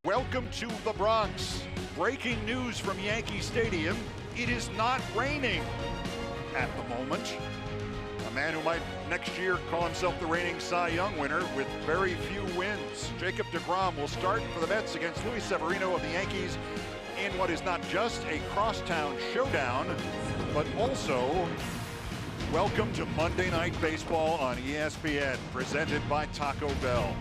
Welcome to the Bronx. Breaking news from Yankee Stadium. It is not raining at the moment. A man who might next year call himself the reigning Cy Young winner with very few wins. Jacob Degrom will start for the Mets against Louie Severino of the Yankees in what is not just a crosstown showdown, but also welcome to Monday Night Baseball on ESPN, presented by Taco Bell.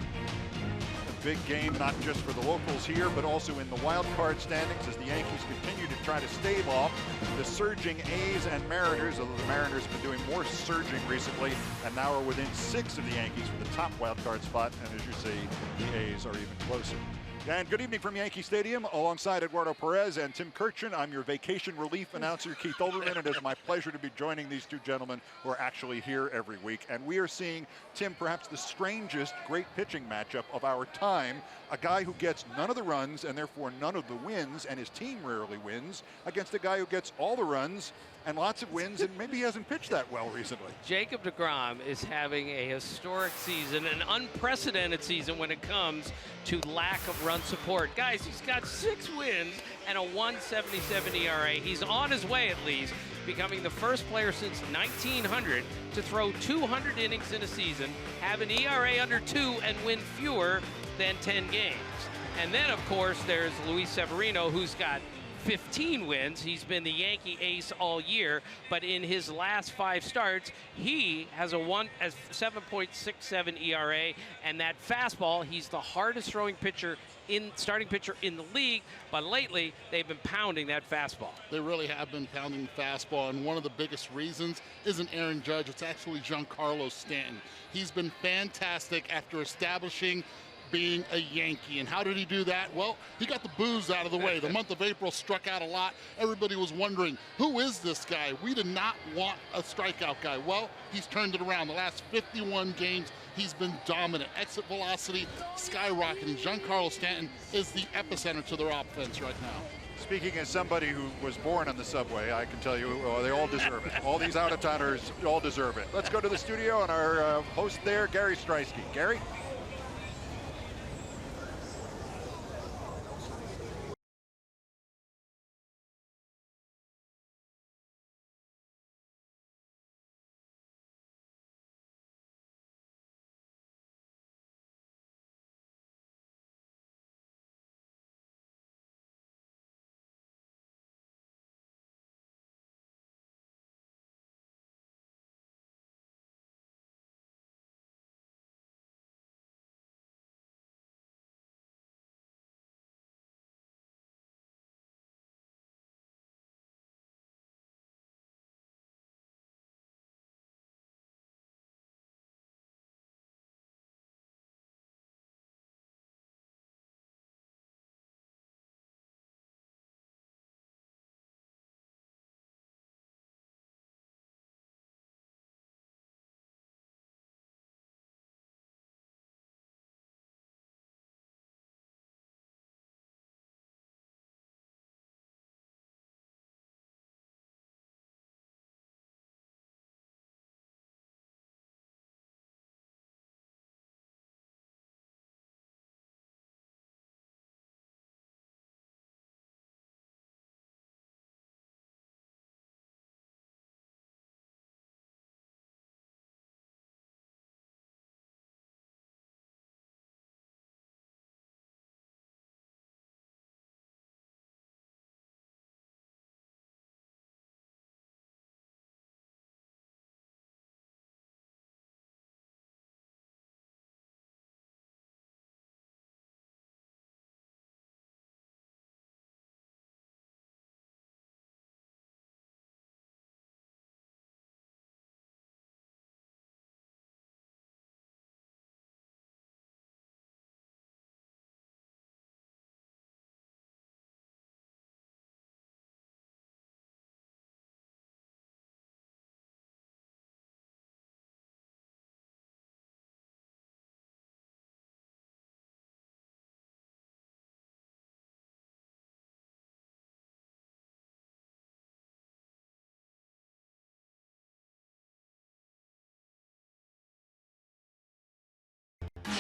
A big game not just for the locals here, but also in the wild card standings as the Yankees continue to try to stave off the surging A's and Mariners, although the Mariners have been doing more surging recently and now are within 6 of the Yankees for the top wild card spot, and as you see, the A's are even closer. And good evening from Yankee Stadium, alongside Eduardo Perez and Tim Kirchin. I'm your vacation relief announcer, Keith Olbermann, and it is my pleasure to be joining these two gentlemen who are actually here every week. And we are seeing, Tim, perhaps the strangest great pitching matchup of our time. A guy who gets none of the runs and therefore none of the wins, and his team rarely wins, against a guy who gets all the runs and lots of wins, and maybe he hasn't pitched that well recently. Jacob Degrom is having a historic season, an unprecedented season when it comes to lack of run support. Guys, he's got 6 wins and a 1.77 ERA. He's on his way, at least, becoming the first player since 1900 to throw 200 innings in a season, have an ERA under 2, and win fewer than 10 games. And then, of course, there's Louie Severino, who's got 15 wins. He's been the Yankee ace all year, but in his last 5 starts, he has a 7.67 ERA, and that fastball, he's the hardest throwing starting pitcher in the league, but lately they've been pounding that fastball. They really have been pounding the fastball, and one of the biggest reasons isn't Aaron Judge, it's actually Giancarlo Stanton. He's been fantastic after establishing being a Yankee. And how did he do that? Well, he got the boos out of the way. The month of April struck out a lot. Everybody was wondering, who is this guy? We did not want a strikeout guy. Well, he's turned it around. The last 51 games, he's been dominant. Exit velocity skyrocketing. Giancarlo Stanton is the epicenter to their offense right now. Speaking as somebody who was born on the subway, I can tell you they all deserve it. All these out-of-towners all deserve it. Let's go to the studio and our host there, Gary Streisky. Gary?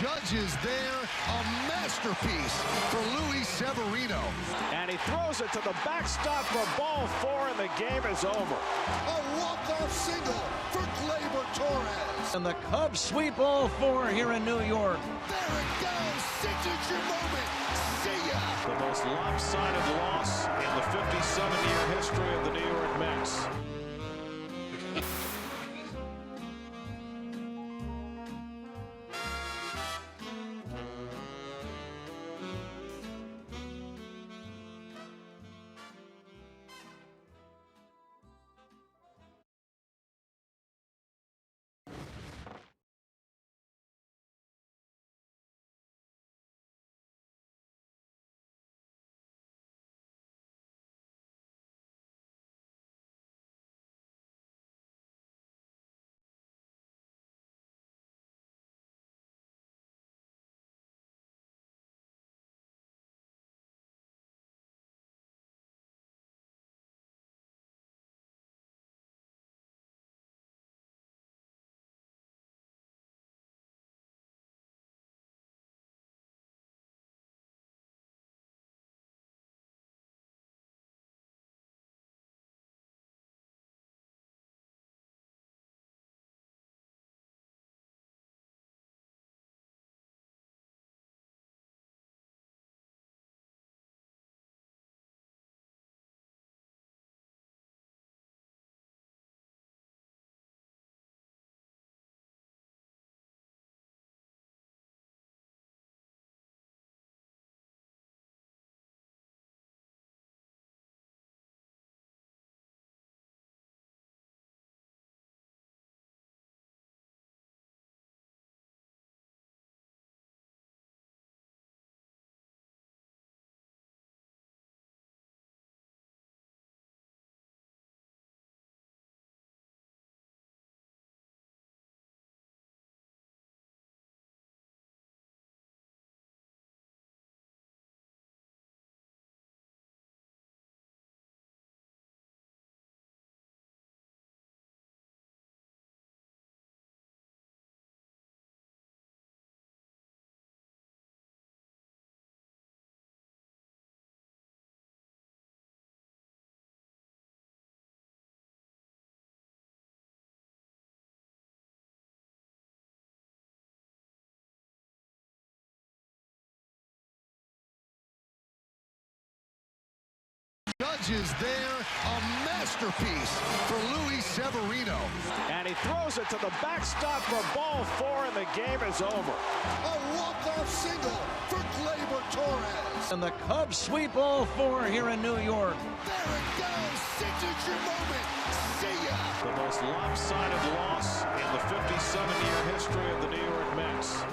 Judge is there, a masterpiece for Louie Severino. And he throws it to the backstop for ball 4, and the game is over. A walk-off single for Gleyber Torres. And the Cubs sweep all 4 here in New York. There it goes, signature moment. See ya. The most lopsided loss in the 57-year history of the New York Mets. Judges there, a masterpiece for Louie Severino. And he throws it to the backstop for ball 4, and the game is over. A walk-off single for Gleyber Torres. And the Cubs sweep all 4 here in New York. There it goes, signature moment. See ya. The most lopsided loss in the 57-year history of the New York Mets.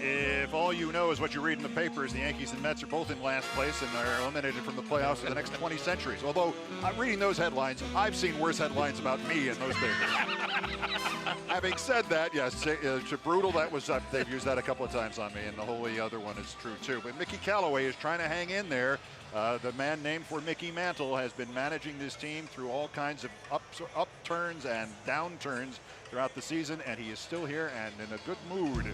If all you know is what you read in the papers, the Yankees and Mets are both in last place and are eliminated from the playoffs for the next 20 centuries. Although, reading those headlines, I've seen worse headlines about me in those papers. Having said that, yes, to brutal, that was, they've used that a couple of times on me, and the wholly other one is true too. But Mickey Callaway is trying to hang in there. The man named for Mickey Mantle has been managing this team through all kinds of upturns and downturns throughout the season, and he is still here and in a good mood.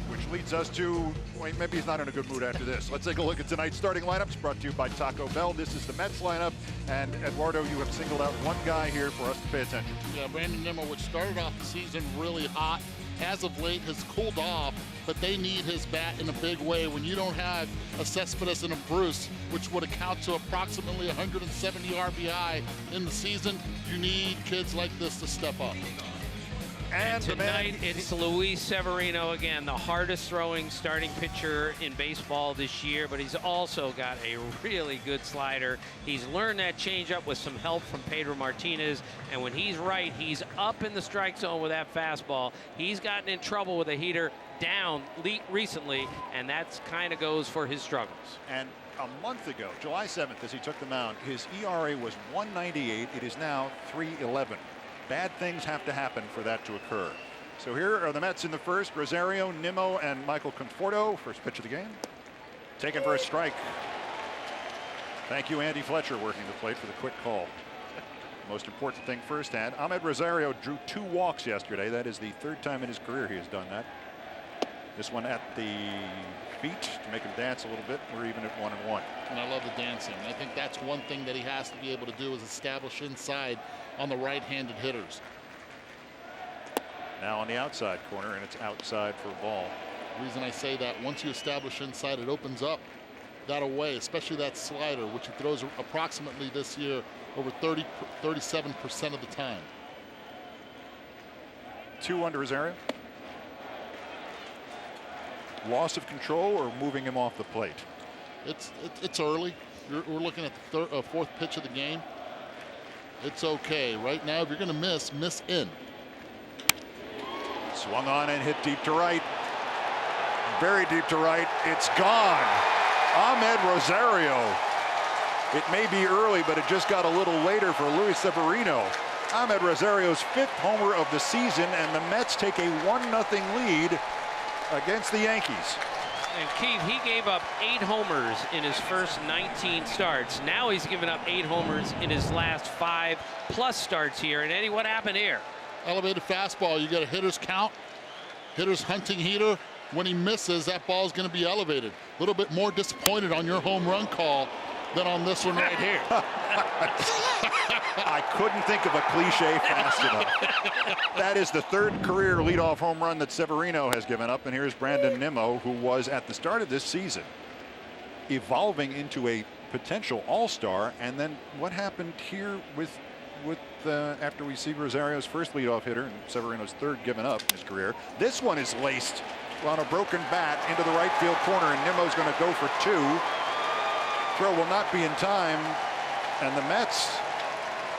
Which leads us to, wait, maybe he's not in a good mood after this. Let's take a look at tonight's starting lineups brought to you by Taco Bell. This is the Mets lineup, and Eduardo, you have singled out one guy here for us to pay attention to. Yeah, Brandon Nimmo, which started off the season really hot, as of late has cooled off, but they need his bat in a big way. When you don't have a Cespedes and a Bruce, which would account to approximately 170 RBI in the season, you need kids like this to step up. And tonight it's Louie Severino again, the hardest throwing starting pitcher in baseball this year, but he's also got a really good slider. He's learned that changeup with some help from Pedro Martinez, and when he's right, he's up in the strike zone with that fastball. He's gotten in trouble with a heater down recently, and that's kind of goes for his struggles. And a month ago, July 7th, as he took the mound, his ERA was 1.98. It is now 3.11. Bad things have to happen for that to occur. So here are the Mets in the first. Rosario, Nimmo, and Michael Conforto. First pitch of the game. Taken for a strike. Thank you, Andy Fletcher, working the plate for the quick call. Most important thing firsthand. Ahmed Rosario drew 2 walks yesterday. That is the 3rd time in his career he has done that. This one at the feet to make him dance a little bit. We're even at 1-1. And I love the dancing. I think that's one thing that he has to be able to do is establish inside on the right-handed hitters. Now on the outside corner, and it's outside for a ball. The reason I say that, once you establish inside, it opens up that away, especially that slider, which he throws approximately this year over 37% of the time. 2 under Rosario. Loss of control or moving him off the plate? It's early. We're looking at the fourth pitch of the game. It's okay. Right now, if you're going to miss in. Swung on and hit deep to right. Very deep to right. It's gone. Ahmed Rosario. It may be early, but it just got a little later for Louie Severino. Ahmed Rosario's 5th homer of the season, and the Mets take a 1-0 lead against the Yankees. And Keith, he gave up 8 homers in his first 19 starts. Now he's given up 8 homers in his last 5+ starts here. And Eddie, what happened here? Elevated fastball. You got a hitter's count. Hitter's hunting heater. When he misses, that ball's going to be elevated. A little bit more disappointed on your home run call than on this one right here. I couldn't think of a cliche fast enough. That is the 3rd career leadoff home run that Severino has given up. And here's Brandon Nimmo, who was at the start of this season evolving into a potential all-star. And then what happened here with after we see Rosario's first leadoff hitter and Severino's 3rd given up in his career. This one is laced on a broken bat into the right field corner, and Nimmo's going to go for 2. Throw will not be in time, and the Mets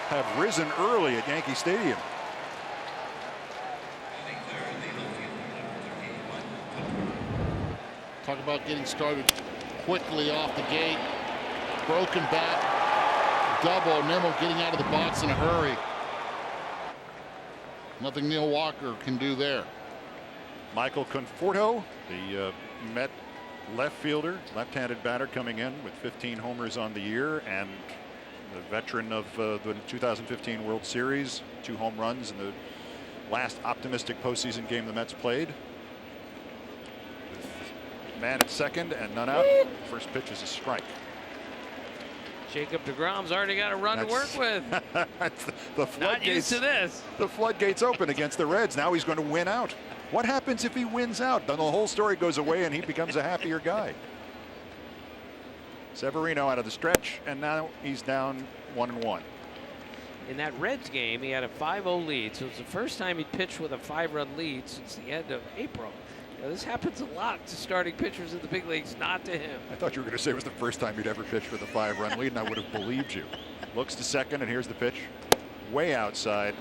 have risen early at Yankee Stadium. Talk about getting started quickly off the gate. Broken bat. Double. Nimmo getting out of the box in a hurry. Nothing Neil Walker can do there. Michael Conforto, the Met left fielder, left-handed batter, coming in with 15 homers on the year, and the veteran of the 2015 World Series, 2 home runs in the last optimistic postseason game the Mets played. Man at second and none out. First pitch is a strike. Jacob Degrom's already got a run to work with. The Not used to this. The floodgates open against the Reds. Now he's going to win out. What happens if he wins out? Then the whole story goes away and he becomes a happier guy. Severino out of the stretch, and now he's down 1-1. In that Reds game, he had a 5-0 lead, so it's the first time he pitched with a 5-run lead since the end of April. Now, this happens a lot to starting pitchers in the big leagues, not to him. I thought you were going to say it was the first time you'd ever pitched with a 5-run lead, and I would have believed you. Looks to second, and here's the pitch. Way outside.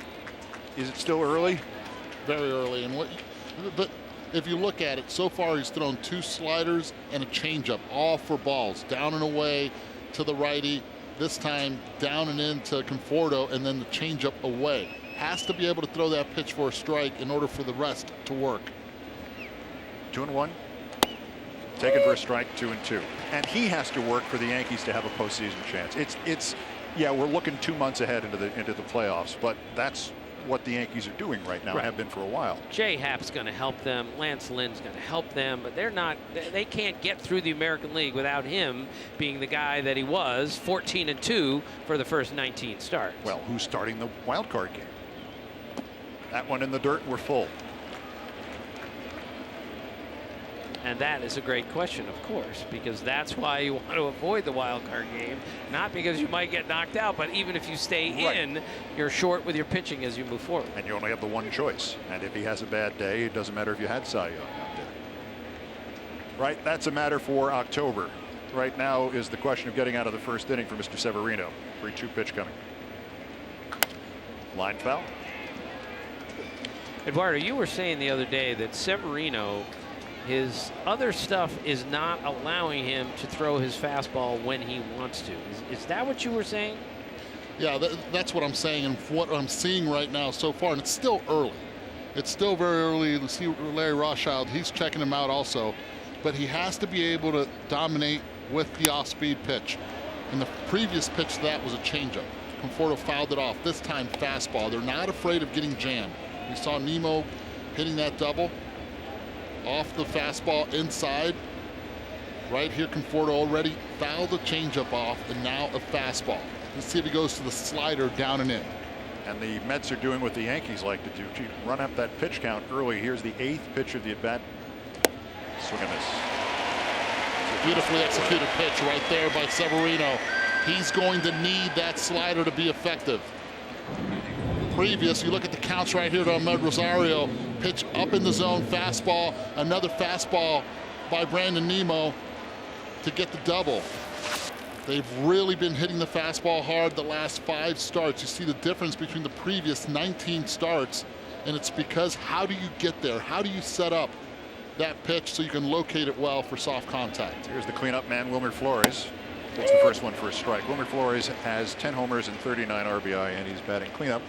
Is it still early? Very early. But if you look at it, so far he's thrown 2 sliders and a changeup, all for balls. Down and away to the righty. This time down and in to Conforto, and then the changeup away. Has to be able to throw that pitch for a strike in order for the rest to work. 2-1. Taken for a strike, 2-2. And he has to work for the Yankees to have a postseason chance. Yeah, we're looking 2 months ahead into the playoffs, but that's what the Yankees are doing right now, have been for a while. Jay Happ's going to help them. Lance Lynn's going to help them, but they can't get through the American League without him being the guy that he was, 14-2 for the first 19 starts. Well, who's starting the wild card game? That one in the dirt, we're full. And that is a great question, of course, because that's why you want to avoid the wild card game, not because you might get knocked out, but even if you stay in, you're short with your pitching as you move forward. And you only have the one choice. And if he has a bad day, it doesn't matter if you had Cy Young out there. Right, that's a matter for October. Right now is the question of getting out of the first inning for Mr. Severino. 3-2 pitch coming. Line foul. Eduardo, you were saying the other day that Severino, his other stuff is not allowing him to throw his fastball when he wants to. Is that what you were saying? Yeah, that's what I'm saying, and what I'm seeing right now so far, and it's still early. It's still very early. You see Larry Rothschild, he's checking him out also, but he has to be able to dominate with the off-speed pitch. And the previous pitch to that was a changeup. Conforto fouled it off. This time, fastball. They're not afraid of getting jammed. We saw Nimmo hitting that double. off the fastball inside. Right here, Conforto already fouled the changeup off, and now a fastball. Let's see if he goes to the slider down and in. And the Mets are doing what the Yankees like to do. Run up that pitch count early. Here's the 8th pitch of the at-bat. Swing and miss. Beautifully executed pitch right there by Severino. He's going to need that slider to be effective. Previous, you look at the counts right here to Ahmed Rosario. Pitch up in the zone, fastball. Another fastball by Brandon Nimmo to get the double. They've really been hitting the fastball hard the last 5 starts. You see the difference between the previous 19 starts, and it's because how do you get there? How do you set up that pitch so you can locate it well for soft contact? Here's the cleanup man, Wilmer Flores. That's the first one for a strike. Wilmer Flores has 10 homers and 39 RBI, and he's batting cleanup.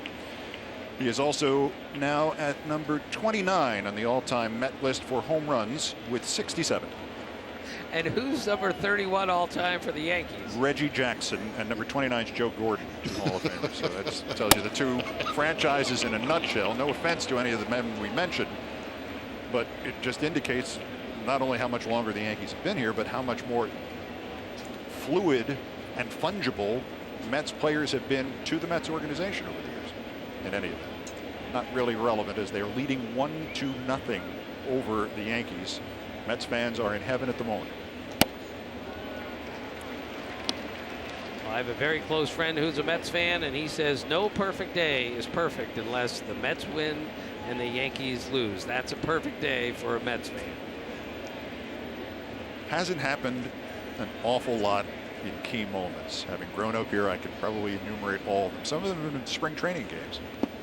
He is also now at number 29 on the all-time Met list for home runs with 67. And who's number 31 all-time for the Yankees? Reggie Jackson, and number 29 is Joe Gordon, Hall of Famer. So that tells you the two franchises in a nutshell. No offense to any of the men we mentioned, but it just indicates not only how much longer the Yankees have been here, but how much more fluid and fungible Mets players have been to the Mets organization over the years. In any event, not really relevant as they're leading 1-0 over the Yankees. Mets fans are in heaven at the moment. I have a very close friend who's a Mets fan, and he says no perfect day is perfect unless the Mets win and the Yankees lose. That's a perfect day for a Mets fan. Hasn't happened an awful lot in key moments. Having grown up here, I could probably enumerate all of them. Some of them have been in spring training games.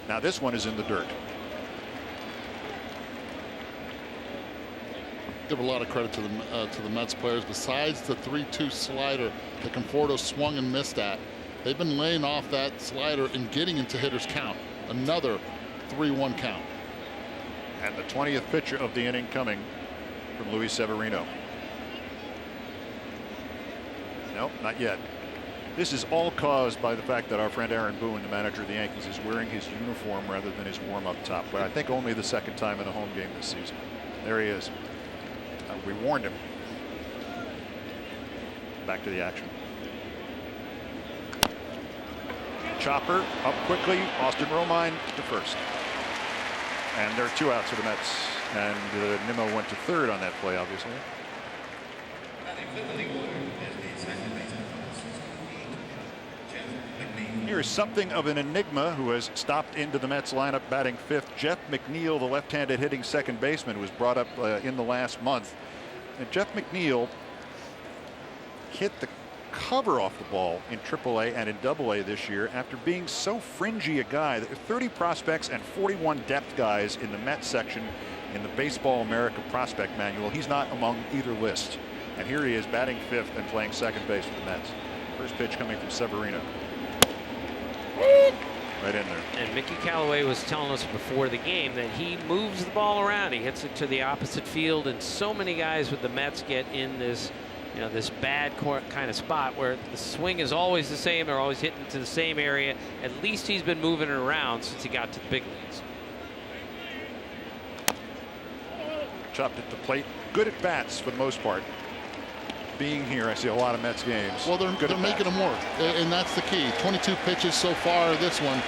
Now this one is in the dirt. Give a lot of credit to the Mets players. Besides the 3-2 slider that Conforto swung and missed at, they've been laying off that slider and getting into hitters count. Another 3-1 count. And the 20th pitch of the inning coming from Louie Severino. Nope, not yet. This is all caused by the fact that our friend Aaron Boone, the manager of the Yankees, is wearing his uniform rather than his warm-up top. But I think only the second time in a home game this season. There he is. We warned him. Back to the action. Chopper up quickly. Austin Romine to first. And there are 2 outs for the Mets. And Nimmo went to third on that play, obviously. Here's something of an enigma who has stopped into the Mets lineup batting 5th. Jeff Mcneil, the left-handed hitting second baseman, was brought up in the last month. And Jeff Mcneil hit the cover off the ball in AAA and in AA this year after being so fringy a guy. There are 30 prospects and 41 depth guys in the Mets section in the Baseball America prospect manual. He's not among either list. And here he is batting 5th and playing second base for the Mets. First pitch coming from Severino. Right in there. And Mickey Callaway was telling us before the game that he moves the ball around. He hits it to the opposite field, and so many guys with the Mets get in this, this bad kind of spot where the swing is always the same. They're always hitting to the same area. At least he's been moving it around since he got to the big leagues. Chopped at the plate. Good at bats for the most part. Being here, I see a lot of Mets games. Well, they're making them work, and that's the key. 22 pitches so far this one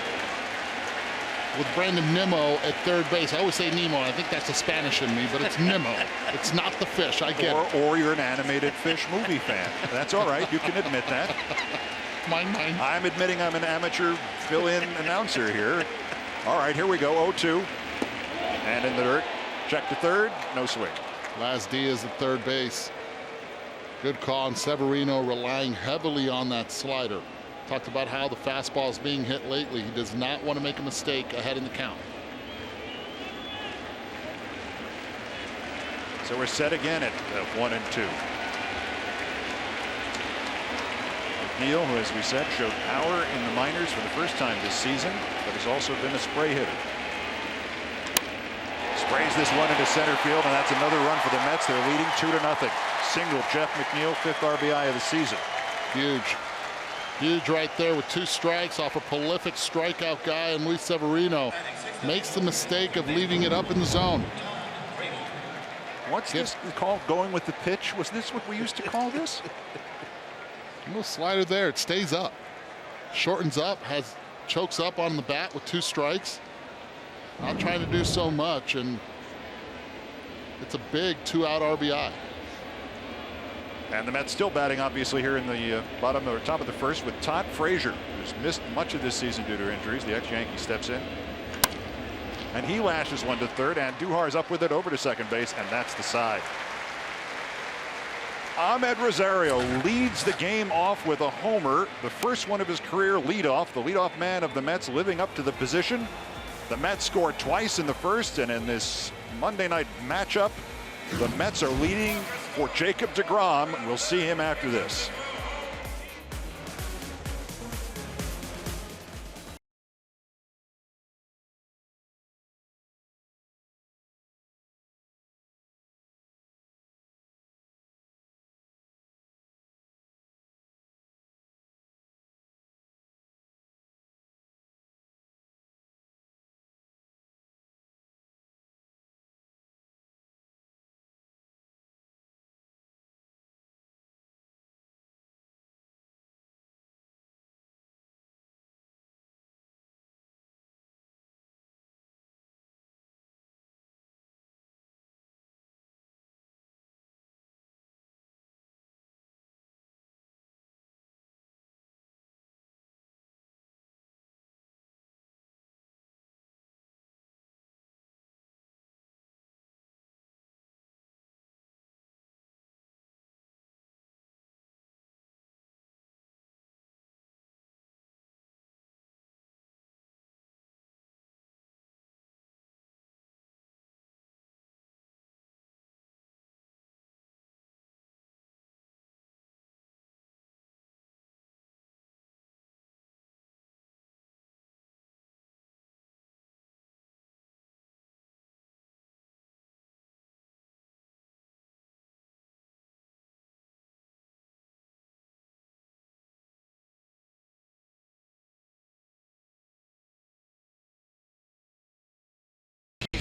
with Brandon Nimmo at third base. I always say Nemo. I think that's the Spanish in me, but it's Nimmo. It's not the fish. I get it. Or you're an animated fish movie fan. That's all right. You can admit that. Mine. I'm admitting I'm an amateur fill-in announcer here. All right, here we go. 0-2. And in the dirt. Check to third. No swing. Last Diaz at third base. Good call, and Severino relying heavily on that slider. Talked about how the fastball is being hit lately. He does not want to make a mistake ahead in the count. So we're set again at 1-2. Mcneil, who, as we said, showed power in the minors for the first time this season, but has also been a spray hitter. Sprays this one into center field, and that's another run for the Mets. They're leading 2-0. Single Jeff Mcneil, 5th RBI of the season. Huge right there with 2 strikes off a prolific strikeout guy, and Louie Severino makes the mistake of leaving it up in the zone. What's this called? Going with the pitch? Was this what we used to call this? A little slider there. It stays up. Shortens up. Chokes up on the bat with 2 strikes. Not trying to do so much, and it's a big 2-out RBI. And the Mets still batting, obviously, here in the bottom or top of the first with Todd Frazier, who's missed much of this season due to injuries. The ex-Yankee steps in, and he lashes one to third, and Duhar's up with it over to second base, and that's the side. Ahmed Rosario leads the game off with a homer, the first one of his career leadoff. The leadoff man of the Mets living up to the position. The Mets scored twice in the first, and in this Monday night matchup, the Mets are leading for Jacob Degrom. We'll see him after this.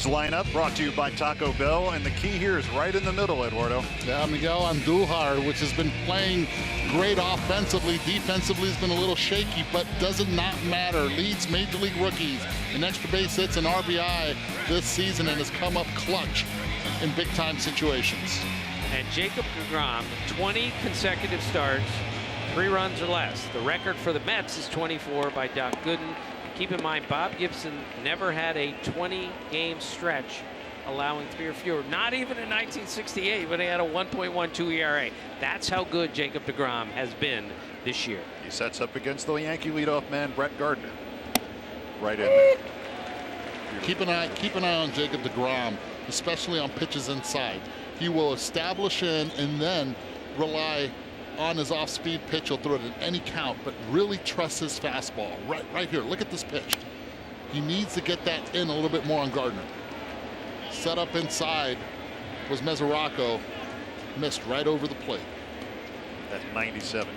Lineup brought to you by Taco Bell, and the key here is right in the middle, Eduardo. Yeah, Miguel Andujar, which has been playing great offensively. Defensively has been a little shaky, but does not matter. Leads major league rookies in extra base hits and RBI this season, and has come up clutch in big time situations. And Jacob Degrom, 20 consecutive starts, 3 runs or less. The record for the Mets is 24 by Doc Gooden. Keep in mind, Bob Gibson never had a 20-game stretch allowing 3 or fewer. Not even in 1968 when he had a 1.12 ERA. That's how good Jacob Degrom has been this year. He sets up against the Yankee leadoff man, Brett Gardner. Right in there. Keep an eye on Jacob Degrom, especially on pitches inside. He will establish in and then rely on his off-speed pitch. He'll throw it in any count, but really trust his fastball. Right here, look at this pitch. He needs to get that in a little bit more on Gardner. Set up inside was Mesoraco, missed right over the plate. That's 97.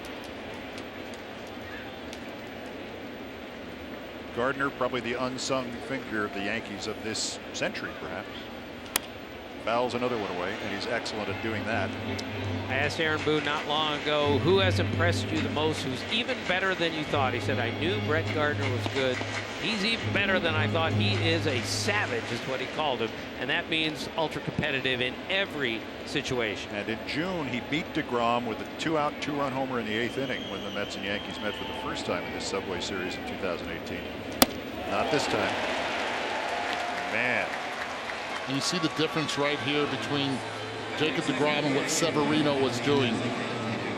Gardner, probably the unsung figure of the Yankees of this century, perhaps. Fouls another one away, and he's excellent at doing that. I asked Aaron Boone not long ago, who has impressed you the most, who's even better than you thought? He said, I knew Brett Gardner was good. He's even better than I thought. He is a savage, is what he called him, and that means ultra competitive in every situation. And in June, he beat Degrom with a 2-out, 2-run homer in the 8th inning when the Mets and Yankees met for the first time in this Subway Series in 2018. Not this time. Man. And you see the difference right here between Jacob Degrom and what Severino was doing.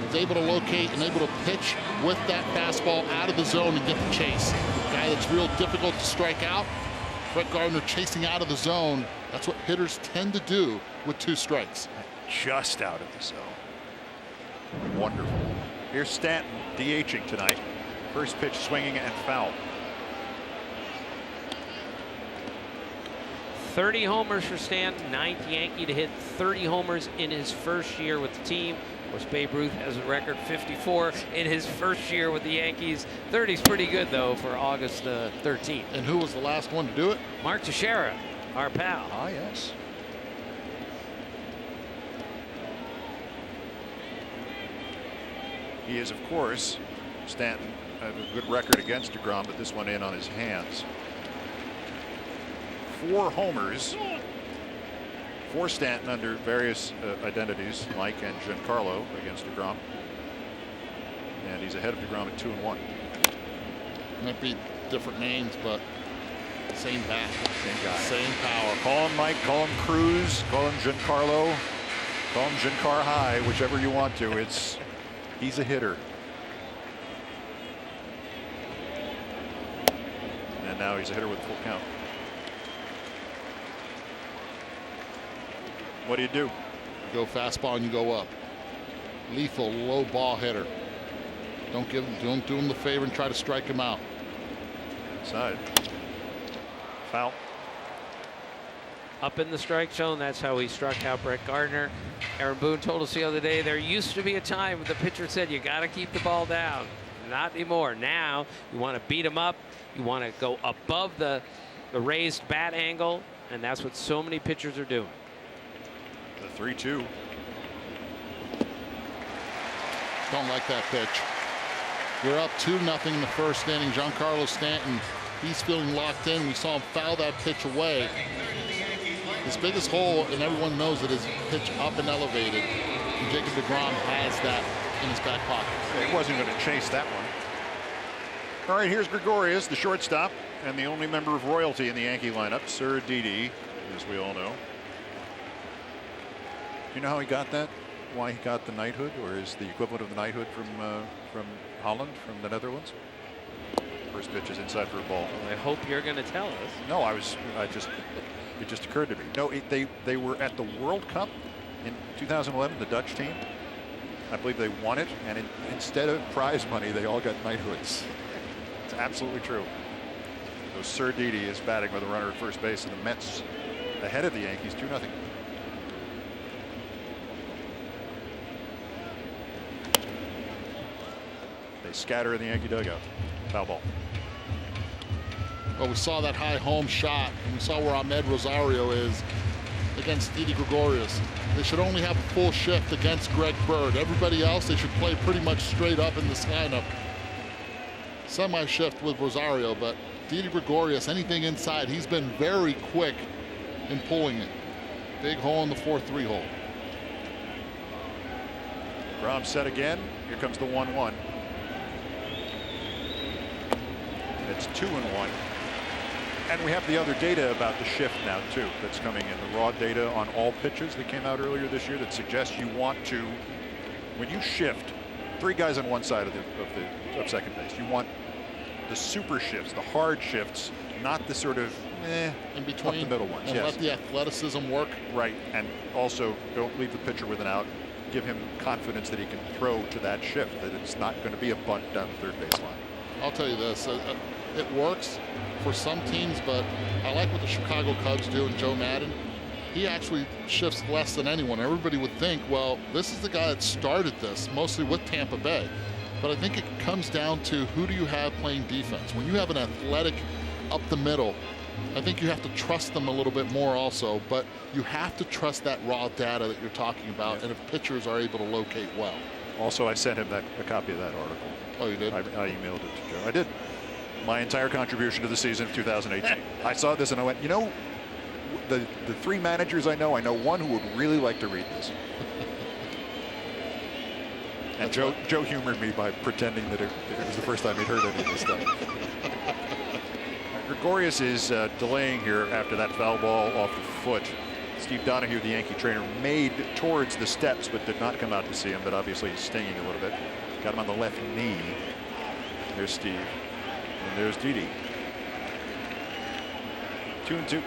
He's able to locate and able to pitch with that fastball out of the zone and get the chase. A guy that's real difficult to strike out. Brett Gardner chasing out of the zone. That's what hitters tend to do with 2 strikes. Just out of the zone. Wonderful. Here's Stanton DHing tonight. First pitch swinging and foul. 30 homers for Stanton, 9th Yankee to hit 30 homers in his first year with the team. Of course, Babe Ruth has a record 54 in his first year with the Yankees. 30's pretty good, though, for August 13th. And who was the last one to do it? Mark Teixeira, our pal. Ah, yes. He is, of course, Stanton, a good record against Degrom, but this one in on his hands. 4 homers for Stanton under various identities, Mike and Giancarlo against Degrom. And he's ahead of Degrom at 2-1. Might be different names, but same bat, same guy, same power. Call him Mike, call him Cruz, call him Giancarlo, call him Giancar High, whichever you want to. He's a hitter. And now he's a hitter with full count. What do? You go fastball and you go up. Lethal low ball hitter. Don't do him the favor and try to strike him out. Inside. Foul. Up in the strike zone. That's how he struck out Brett Gardner. Aaron Boone told us the other day there used to be a time when the pitcher said you got to keep the ball down. Not anymore. Now you want to beat him up. You want to go above the raised bat angle, and that's what so many pitchers are doing. The 3-2. Don't like that pitch. You're up 2-0 in the first inning. Giancarlo Stanton, he's feeling locked in. We saw him foul that pitch away. His biggest hole, and everyone knows it, is pitch up and elevated. And Jacob Degrom has that in his back pocket. He wasn't going to chase that one. All right, here's Gregorius, the shortstop, and the only member of royalty in the Yankee lineup, Sir Didi, as we all know. You know how he got that? Why he got the knighthood, or is the equivalent of the knighthood from Holland, from the Netherlands? First pitch is inside for a ball. Well, I hope you're going to tell us. No, it just occurred to me. No, they were at the World Cup in 2011, the Dutch team. I believe they won it, and instead of prize money, they all got knighthoods. It's absolutely true. So Sir Didi is batting with a runner at first base, and the Mets ahead of the Yankees 2-0. They scatter in the Yankee dugout. Foul ball. Well, we saw that high home shot, and we saw where Ahmed Rosario is against Didi Gregorius. They should only have a full shift against Greg Bird. Everybody else, they should play pretty much straight up in this lineup. Semi-shift with Rosario, but Didi Gregorius, anything inside, he's been very quick in pulling it. Big hole in the 4-3 hole. Grom set again. Here comes the 1-1. It's 2-1. And we have the other data about the shift now too that's coming in, the raw data on all pitches that came out earlier this year that suggests you want to, when you shift 3 guys on one side of second base, you want the super shifts, the hard shifts, not the sort of in between, up the middle ones. And let the athleticism work. Right, and also don't leave the pitcher with an out. Give him confidence that he can throw to that shift, that it's not going to be a bunt down the third base line. I'll tell you this, it works for some teams, but I like what the Chicago Cubs do, and Joe Madden. He actually shifts less than anyone. Everybody would think, well, this is the guy that started this, mostly with Tampa Bay. But I think it comes down to who do you have playing defense. When you have an athletic up the middle, I think you have to trust them a little bit more also, but you have to trust that raw data that you're talking about, and if pitchers are able to locate well. Also, I sent him a copy of that article. Oh, you did? I emailed it to Joe. I did. My entire contribution to the season of 2018. I saw this and I went, you know, the 3 managers I know one who would really like to read this. And Joe humored me by pretending that it was the first time he'd heard any of this stuff. Gregorius is delaying here after that foul ball off the foot. Steve Donahue, the Yankee trainer, made towards the steps but did not come out to see him, but obviously he's stinging a little bit. Got him on the left knee. There's Steve. And there's Didi. 2-2.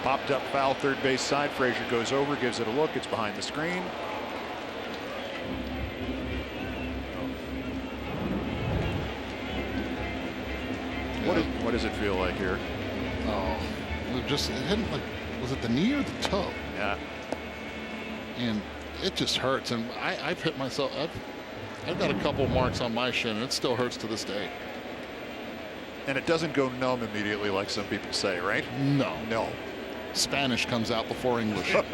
Popped up foul, third base side. Frazier goes over, gives it a look. It's behind the screen. What does it feel like here? Oh, it hit him like, was it the knee or the toe? Yeah. And it just hurts. And I've hit myself. I've got a couple marks on my shin, and it still hurts to this day. And it doesn't go numb immediately like some people say, right? No. No. Spanish comes out before English. Swing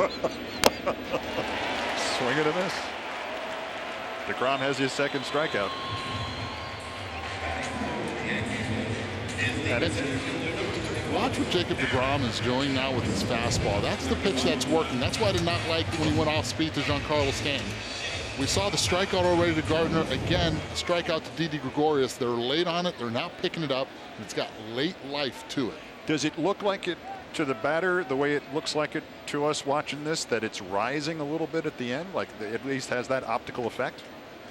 and a miss. Degrom has his second strikeout. Watch what Jacob Degrom is doing now with his fastball. That's the pitch that's working. That's why I did not like when he went off speed to Giancarlo Stanton. We saw the strikeout already to Gardner. Again, strikeout to Didi Gregorius. They're late on it. They're now picking it up. And it's got late life to it. Does it look like it to the batter the way it looks like it to us watching this, that it's rising a little bit at the end? Like it at least has that optical effect?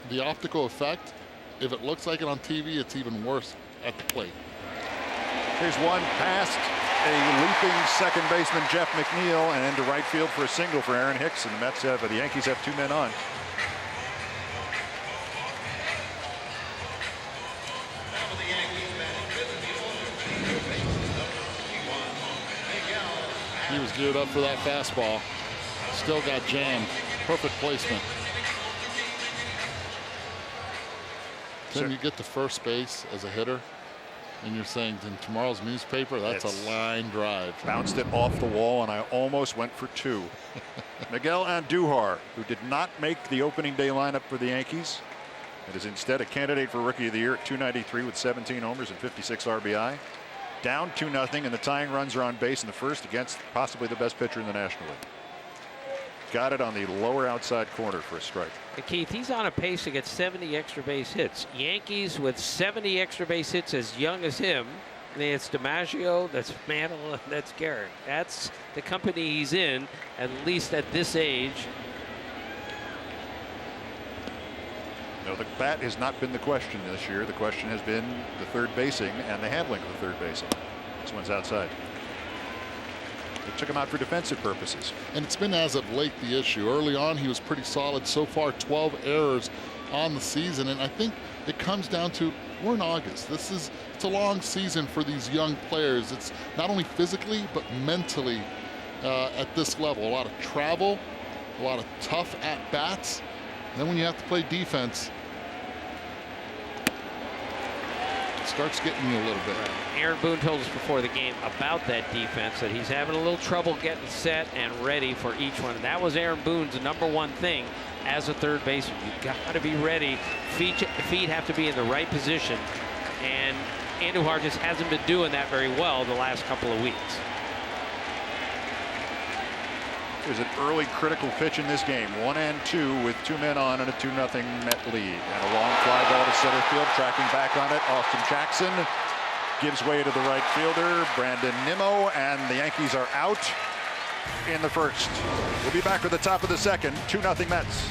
The optical effect, if it looks like it on TV, it's even worse at the plate. Here's one past a leaping second baseman, Jeff McNeil, and into right field for a single for Aaron Hicks. And the Mets have, the Yankees have 2 men on. He was geared up for that fastball. Still got jammed. Perfect placement. Tim, you get to first base as a hitter, and you're saying in tomorrow's newspaper, that's a line drive. Bounced it off the wall, and I almost went for 2. Miguel Andujar, who did not make the opening day lineup for the Yankees, and is instead a candidate for Rookie of the Year at 293 with 17 homers and 56 RBI. Down 2-0, and the tying runs are on base in the first against possibly the best pitcher in the National League. Got it on the lower outside corner for a strike. And Keith, he's on a pace to get 70 extra base hits. Yankees with 70 extra base hits as young as him. It's DiMaggio, that's Mantle, that's Garrett. That's the company he's in, at least at this age. No, the bat has not been the question this year. The question has been the third basing and the handling of the third basing. This one's outside. They took him out for defensive purposes. And it's been as of late the issue. Early on, he was pretty solid. So far, 12 errors on the season. And I think it comes down to, we're in August. It's a long season for these young players. It's not only physically, but mentally at this level. A lot of travel, a lot of tough at-bats. And then when you have to play defense, it starts getting you a little bit. Aaron Boone told us before the game about that defense, that he's having a little trouble getting set and ready for each one. And that was Aaron Boone's #1 thing as a third baseman. You've got to be ready. Feet have to be in the right position. And Andujar just hasn't been doing that very well the last couple of weeks. There's an early critical pitch in this game. 1-2 with 2 men on and a 2-0 Met lead. And a long fly ball to center field. Tracking back on it, Austin Jackson gives way to the right fielder, Brandon Nimmo, and the Yankees are out in the first. We'll be back at the top of the second. 2-0 Mets.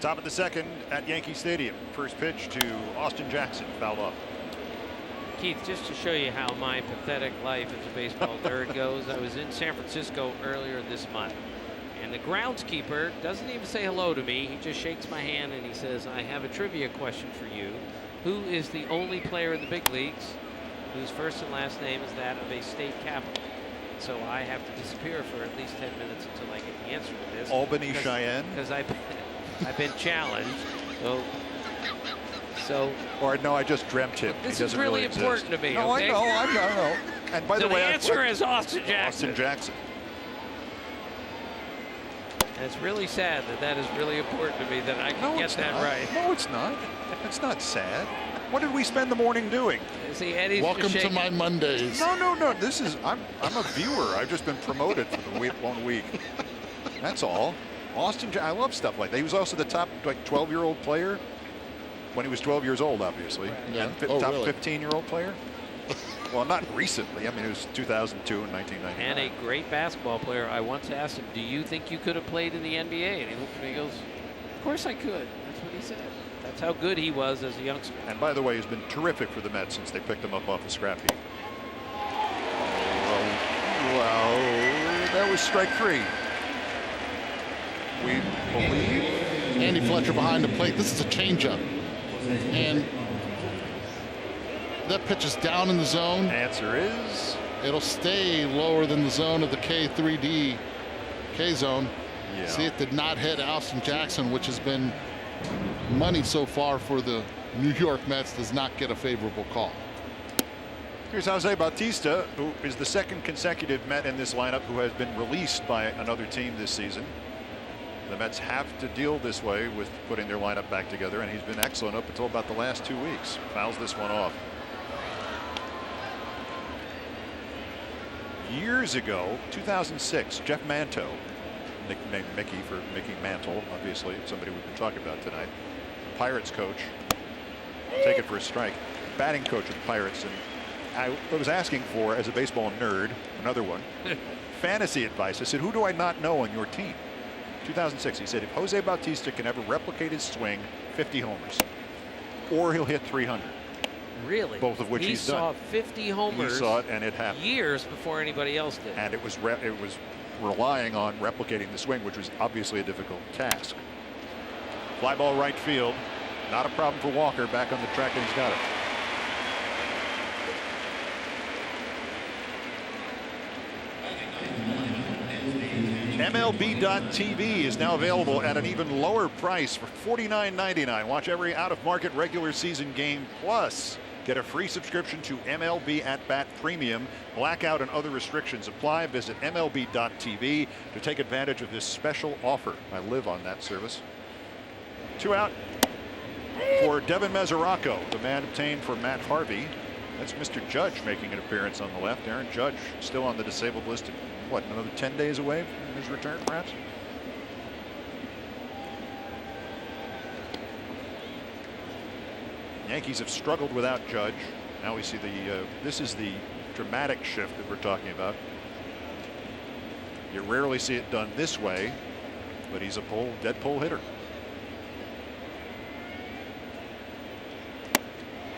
Top of the second at Yankee Stadium. First pitch to Austin Jackson, fouled off. Keith, just to show you how my pathetic life as a baseball nerd goes, I was in San Francisco earlier this month, and the groundskeeper doesn't even say hello to me. He just shakes my hand and he says, "I have a trivia question for you. Who is the only player in the big leagues whose first and last name is that of a state capital?" So I have to disappear for at least 10 minutes until I get the answer to this. Albany, Cheyenne? Because I've been challenged. So or no, I just dreamt him. This is really important to me. No, okay? I know. And by so the way, the answer is Austin Jackson. Austin Jackson. And it's really sad that is really important to me that I can get that right. No, it's not. It's not sad. What did we spend the morning doing? See, Eddie's welcome to my Mondays. No. This is I'm a viewer. I've just been promoted for the 1 week. That's all. Austin, I love stuff like that. He was also the top 12-year-old player when he was 12 years old, obviously. Yeah. And top really? 15-year-old player. Well, not recently. I mean, it was 2002 and 1999. And a great basketball player. I once asked him, "Do you think you could have played in the NBA?" And he looked at me and goes, "Of course I could." That's what he said. That's how good he was as a youngster. And by the way, he's been terrific for the Mets since they picked him up off the scrap heap. Well, that was strike 3. We believe. Andy Fletcher behind the plate. This is a changeup. And that pitch is down in the zone. Answer is? It'll stay lower than the zone of the K3D K zone. Yeah. See, it did not hit Austin Jackson, which has been money so far for the New York Mets. Does not get a favorable call. Here's Jose Bautista, who is the second consecutive Met in this lineup who has been released by another team this season. The Mets have to deal this way with putting their lineup back together, and he's been excellent up until about the last 2 weeks. Fouls this one off. Years ago, 2006, Jeff Manto, nicknamed Mickey for Mickey Mantle, obviously somebody we've been talking about tonight, Pirates coach, take it for a strike, batting coach of the Pirates, and I was asking for, as a baseball nerd, another one, fantasy advice. I said, who do I not know on your team? 2006, he said, if Jose Bautista can ever replicate his swing, 50 homers, or he'll hit 300. Really? Both of which he's done. He saw 50 homers. He saw it, and it happened years before anybody else did. And it was relying on replicating the swing, which was obviously a difficult task. Fly ball right field, not a problem for Walker. Back on the track, and he's got it. MLB.TV is now available at an even lower price for $49.99. Watch every out-of-market regular season game, plus get a free subscription to MLB At Bat Premium. Blackout and other restrictions apply. Visit MLB.TV to take advantage of this special offer. I live on that service. 2 out for Devin Mesoraco, the man obtained for Matt Harvey. That's Mr. Judge making an appearance on the left. Aaron Judge still on the disabled list. What, another 10 days away from his return, perhaps? Yankees have struggled without Judge. Now we see this is the dramatic shift that we're talking about. You rarely see it done this way, but he's a dead pull hitter.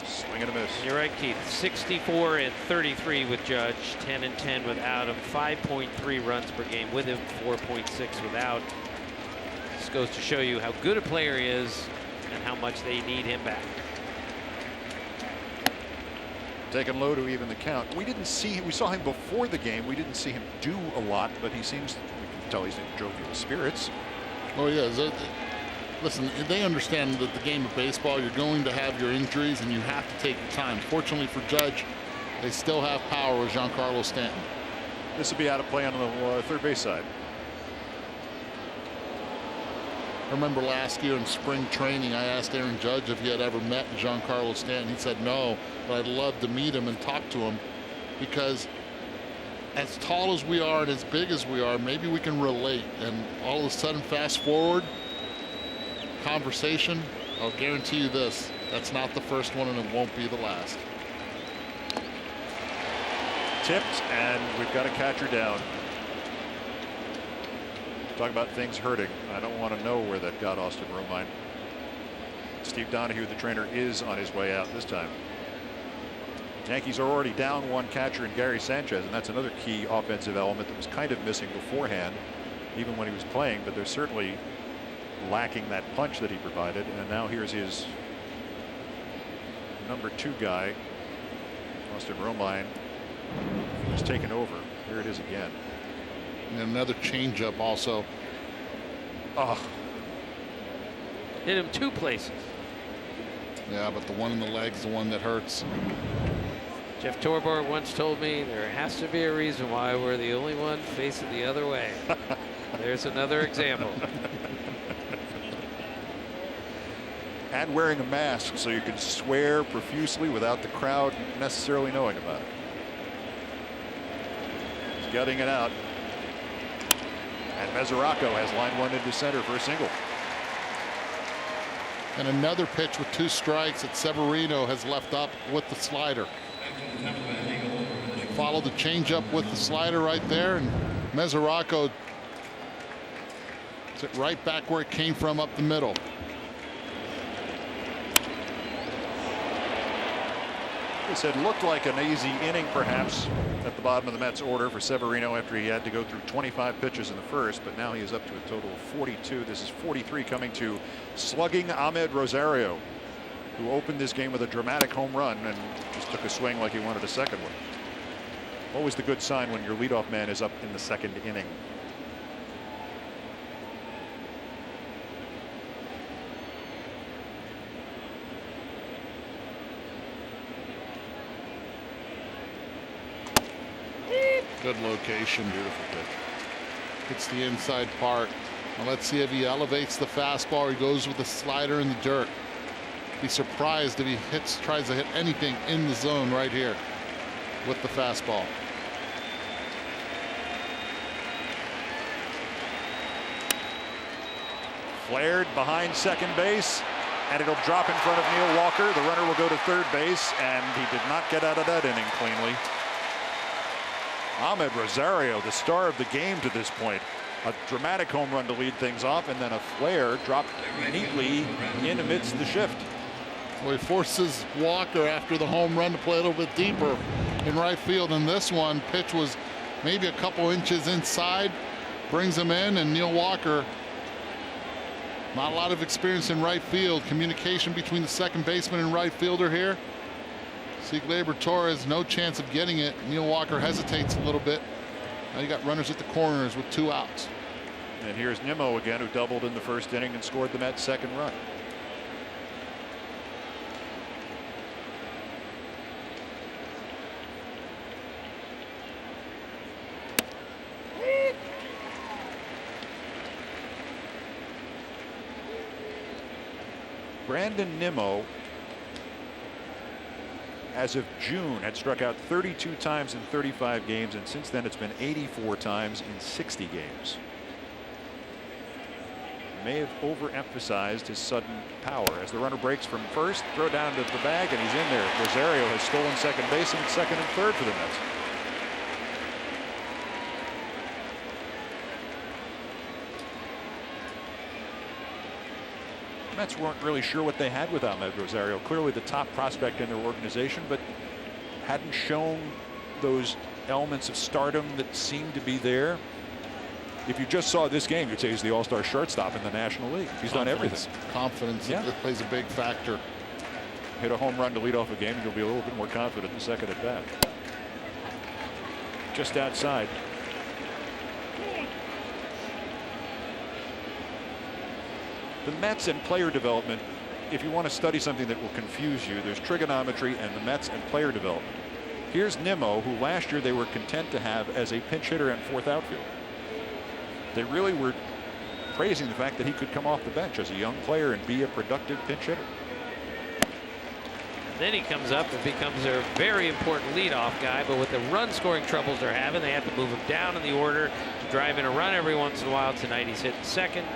Swing and a miss. You're right, Keith. 64 and 33 with Judge, 10 and 10 without him, 5.3 runs per game with him, 4.6 without. This goes to show you how good a player he is and how much they need him back. Taking low to even the count. We saw him before the game. We didn't see him do a lot, but we can tell he's in jovial spirits. Oh yeah. Listen, they understand that the game of baseball, you're going to have your injuries and you have to take your time. Fortunately for Judge, they still have power with Giancarlo Stanton. This will be out of play on the third base side. I remember last year in spring training, I asked Aaron Judge if he had ever met Giancarlo Stanton. He said no, but I'd love to meet him and talk to him, because as tall as we are and as big as we are, maybe we can relate. And all of a sudden, fast forward, conversation, I'll guarantee you this, that's not the first one and it won't be the last. Tipped, and we've got a catcher down. Talk about things hurting. I don't want to know where that got Austin Romine. Steve Donahue, the trainer, is on his way out this time. Yankees are already down one catcher in Gary Sanchez, and that's another key offensive element that was kind of missing beforehand, even when he was playing. But they're certainly lacking that punch that he provided. And now here's his #2 guy, Austin Romine, who's taken over. Here it is again. And another changeup also. Oh. Hit him 2 places. Yeah, but the one in the leg's the one that hurts. Jeff Torborg once told me there has to be a reason why we're the only one facing the other way. There's another example. And wearing a mask so you can swear profusely without the crowd necessarily knowing about it. He's gutting it out. And Mesoraco has line one into center for a single. And another pitch with 2 strikes that Severino has left up with the slider. Follow the changeup with the slider right there, and Mesoraco is right back where it came from, up the middle. This had looked like an easy inning perhaps at the bottom of the Mets order for Severino after he had to go through 25 pitches in the first, but now he is up to a total of 42. This is 43 coming to slugging Ahmed Rosario, who opened this game with a dramatic home run and just took a swing like he wanted a second one. Always the good sign when your leadoff man is up in the second inning. Good location. Beautiful pitch. Hits the inside part. Now let's see if he elevates the fastball or he goes with the slider in the dirt. Be surprised if he tries to hit anything in the zone right here with the fastball. Flared behind second base, and it'll drop in front of Neil Walker. The runner will go to third base, and he did not get out of that inning cleanly. Ahmed Rosario, the star of the game to this point. A dramatic home run to lead things off, and then a flare dropped neatly in amidst the shift. Well, he forces Walker after the home run to play a little bit deeper in right field, and this one pitch was maybe a couple inches inside, brings him in, and Neil Walker, not a lot of experience in right field. Communication between the second baseman and right fielder here. See Gleyber Torres, no chance of getting it. Neil Walker hesitates a little bit. Now you got runners at the corners with 2 outs. And here's Nimmo again, who doubled in the first inning and scored the Mets' second run. Brandon Nimmo, as of June, had struck out 32 times in 35 games, and since then it's been 84 times in 60 games. May have overemphasized his sudden power. As the runner breaks from first, throw down to the bag, and he's in there. Rosario has stolen second base and second and third for the Mets. The Mets weren't really sure what they had with Ahmed Rosario. Clearly the top prospect in their organization, but hadn't shown those elements of stardom that seemed to be there. If you just saw this game, you'd say he's the all-star shortstop in the National League. He's done everything. Confidence, yeah. It plays a big factor. Hit a home run to lead off a game, and you'll be a little bit more confident the second at bat. Just outside. The Mets and player development, if you want to study something that will confuse you, there's trigonometry and the Mets and player development. Here's Nimmo, who last year they were content to have as a pinch hitter and fourth outfielder. They really were praising the fact that he could come off the bench as a young player and be a productive pinch hitter. Then he comes up and becomes a very important leadoff guy, but with the run scoring troubles they're having, they have to move him down in the order to drive in a run every once in a while. Tonight he's hitting second.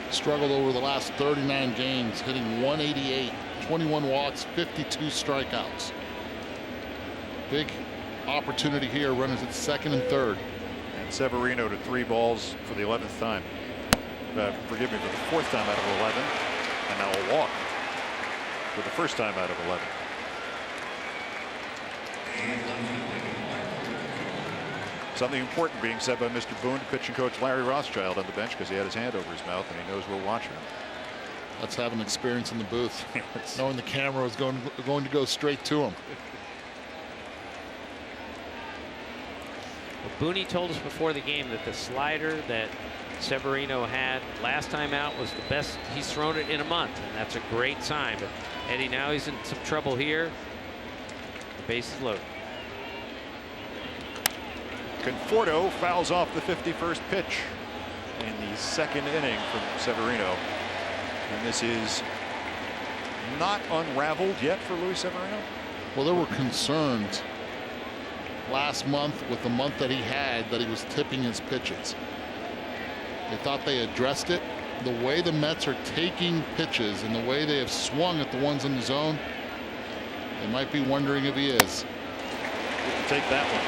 Struggled over the last 39 games, hitting 188, 21 walks, 52 strikeouts. Big opportunity here, runners at second and third. And Severino to 3 balls for the 11th time. Forgive me, for the 4th time out of 11, and now a walk for the first time out of 11. Something important being said by Mr. Boone to pitching coach Larry Rothschild on the bench, because he had his hand over his mouth and he knows we're watching him. Let's have an experience in the booth, knowing the camera was going to go straight to him. Well, Booney told us before the game that the slider that Severino had last time out was the best he's thrown it in a month, and that's a great sign. But Eddie, now he's in some trouble here. The base is loaded. Conforto fouls off the 51st pitch in the 2nd inning from Severino. And this is not unraveled yet for Louie Severino. Well, there were concerns last month with the month that he had that he was tipping his pitches. They thought they addressed it. The way the Mets are taking pitches and the way they have swung at the ones in the zone, they might be wondering if he is. Take that one.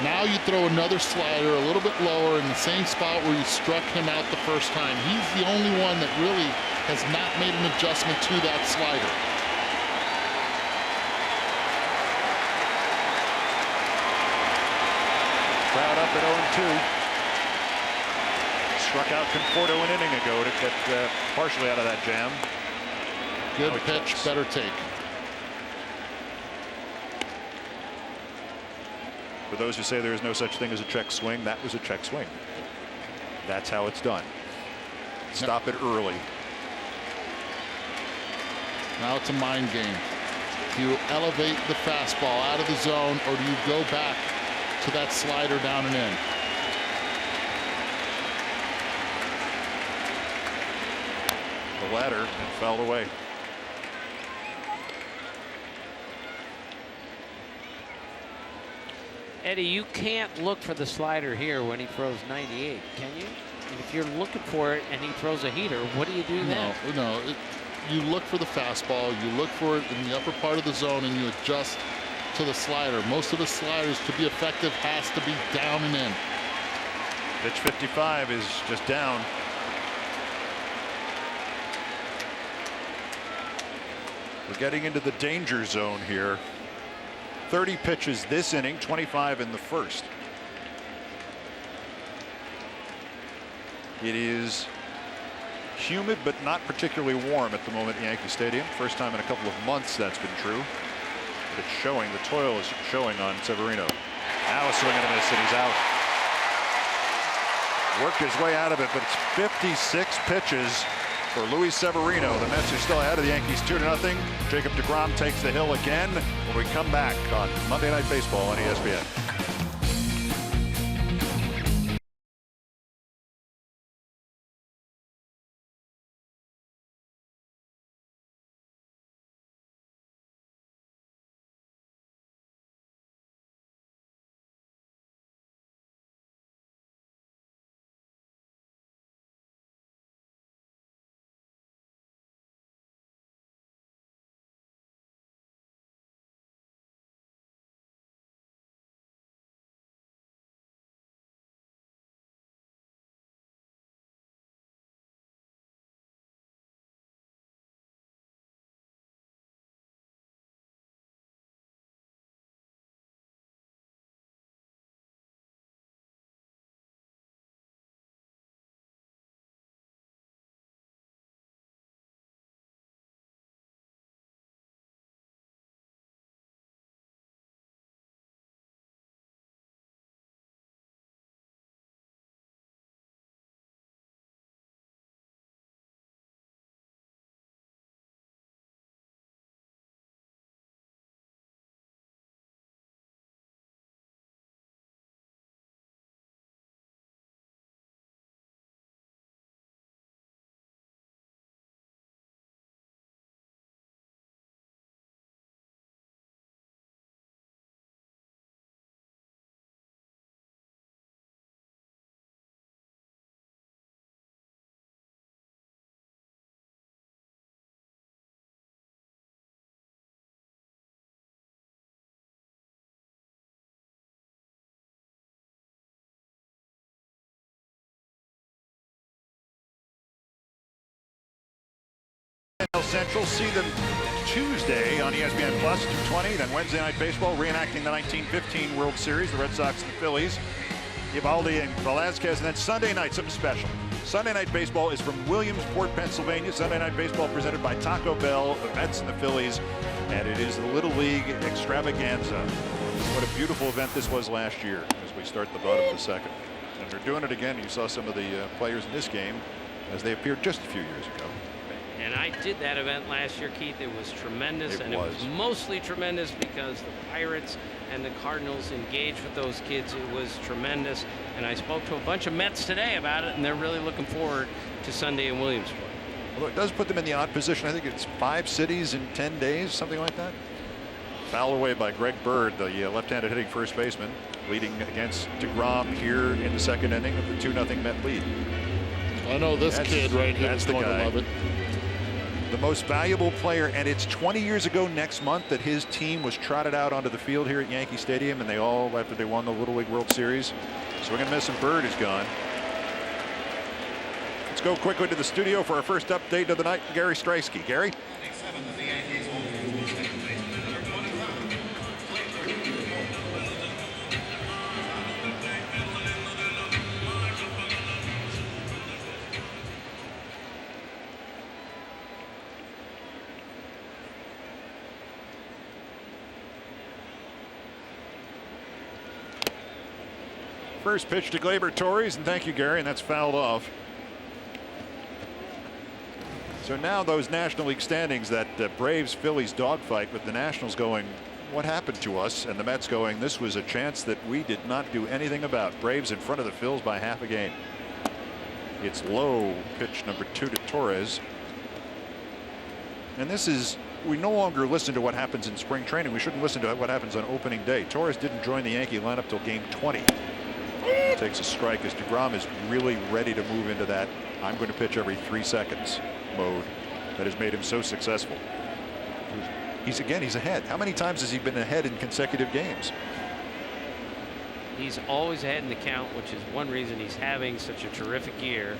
Now you throw another slider a little bit lower in the same spot where you struck him out the first time. He's the only one that really has not made an adjustment to that slider. Crowd up at 0-2. Struck out Conforto an inning ago to get partially out of that jam. Good pitch, better take. For those who say there is no such thing as a check swing, that was a check swing. That's how it's done. Stop it early. Now it's a mind game. Do you elevate the fastball out of the zone, or do you go back to that slider down and in? The latter, and fouled away. Eddie, you can't look for the slider here when he throws 98, can you? And if you're looking for it and he throws a heater, what do you do then? No. You look for the fastball, you look for it in the upper part of the zone, and you adjust to the slider. Most of the sliders, to be effective, has to be down and in. Pitch 55 is just down. We're getting into the danger zone here. 30 pitches this inning, 25 in the first. It is humid but not particularly warm at the moment at Yankee Stadium. First time in a couple of months that's been true. But it's showing, the toil is showing on Severino. Now a swing and a miss and he's out. Worked his way out of it, but it's 56 pitches for Louie Severino. The Mets are still ahead of the Yankees 2-0. Jacob Degrom takes the hill again when we come back on Monday Night Baseball on ESPN. South Central. See them Tuesday on ESPN Plus, 2:20. Then Wednesday Night Baseball, reenacting the 1915 World Series, the Red Sox and the Phillies. Evaldi and Velazquez. And then Sunday night, something special. Sunday Night Baseball is from Williamsport, Pennsylvania. Sunday Night Baseball presented by Taco Bell, the Mets and the Phillies. And it is the Little League Extravaganza. What a beautiful event this was last year as we start the bottom of the second. And they're doing it again. You saw some of the players in this game as they appeared just a few years ago. And I did that event last year, Keith. It was tremendous. It was mostly tremendous because the Pirates and the Cardinals engaged with those kids. It was tremendous. And I spoke to a bunch of Mets today about it, and they're really looking forward to Sunday in Williamsport. Well, it does put them in the odd position. I think it's 5 cities in 10 days, something like that. Foul away by Greg Bird, the left-handed hitting first baseman, leading against Degrom here in the second inning of the 2-0 Met lead. I know this kid right here is going to love it. The most valuable player, and it's 20 years ago next month that his team was trotted out onto the field here at Yankee Stadium, and they all, after they won the Little League World Series. So we're going to miss him. Bird is gone. Let's go quickly to the studio for our first update of the night. Gary Straisky. Gary? First pitch to Gleyber Torres, and thank you, Gary, and that's fouled off. So now those National League standings, that Braves-Phillies dogfight with the Nationals going, what happened to us? And the Mets going, this was a chance that we did not do anything about. Braves in front of the Phils by half a game. It's low, pitch number 2 to Torres. And this is, we no longer listen to what happens in spring training. We shouldn't listen to what happens on opening day. Torres didn't join the Yankee lineup till game 20. Takes a strike as Degrom is really ready to move into that I'm going to pitch every 3 seconds mode that has made him so successful. He's ahead. How many times has he been ahead in consecutive games? He's always ahead in the count, which is one reason he's having such a terrific year.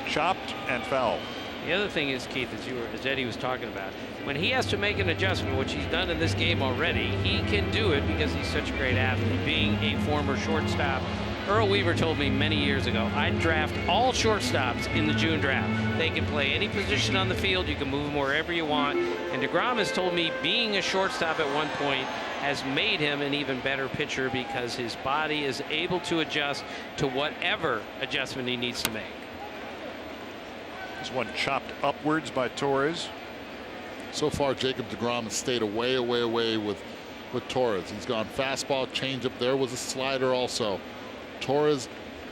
Chopped and foul. The other thing is, Keith, as Eddie was talking about, when he has to make an adjustment, which he's done in this game already, he can do it because he's such a great athlete. Being a former shortstop, Earl Weaver told me many years ago, I'd draft all shortstops in the June draft. They can play any position on the field. You can move them wherever you want. And Degrom has told me being a shortstop at one point has made him an even better pitcher because his body is able to adjust to whatever adjustment he needs to make. This one chopped upwards by Torres. So far, Jacob Degrom has stayed away with Torres. He's gone fastball, changeup. There was a slider also. Torres,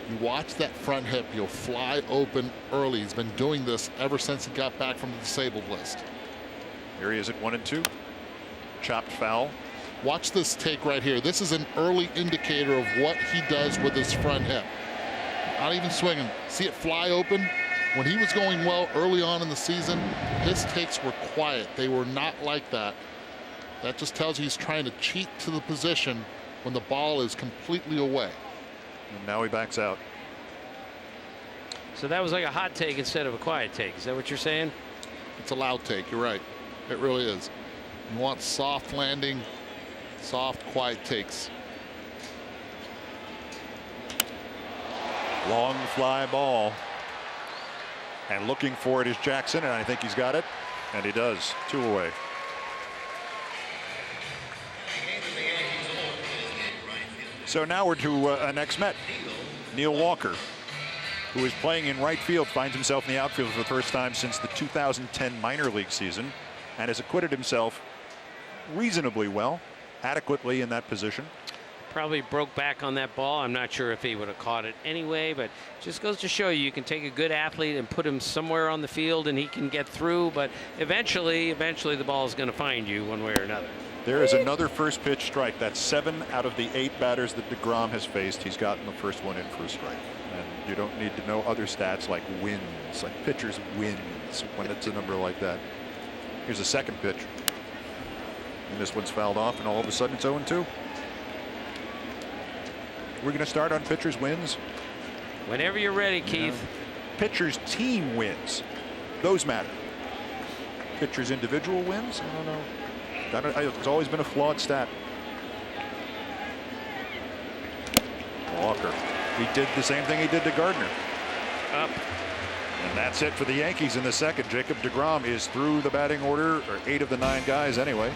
you watch that front hip, he'll fly open early. He's been doing this ever since he got back from the disabled list. Here he is at 1-2. Chopped foul. Watch this take right here. This is an early indicator of what he does with his front hip. Not even swinging. See it fly open? When he was going well early on in the season, his takes were quiet. They were not like that. That just tells you he's trying to cheat to the position when the ball is completely away. And now he backs out. So that was like a hot take instead of a quiet take. Is that what you're saying? It's a loud take. You're right. It really is. You want soft landing, soft, quiet takes. Long fly ball. And looking for it is Jackson, and I think he's got it. And he does. 2 away. So now we're to an ex-Met, Neil Walker, who is playing in right field, finds himself in the outfield for the first time since the 2010 minor league season, and has acquitted himself reasonably well, adequately in that position. Probably broke back on that ball. I'm not sure if he would have caught it anyway, but just goes to show you can take a good athlete and put him somewhere on the field and he can get through, but eventually the ball is going to find you one way or another. There is another first pitch strike. That's 7 out of the 8 batters that Degrom has faced. He's gotten the first one in for a strike. And you don't need to know other stats like wins, like pitchers wins when it's a number like that. Here's a second pitch. And this one's fouled off, and all of a sudden it's 0-2. We're going to start on pitchers wins. Whenever you're ready, Keith. Pitchers team wins. Those matter. Pitchers' individual wins, I don't know. It's always been a flawed stat. Walker, he did the same thing he did to Gardner. Up. And that's it for the Yankees in the second. Jacob Degrom is through the batting order, or 8 of the 9 guys anyway.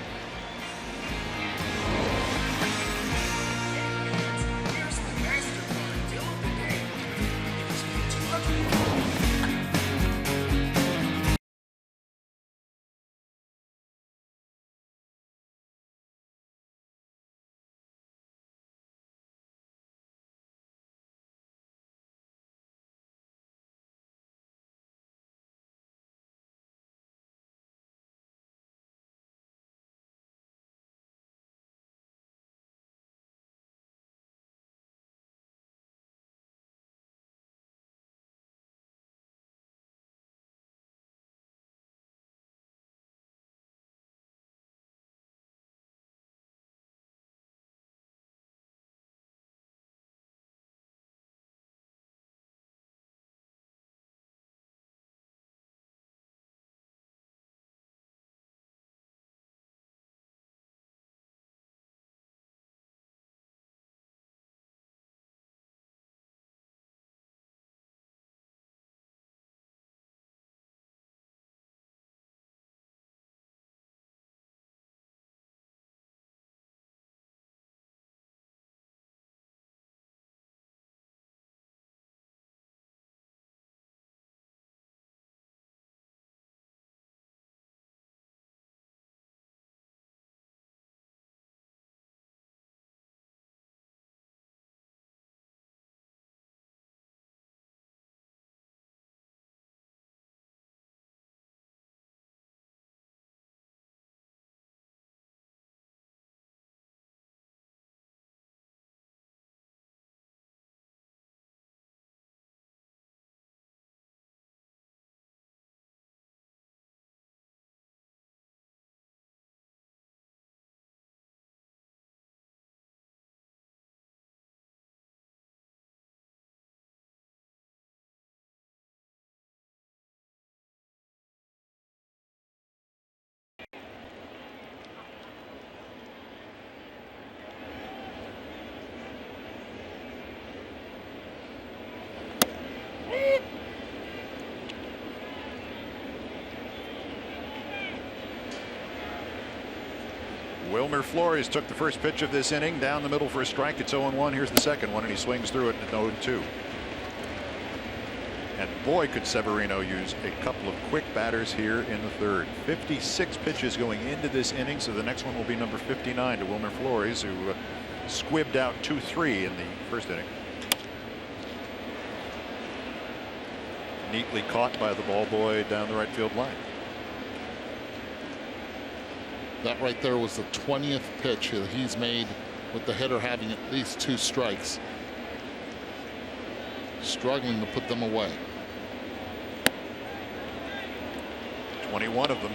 Wilmer Flores took the first pitch of this inning down the middle for a strike. It's 0-1. Here's the second one, and he swings through it at 0-2. And boy, could Severino use a couple of quick batters here in the third. 56 pitches going into this inning, so the next one will be number 59 to Wilmer Flores, who squibbed out 2-3 in the first inning. Neatly caught by the ball boy down the right field line. That right there was the 20th pitch that he's made with the hitter having at least 2 strikes. Struggling to put them away. 21 of them.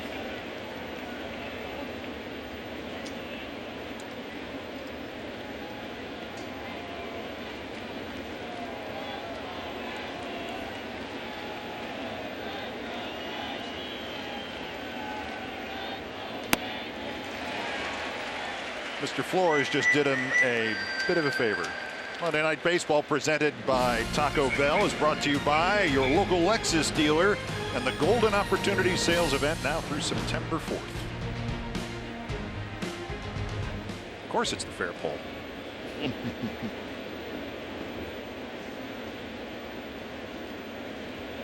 Mr. Flores just did him a bit of a favor. Monday Night Baseball, presented by Taco Bell, is brought to you by your local Lexus dealer and the Golden Opportunity Sales Event now through September 4th. Of course, it's the fair poll.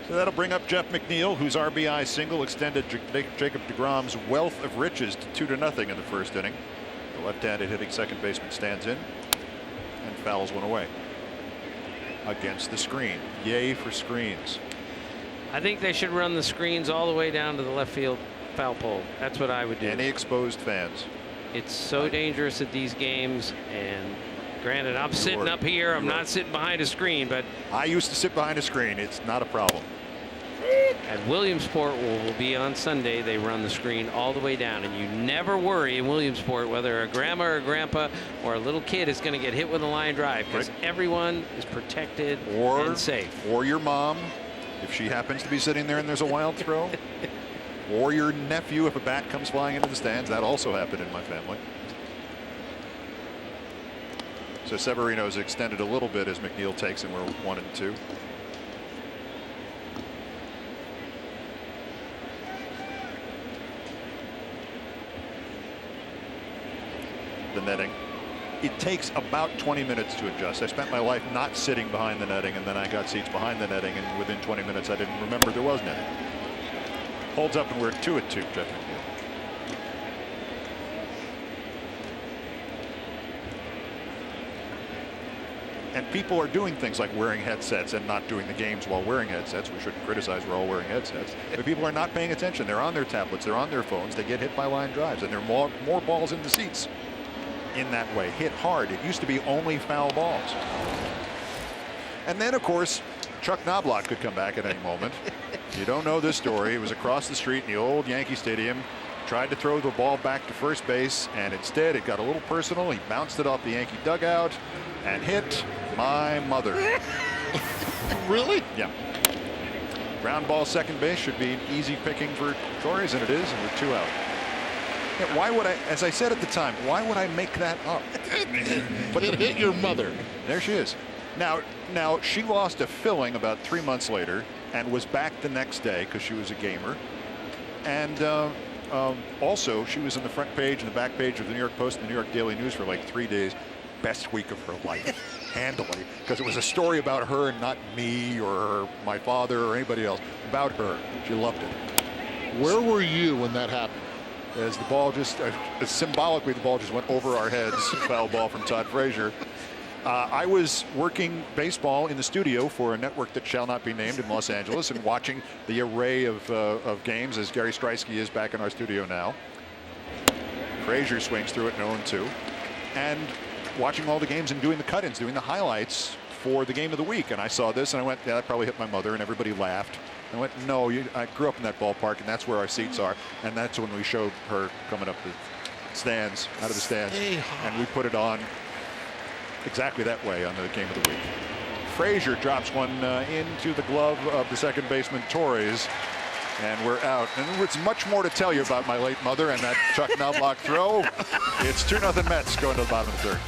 So that'll bring up Jeff McNeil, whose RBI single extended Jacob Degrom's wealth of riches to 2-0 in the first inning. The left-handed hitting second baseman stands in and fouls one away against the screen. Yay for screens. I think they should run the screens all the way down to the left field foul pole. That's what I would do. Any exposed fans. It's so dangerous at these games, and granted, I'm sitting up here. I'm not sitting behind a screen, but I used to sit behind a screen. It's not a problem. At Williamsport will be on Sunday. They run the screen all the way down, and you never worry in Williamsport whether a grandma or a grandpa or a little kid is going to get hit with a line drive, because everyone is protected and safe. Or your mom if she happens to be sitting there and there's a wild throw. Or your nephew if a bat comes flying into the stands. That also happened in my family. So Severino's extended a little bit as Mcneil takes him. We're 1-2. The netting. It takes about 20 minutes to adjust. I spent my life not sitting behind the netting, and then I got seats behind the netting, and within 20 minutes I didn't remember there was netting. Holds up, and we're 2-2, Jeff Mcneil. And people are doing things like wearing headsets and not doing the games while wearing headsets. We shouldn't criticize, we're all wearing headsets. But people are not paying attention. They're on their tablets, they're on their phones, they get hit by line drives, and there are more balls in the seats in that way. Hit hard. It used to be only foul balls. And then, of course, Chuck Knobloch could come back at any moment. You don't know this story. It was across the street in the old Yankee Stadium. Tried to throw the ball back to first base, and instead it got a little personal. He bounced it off the Yankee dugout and hit my mother. Really? Yeah. Ground ball second base should be easy picking for Torres, and it is, and we're 2 out. Yeah, why would I, as I said at the time, why would I make that up? But it hit your mother. There she is. Now she lost a filling about 3 months later and was back the next day because she was a gamer. And also she was in the front page and the back page of the New York Post and the New York Daily News for like 3 days. Best week of her life, handily, because it was a story about her and not me or my father or anybody else. About her. She loved it. Where were you when that happened? As the ball just, symbolically, the ball just went over our heads. Foul ball from Todd Frazier. I was working baseball in the studio for a network that shall not be named in Los Angeles and watching the array of games as Gary Streisky is back in our studio now. Frazier swings through it 0-2. And watching all the games and doing the cut-ins, doing the highlights for the game of the week. And I saw this and I went, yeah, that probably hit my mother, and everybody laughed. I went, no, I grew up in that ballpark, and that's where our seats are. And that's when we showed her coming up the stands, out of the stands. And we put it on exactly that way on the game of the week. Frazier drops one into the glove of the second baseman, Torres, and we're out. And there's much more to tell you about my late mother and that Chuck Knobloch throw. It's 2-0 Mets going to the bottom of the third.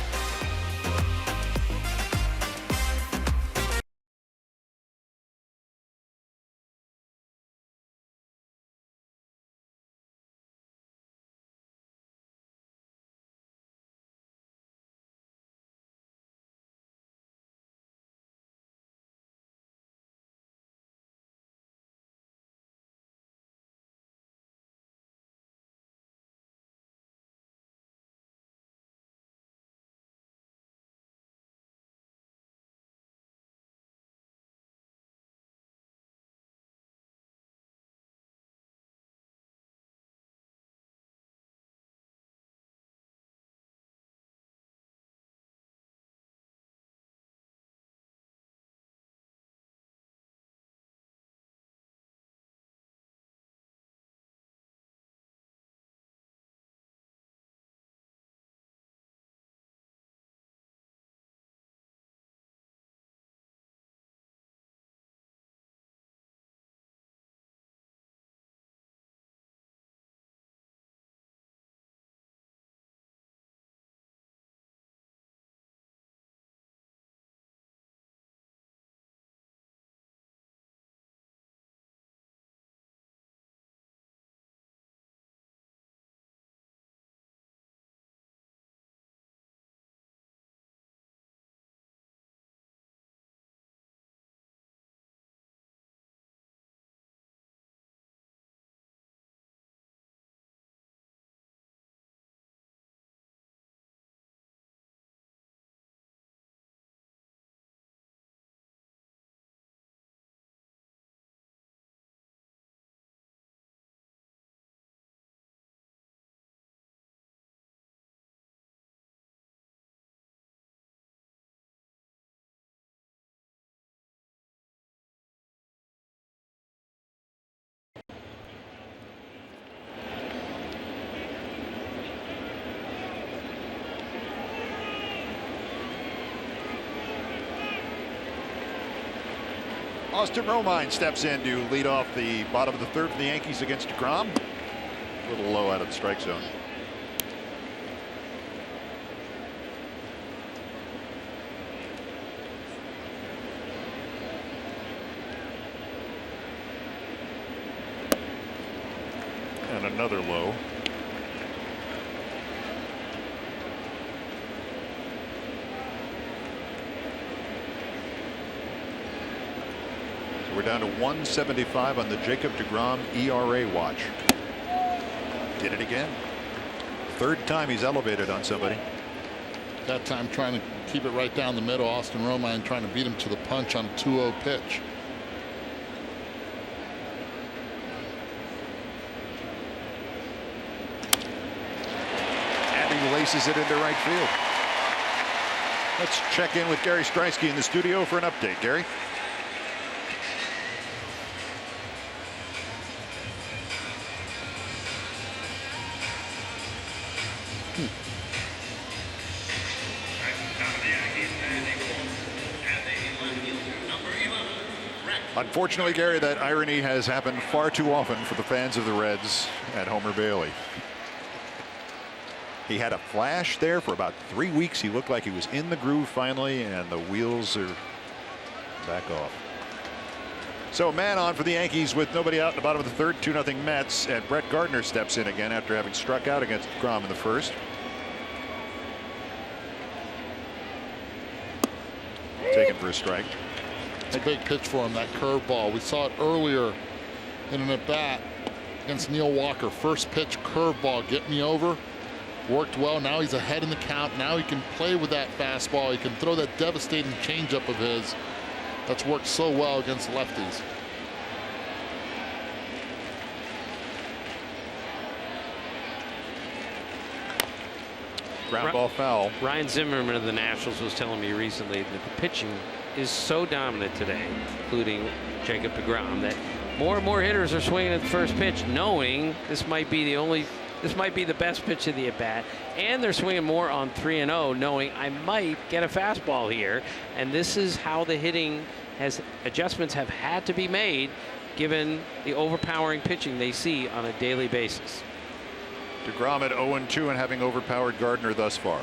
Austin Romine steps in to lead off the bottom of the third for the Yankees against Degrom. A little low out of the strike zone. And another low. So we're down to 175 on the Jacob Degrom ERA watch. Did it again. Third time he's elevated on somebody. That time trying to keep it right down the middle. Austin Romine trying to beat him to the punch on a 2-0 pitch. Laces it into right field. Let's check in with Gary Streisky in the studio for an update. Gary. Unfortunately, Gary, that irony has happened far too often for the fans of the Reds at Homer Bailey. He had a flash there for about 3 weeks. He looked like he was in the groove finally, and the wheels are back off. So man on for the Yankees with nobody out in the bottom of the third. 2-0 Mets, and Brett Gardner steps in again after having struck out against Degrom in the first. Taken for a strike. It's a big pitch for him, that curveball. We saw it earlier in an at-bat against Neil Walker. First pitch curveball, get me over. Worked well. Now he's ahead in the count. Now he can play with that fastball. He can throw that devastating changeup of his that's worked so well against lefties. Ground ball foul. Ryan Zimmerman of the Nationals was telling me recently that the pitching is so dominant today, including Jacob Degrom, that more and more hitters are swinging at the first pitch, knowing this might be the best pitch of the at bat, and they're swinging more on 3-0, knowing I might get a fastball here. And this is how the hitting adjustments have had to be made, given the overpowering pitching they see on a daily basis. Degrom at 0-2 and having overpowered Gardner thus far.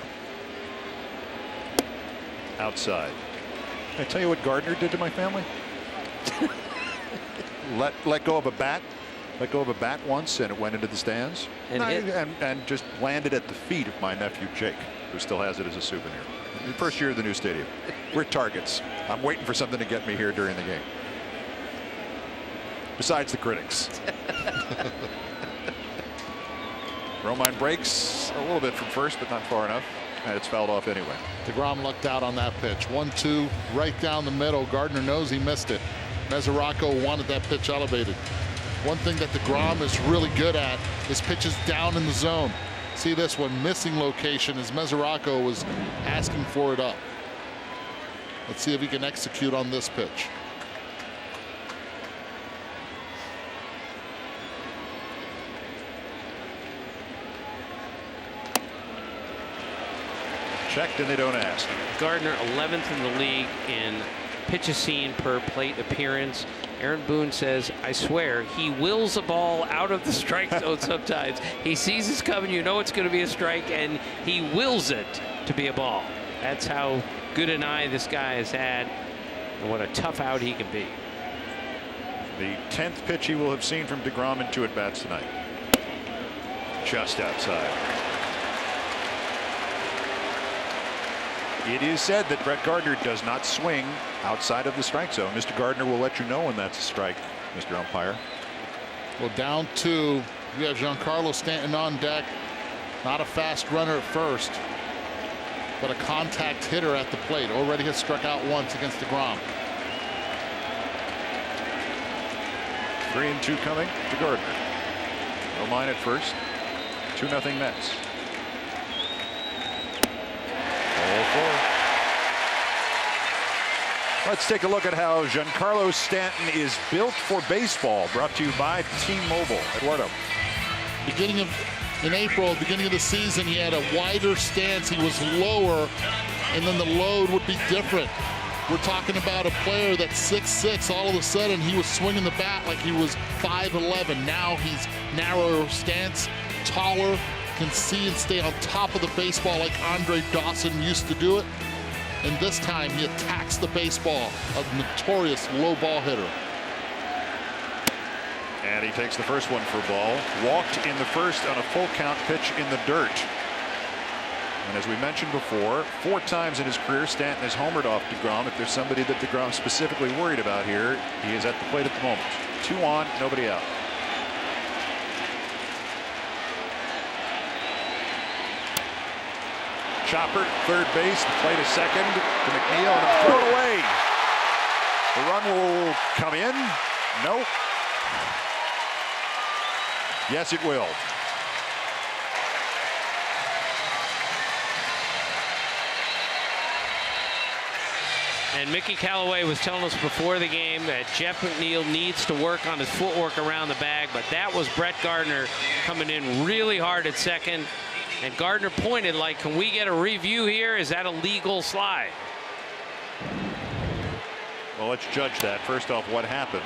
Outside. Can I tell you what Gardner did to my family? let go of a bat. Let go of a bat once, and it went into the stands. And just landed at the feet of my nephew Jake, who still has it as a souvenir. The first year of the new stadium. We're targets. I'm waiting for something to get me here during the game. Besides the critics. Romine breaks a little bit from first, but not far enough. And it's fouled off anyway. Degrom lucked out on that pitch. 1-2 right down the middle. Gardner knows he missed it. Mesoraco wanted that pitch elevated. One thing that Degrom is really good at is pitches down in the zone. See this one, missing location as Mesoraco was asking for it up. Let's see if he can execute on this pitch. Checked and they don't ask. Gardner 11th in the league in pitches seen per plate appearance. Aaron Boone says, I swear, he wills a ball out of the strike zone sometimes. He sees it's coming, you know it's going to be a strike, and he wills it to be a ball. That's how good an eye this guy has had, and what a tough out he can be. The 10th pitch he will have seen from Degrom in 2 at-bats tonight. Just outside. It is said that Brett Gardner does not swing outside of the strike zone. Mr. Gardner will let you know when that's a strike, Mr. Umpire. Well, down 2. You have Giancarlo Stanton on deck. Not a fast runner at first, but a contact hitter at the plate. Already has struck out once against Degrom. 3-2 coming to Gardner. Romine at first. 2-0 Mets. 0-4. Let's take a look at how Giancarlo Stanton is built for baseball. Brought to you by T-Mobile. Eduardo. In April, beginning of the season, he had a wider stance. He was lower, and then the load would be different. We're talking about a player that's 6'6". All of a sudden, he was swinging the bat like he was 5'11". Now he's narrower stance, taller, can see and stay on top of the baseball like Andre Dawson used to do it. And this time, he attacks the baseball, a notorious low ball hitter. And he takes the first one for a ball. Walked in the first on a full count pitch in the dirt. And as we mentioned before, 4 times in his career, Stanton has homered off Degrom. If there's somebody that Degrom specifically worried about here, he is at the plate at the moment. 2 on, nobody out. Chopper, third base, the plate is second to Mcneil, and thrown away. The run will come in. No. Yes, it will. And Mickey Callaway was telling us before the game that Jeff McNeil needs to work on his footwork around the bag, but that was Brett Gardner coming in really hard at second. And Gardner pointed like, can we get a review here? Is that a legal slide? Well, let's judge that. First off, what happened?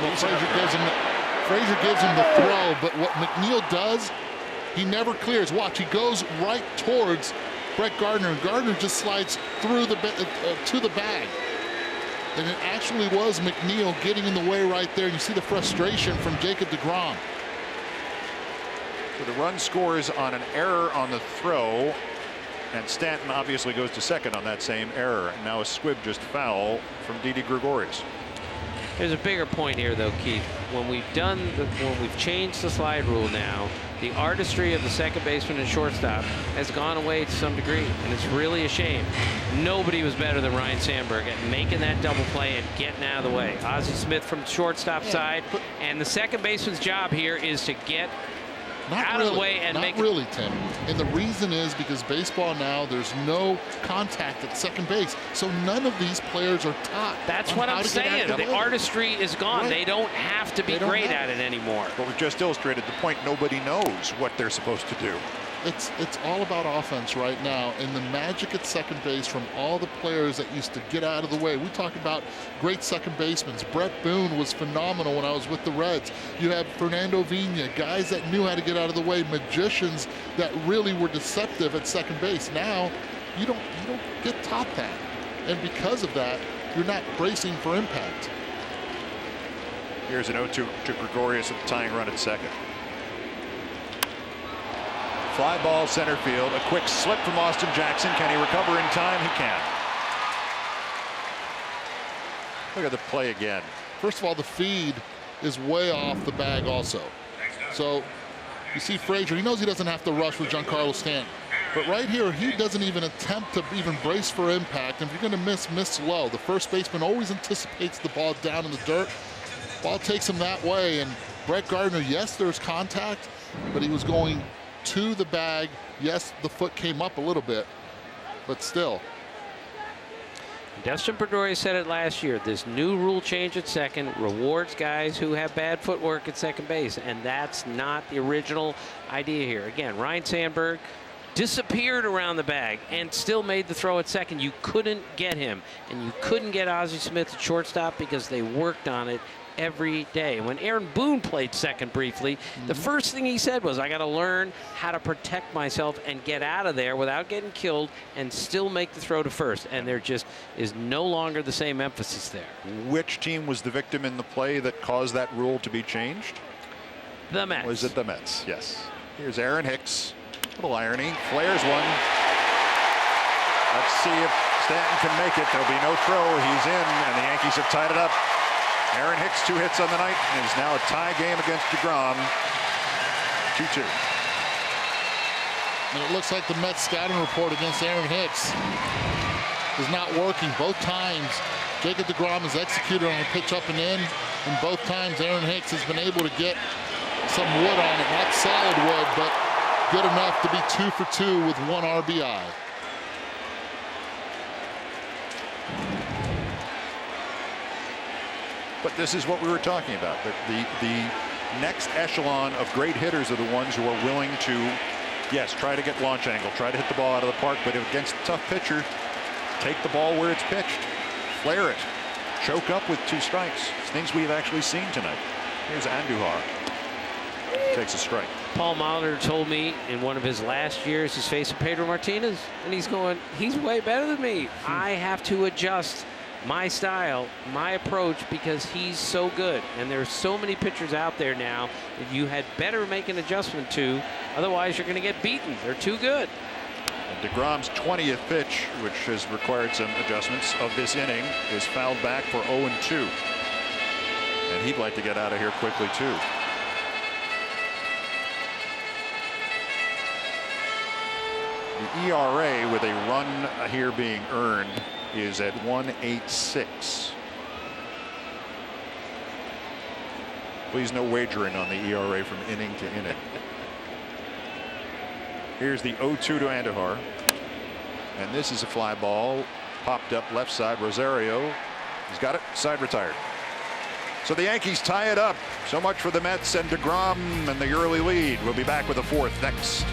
Well, Frazier gives him the throw, but what McNeil does, he never clears. Watch, he goes right towards Brett Gardner, and Gardner just slides through the to the bag. And it actually was McNeil getting in the way right there. And you see the frustration from Jacob Degrom. So the run scores on an error on the throw, and Stanton obviously goes to second on that same error. And now a squib just foul from Didi Gregorius. There's a bigger point here, though, Keith. When we've changed the slide rule now, the artistry of the second baseman and shortstop has gone away to some degree, and it's really a shame. Nobody was better than Ryne Sandberg at making that double play and getting out of the way. Ozzie Smith from shortstop side, and the second baseman's job here is to get out of the way and make it. Not really, Tim. And the reason is because baseball now, there's no contact at second base. So none of these players are taught. That's what I'm saying. The artistry is gone. Right. They don't have to be great at it anymore. But we've just illustrated the point. Nobody knows what they're supposed to do. It's all about offense right now, and the magic at second base from all the players that used to get out of the way. We talk about great second basemen. Brett Boone was phenomenal when I was with the Reds. You have Fernando Vina, guys that knew how to get out of the way, magicians that really were deceptive at second base. Now, you don't get taught that, and because of that, you're not bracing for impact. Here's an 0-2 to Gregorius with the tying run at second. Fly ball center field. A quick slip from Austin Jackson. Can he recover in time? He can. Look at the play again. First of all, the feed is way off the bag also. So you see Frazier, he knows he doesn't have to rush with Giancarlo Stanton. But right here, he doesn't even attempt to even brace for impact. And if you're going to miss low. The first baseman always anticipates the ball down in the dirt. Ball takes him that way. And Brett Gardner, yes, there's contact, but he was going to the bag. Yes, the foot came up a little bit, but still. Dustin Pedroia said it last year. This new rule change at second rewards guys who have bad footwork at second base, and that's not the original idea here. Again, Ryne Sandberg disappeared around the bag and still made the throw at second. You couldn't get him, and you couldn't get Ozzie Smith at shortstop because they worked on it every day. When Aaron Boone played second briefly, the first thing he said was, I got to learn how to protect myself and get out of there without getting killed and still make the throw to first. And there just is no longer the same emphasis there. Which team was the victim in the play that caused that rule to be changed? The Mets. Was it the Mets? Yes. Here's Aaron Hicks. A little irony. Flares one. Let's see if Stanton can make it. There'll be no throw. He's in, and the Yankees have tied it up. Aaron Hicks, 2 hits on the night, and is now a tie game against Degrom. 2-2. And it looks like the Mets scouting report against Aaron Hicks is not working. Both times, Jacob Degrom has executed on a pitch up and in, and both times Aaron Hicks has been able to get some wood on it. Not solid wood, but good enough to be 2 for 2 with 1 RBI. But this is what we were talking about. The next echelon of great hitters are the ones who are willing to, yes, try to get launch angle, try to hit the ball out of the park, but against a tough pitcher, take the ball where it's pitched, flare it, choke up with 2 strikes. It's things we've actually seen tonight. Here's Andujar. Takes a strike. Paul Molitor told me in one of his last years he's facing Pedro Martinez, and he's going, he's way better than me. I have to adjust my style, my approach, because he's so good. And there's so many pitchers out there now that you had better make an adjustment to. Otherwise, you're going to get beaten. They're too good. And Degrom's 20th pitch, which has required some adjustments of this inning, is fouled back for 0-2. And he'd like to get out of here quickly, too. The ERA with a run here being earned is at 1.86. Please no wagering on the ERA from inning to inning. Here's the 0-2 to Andujar. And this is a fly ball popped up left side. Rosario, he's got it, side retired. So the Yankees tie it up. So much for the Mets and Degrom and the early lead. We'll be back with the 4th next.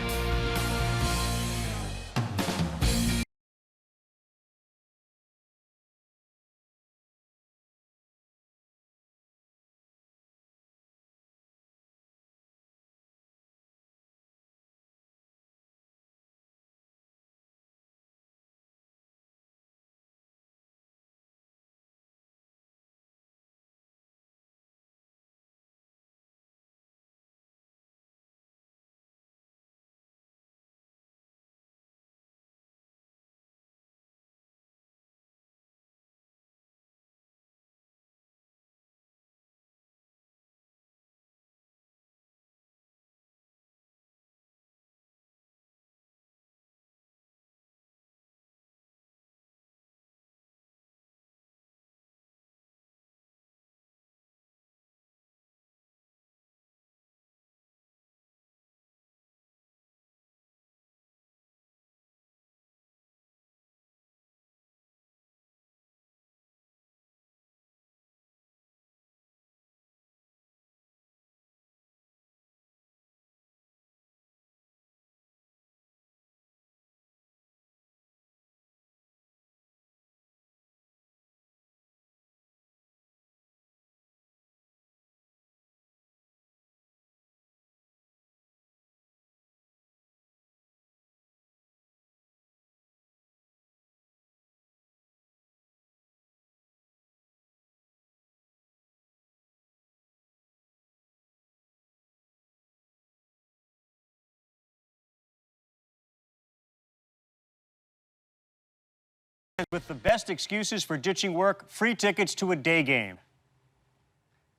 With the best excuses for ditching work, free tickets to a day game.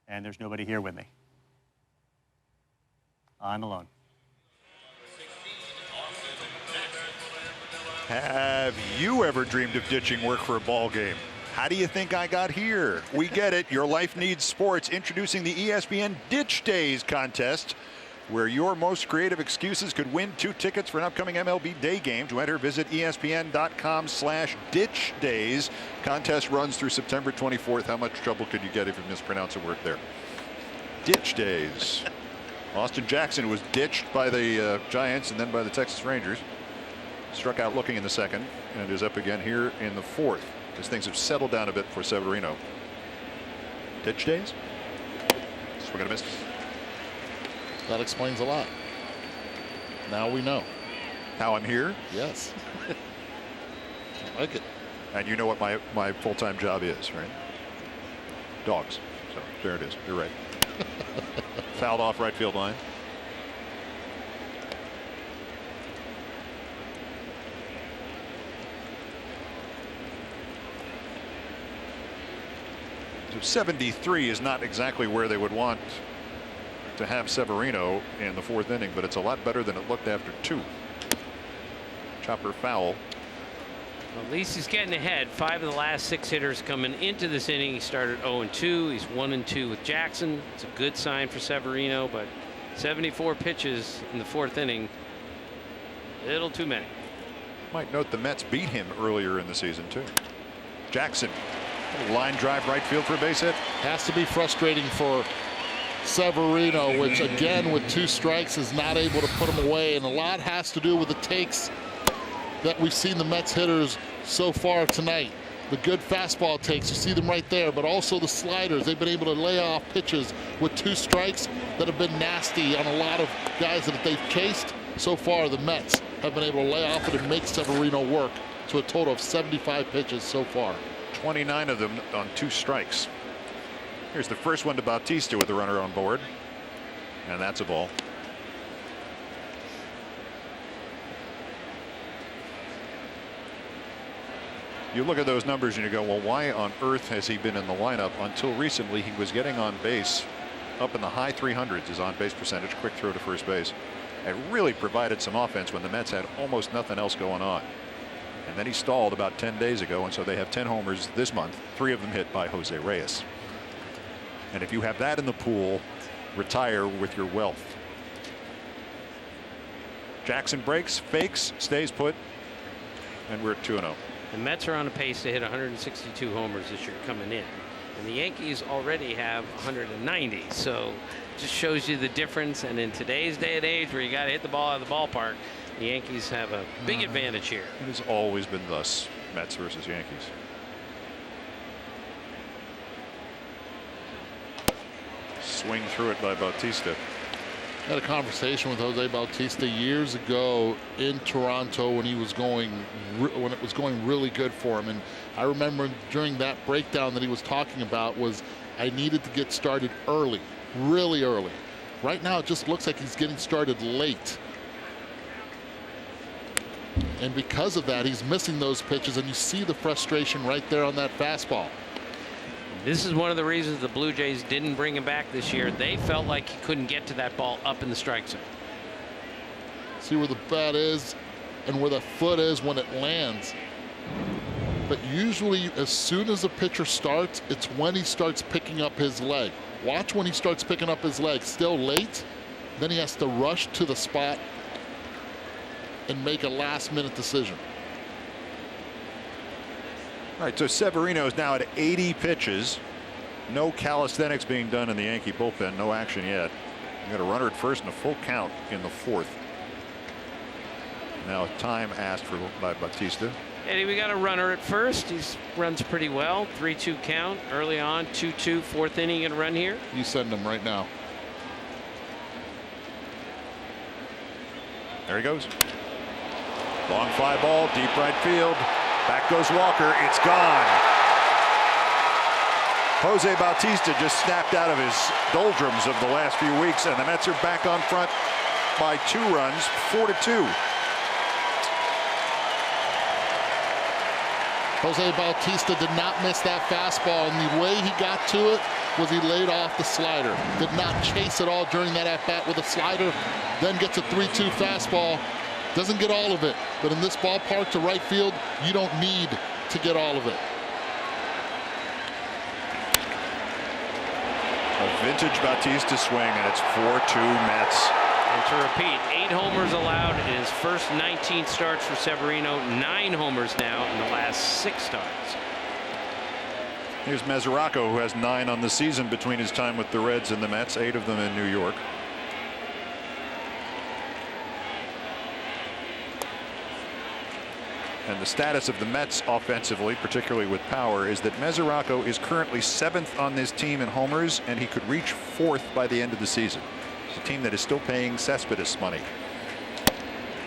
And there's nobody here with me. I'm alone. Have you ever dreamed of ditching work for a ball game? How do you think I got here? We get it. Your life needs sports. Introducing the ESPN Ditch Days contest, where your most creative excuses could win 2 tickets for an upcoming MLB day game. To enter, visit ESPN.com/ditchdays. Contest runs through September 24th. How much trouble could you get if you mispronounce a word there? Ditch Days. Austin Jackson was ditched by the Giants and then by the Texas Rangers. Struck out looking in the 2nd and is up again here in the 4th as things have settled down a bit for Severino. Ditch Days? Swing and a miss. That explains a lot. Now we know. How I'm here? Yes. I like it. And you know what my full-time job is, right? Dogs. So there it is. You're right. Fouled off right field line. So 73 is not exactly where they would want to have Severino in the 4th inning, but it's a lot better than it looked after 2. Chopper foul. Well, at least he's getting ahead. 5 of the last 6 hitters coming into this inning. He started 0-2. He's 1-2 with Jackson. It's a good sign for Severino, but 74 pitches in the 4th inning. A little too many. Might note the Mets beat him earlier in the season too. Jackson, line drive right field for a base hit. Has to be frustrating for Severino, which again with 2 strikes is not able to put him away, and a lot has to do with the takes that we've seen the Mets hitters so far tonight. The good fastball takes, you see them right there, but also the sliders. They've been able to lay off pitches with 2 strikes that have been nasty on a lot of guys that they've chased. So far, the Mets have been able to lay off it and make Severino work to a total of 75 pitches so far. 29 of them on 2 strikes. Here's the first one to Bautista with the runner on board. And that's a ball. You look at those numbers and you go, well, why on earth has he been in the lineup? Until recently, he was getting on base up in the high 300s, his on base percentage, quick throw to first base. It really provided some offense when the Mets had almost nothing else going on. And then he stalled about 10 days ago, and so they have 10 homers this month, 3 of them hit by Jose Reyes. And if you have that in the pool, retire with your wealth. Jackson breaks, fakes, stays put, and we're at 2-0. The Mets are on a pace to hit 162 homers this year coming in. And the Yankees already have 190. So it just shows you the difference. And in today's day and age where you got to hit the ball out of the ballpark, the Yankees have a big advantage here. It has always been thus, Mets versus Yankees. Swing through it by Bautista. I had a conversation with Jose Bautista years ago in Toronto when it was going really good for him, and I remember during that breakdown that he was talking about was I needed to get started early, really early. Right now it just looks like he's getting started late, and because of that he's missing those pitches, and you see the frustration right there on that fastball. This is one of the reasons the Blue Jays didn't bring him back this year. They felt like he couldn't get to that ball up in the strike zone. See where the bat is and where the foot is when it lands. But usually as soon as a pitcher starts, it's when he starts picking up his leg. Watch when he starts picking up his leg. Still late, then he has to rush to the spot and make a last-minute decision. All right, so Severino is now at 80 pitches. No calisthenics being done in the Yankee bullpen. No action yet. You got a runner at first and a full count in the 4th. Now time asked for by Bautista. Eddie, we got a runner at first. He runs pretty well. 3-2 count early on. 2-2 4th inning and run here. You send him right now. There he goes. Long fly ball, deep right field. Back goes Walker. It's gone. Jose Bautista just snapped out of his doldrums of the last few weeks, and the Mets are back on front by 2 runs, 4-2. Jose Bautista did not miss that fastball, and the way he got to it was he laid off the slider. Did not chase it all during that at-bat with a slider, then gets a 3-2 fastball. Doesn't get all of it, but in this ballpark to right field, you don't need to get all of it. A vintage Bautista swing, and it's 4-2 Mets. And to repeat, 8 homers allowed in his first 19 starts for Severino. 9 homers now in the last 6 starts. Here's Mesoraco, who has 9 on the season between his time with the Reds and the Mets, 8 of them in New York. And the status of the Mets offensively, particularly with power, is that Mesoraco is currently 7th on this team in homers, and he could reach 4th by the end of the season. It's a team that is still paying Cespedes money.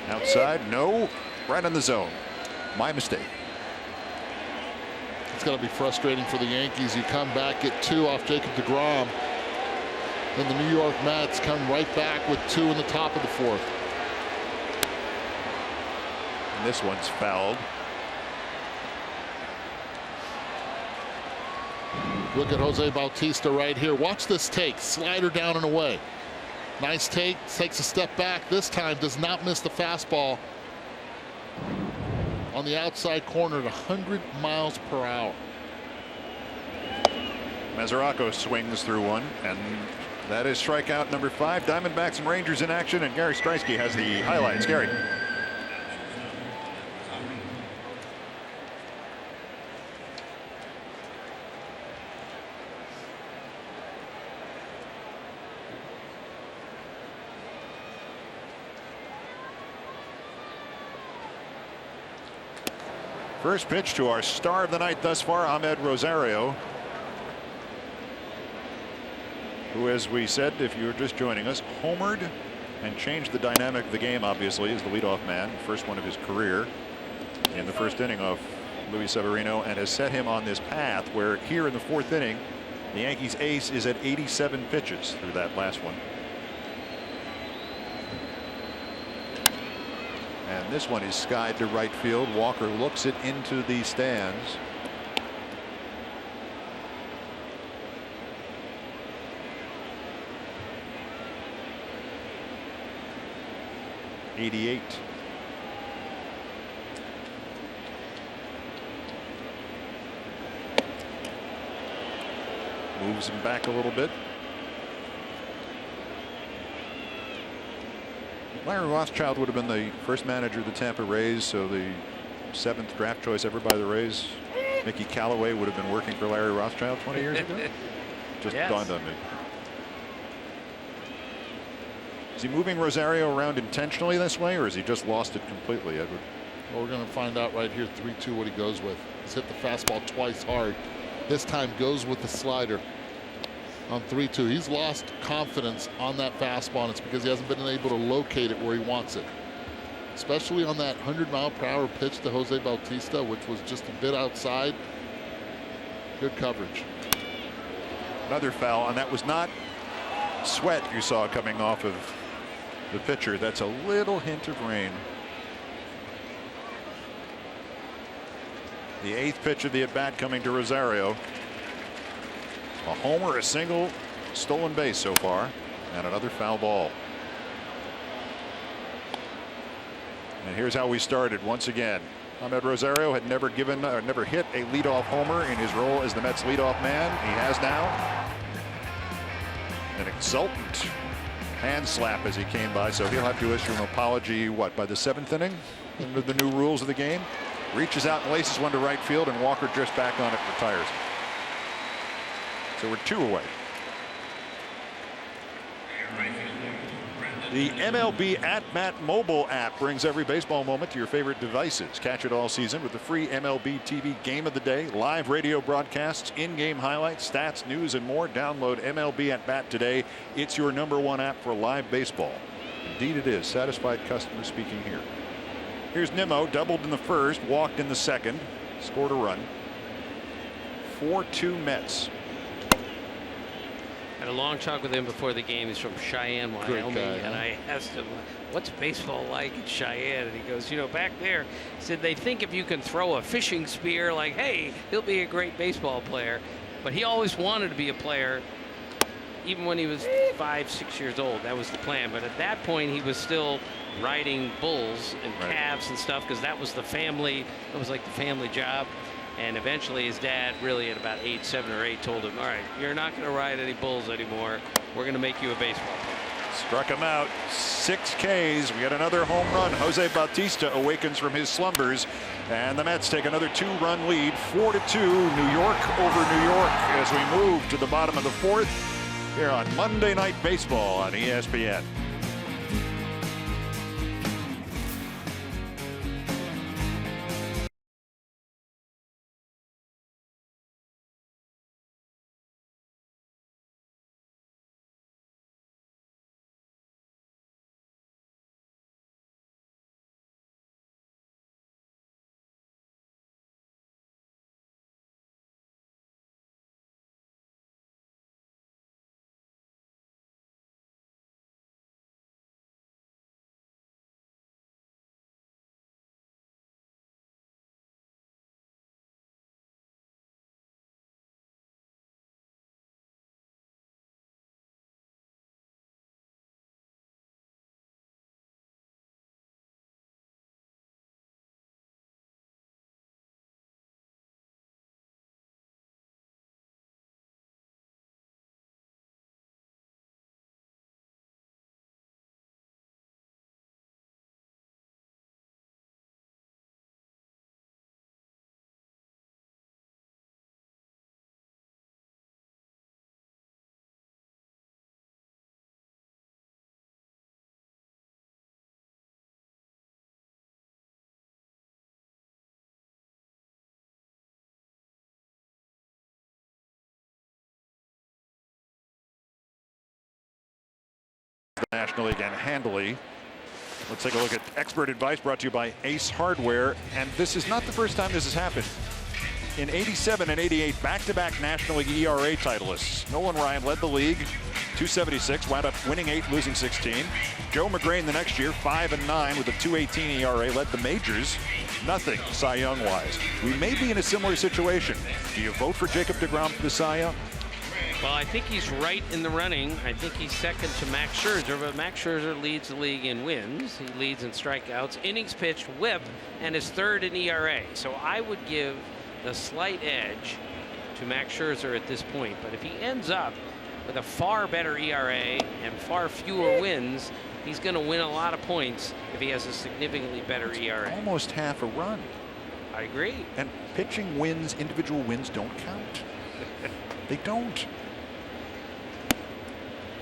Outside, no, right on the zone. My mistake. It's going to be frustrating for the Yankees. You come back, get 2 off Jacob Degrom. Then the New York Mets come right back with 2 in the top of the 4th. This one's fouled. Look at Jose Bautista right here. Watch this take. Slider down and away. Nice take. Takes a step back. This time does not miss the fastball on the outside corner at 100 miles per hour. Mesoraco swings through one, and that is strikeout number 5. Diamondbacks and Rangers in action, and Gary Streisky has the highlights. Gary. First pitch to our star of the night thus far, Amed Rosario, who, as we said, if you were just joining us, homered and changed the dynamic of the game, obviously, as the leadoff man, first one of his career in the first inning of Louie Severino, and has set him on this path where here in the fourth inning, the Yankees ace is at 87 pitches through that last one. And this one is skied to right field. Walker looks it into the stands. '88. Moves him back a little bit. Larry Rothschild would have been the first manager of the Tampa Rays, so the 7th draft choice ever by the Rays. Mickey Callaway would have been working for Larry Rothschild 20 years ago. Just dawned on me. Is he moving Rosario around intentionally this way, or has he just lost it completely, Edward? Well, we're going to find out right here, 3-2, what he goes with. He's hit the fastball twice hard. This time goes with the slider on 3-2. He's lost confidence on that fastball, and it's because he hasn't been able to locate it where he wants it. Especially on that 100-mile-per-hour pitch to Jose Bautista, which was just a bit outside. Good coverage. Another foul, and that was not sweat you saw coming off of the pitcher. That's a little hint of rain. The 8th pitch of the at-bat coming to Rosario. A homer, a single, stolen base so far, and another foul ball. And here's how we started once again. Amed Rosario had never hit a leadoff homer in his role as the Mets leadoff man. He has now. An exultant hand slap as he came by, so he'll have to issue an apology, what, by the 7th inning under the new rules of the game? Reaches out and laces one to right field, and Walker drifts back on it, retires. So we're 2 away. The MLB At-Bat mobile app brings every baseball moment to your favorite devices. Catch it all season with the free MLB TV Game of the Day, live radio broadcasts, in-game highlights, stats, news, and more. Download MLB At-Bat today. It's your #1 app for live baseball. Indeed it is. Satisfied customers speaking here. Here's Nimmo, doubled in the first, walked in the second, scored a run. 4-2 Mets. Had a long talk with him before the game. He's from Cheyenne, Wyoming, and I asked him, "What's baseball like in Cheyenne?" And he goes, "You know, back there," he said, "they think if you can throw a fishing spear, like, hey, he'll be a great baseball player." But he always wanted to be a player, even when he was 5, 6 years old. That was the plan. But at that point, he was still riding bulls and calves and stuff, because that was the family. It was like the family job. And eventually his dad, really at about age 7 or 8, told him, "All right, you're not going to ride any bulls anymore. We're going to make you a baseball player." Struck him out. 6 Ks. We got another home run. Jose Bautista awakens from his slumbers, and the Mets take another 2-run lead. 4-2 New York over New York as we move to the bottom of the 4th here on Monday Night Baseball on ESPN. the National League and handily. Let's take a look at expert advice brought to you by Ace Hardware. And this is not the first time this has happened. In '87 and '88, back-to-back National League ERA titleists. Nolan Ryan led the league, 276, wound up winning 8, losing 16. Joe McGrain the next year, 5 and 9 with a 218 ERA, led the majors. Nothing Cy Young-wise. We may be in a similar situation. Do you vote for Jacob Degrom for the Cy Young? Well, I think he's right in the running. I think he's second to Max Scherzer, but Max Scherzer leads the league in wins. He leads in strikeouts, innings pitched, WHIP, and is third in ERA. So I would give the slight edge to Max Scherzer at this point. But if he ends up with a far better ERA and far fewer wins, he's going to win a lot of points if he has a significantly better ERA. Almost half a run. I agree. And pitching wins, individual wins don't count. They don't.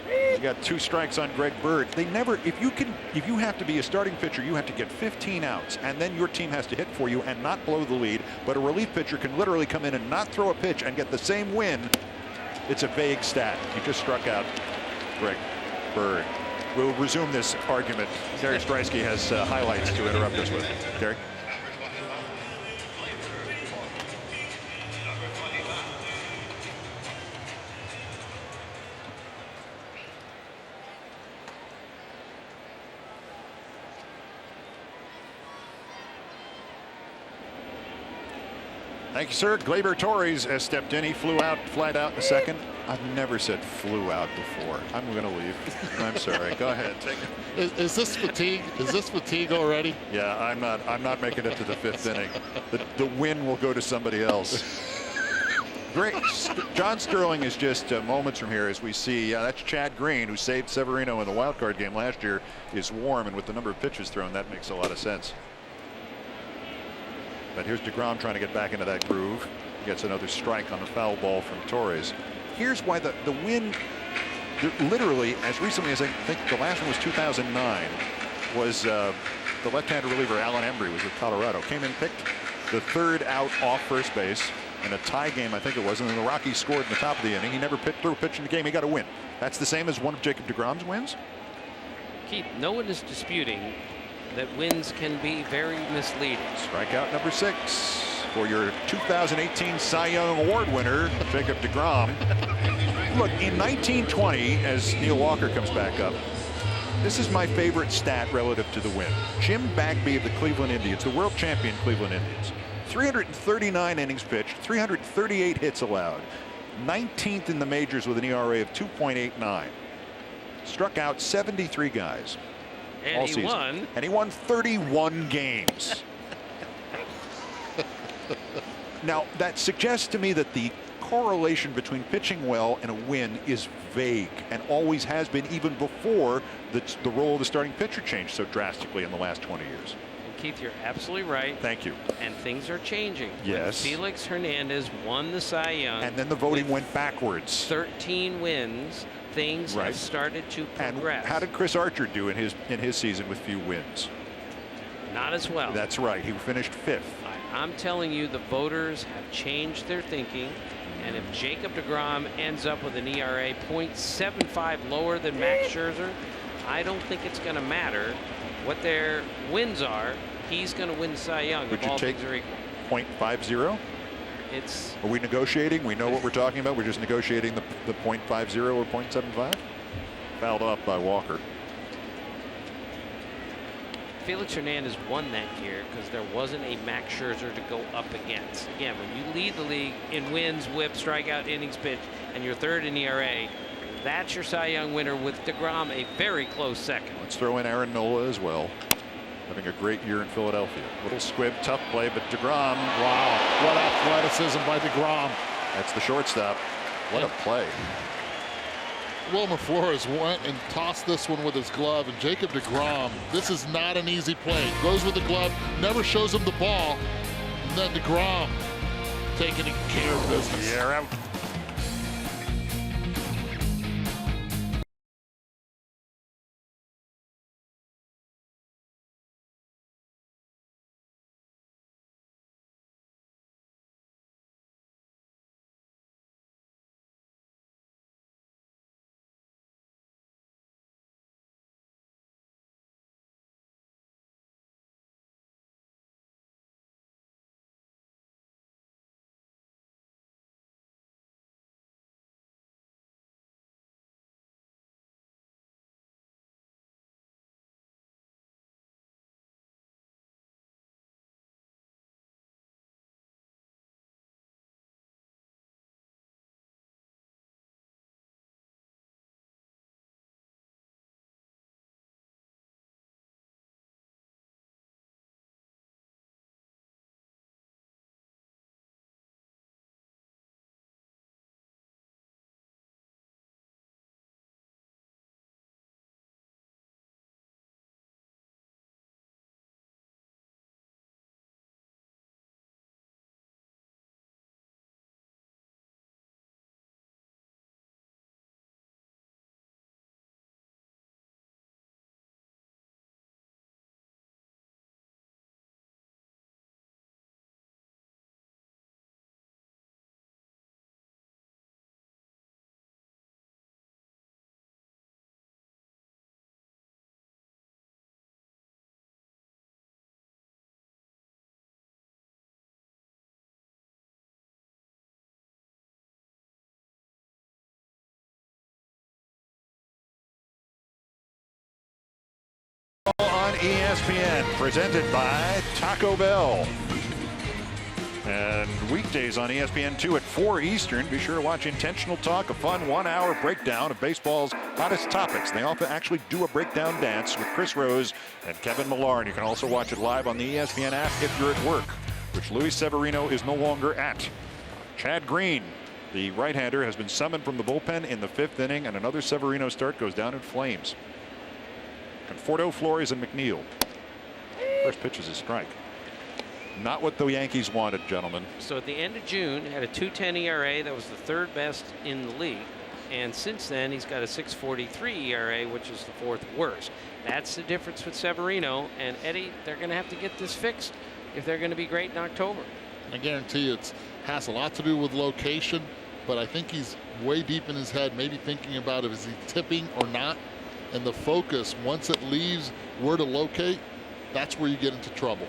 You got 2 strikes on Greg Bird. They never, if you have to be a starting pitcher, you have to get 15 outs, and then your team has to hit for you and not blow the lead. But a relief pitcher can literally come in and not throw a pitch and get the same win. It's a vague stat. He just struck out Greg Bird. We'll resume this argument. Gary Streisky has highlights to interrupt us with. Gary? Thank you, sir. Gleyber Torres has stepped in. He flied out in a second. I've never said flew out before. I'm going to leave. I'm sorry. Go ahead. Take it. Is this fatigue? Is this fatigue already? Yeah, I'm not making it to the 5th inning. The win will go to somebody else. Great. John Sterling is just moments from here as we see. That's Chad Green, who saved Severino in the wild card game last year, is warm, and with the number of pitches thrown, that makes a lot of sense. But here's Degrom trying to get back into that groove. He gets another strike on the foul ball from Torres. Here's why the win, literally, as recently as I think the last one was 2009, was the left-hander reliever Alan Embry was with Colorado. Came in, picked the 3rd out off first base in a tie game, I think it was, and then the Rockies scored in the top of the inning. He never threw a pitch in the game. He got a win. That's the same as one of Jacob Degrom's wins? Keith, no one is disputing that wins can be very misleading. Strikeout number 6 for your 2018 Cy Young Award winner, Jacob Degrom. Look, in 1920, as Neil Walker comes back up, this is my favorite stat relative to the win. Jim Bagby of the Cleveland Indians, the world champion Cleveland Indians, 339 innings pitched, 338 hits allowed, 19th in the majors with an ERA of 2.89. Struck out 73 guys. And all he season. won. And he won 31 games. Now, that suggests to me that the correlation between pitching well and a win is vague and always has been, even before the role of the starting pitcher changed so drastically in the last 20 years. And Keith, you're absolutely right. Thank you. And things are changing. Yes. When Felix Hernandez won the Cy Young. And then the voting went backwards. 13 wins. Things have started to progress. And how did Chris Archer do in his season with few wins? Not as well. That's right. He finished 5th. I'm telling you, the voters have changed their thinking. And if Jacob Degrom ends up with an ERA 0.75 lower than Max Scherzer, I don't think it's going to matter what their wins are. He's going to win Cy Young if all things are equal. 0.50? Are we negotiating? We know what we're talking about. We're just negotiating the 0.50 or 0.75? Fouled off by Walker. Felix Hernandez won that year because there wasn't a Max Scherzer to go up against. Again, when you lead the league in wins, whip, strikeout, innings pitched, and you're 3rd in ERA, that's your Cy Young winner, with Degrom a very close second. Let's throw in Aaron Nola as well. Having a great year in Philadelphia. Little squib, tough play, but Degrom. Wow, what athleticism by Degrom. That's the shortstop. What a play. Wilmer Flores went and tossed this one with his glove, and Jacob Degrom, this is not an easy play. Goes with the glove, never shows him the ball, and then Degrom taking care of business. Yeah, out. ESPN, presented by Taco Bell. And weekdays on ESPN2 at 4 Eastern. Be sure to watch Intentional Talk, a fun 1-hour breakdown of baseball's hottest topics. They often actually do a breakdown dance with Chris Rose and Kevin Millar. And you can also watch it live on the ESPN app if you're at work, which Louie Severino is no longer at. Chad Green, the right-hander, has been summoned from the bullpen in the 5th inning, and another Severino start goes down in flames. Conforto, Flores, and Mcneil. First pitch is a strike. Not what the Yankees wanted, gentlemen. So at the end of June, had a 2.10 ERA. That was the 3rd best in the league. And since then, he's got a 6.43 ERA, which is the 4th worst. That's the difference with Severino. And Eddie, they're going to have to get this fixed if they're going to be great in October. I guarantee you it has a lot to do with location, but I think he's way deep in his head, maybe thinking about is he tipping or not. And the focus, once it leaves where to locate, that's where you get into trouble.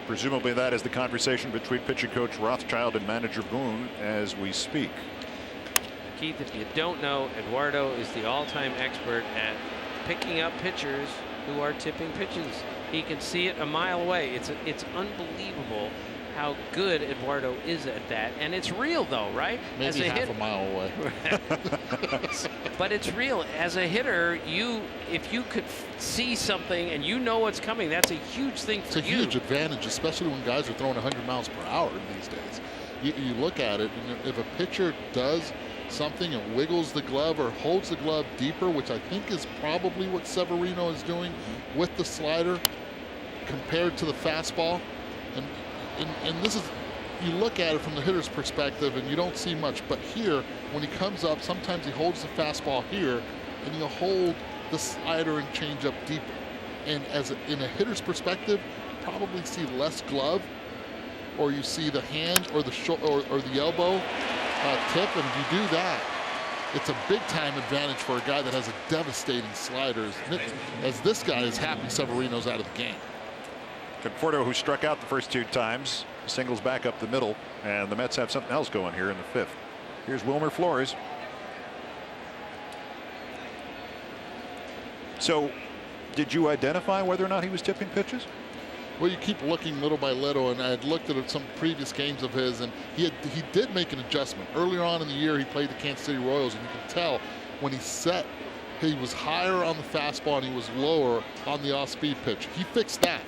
Presumably that is the conversation between pitching coach Rothschild and manager Boone as we speak. Keith, if you don't know, Eduardo is the all-time expert at picking up pitchers who are tipping pitches. He can see it a mile away. It's unbelievable how good Eduardo is at that, and it's real though, right? Maybe as a half a mile away. But it's real. As a hitter, if you could see something and you know what's coming, that's a huge thing for you. It's a huge advantage, especially when guys are throwing 100 miles per hour these days. You look at it, and if a pitcher does something and wiggles the glove or holds the glove deeper, which I think is probably what Severino is doing with the slider compared to the fastball, and this is, you look at it from the hitter's perspective and you don't see much, but here when he comes up, sometimes he holds the fastball here and he'll hold the slider and change up deeper. And in a hitter's perspective, you probably see less glove, or you see the hand or the or the elbow tip, and if you do that, it's a big time advantage for a guy that has a devastating slider, as this guy is happy Severino's out of the game. Conforto, who struck out the first 2 times, singles back up the middle, and the Mets have something else going here in the 5th. Here's Wilmer Flores. So, did you identify whether or not he was tipping pitches? Well, you keep looking little by little, and I had looked at some previous games of his, and he did make an adjustment. Earlier on in the year, he played the Kansas City Royals, and you can tell when he set, he was higher on the fastball and he was lower on the off-speed pitch. He fixed that.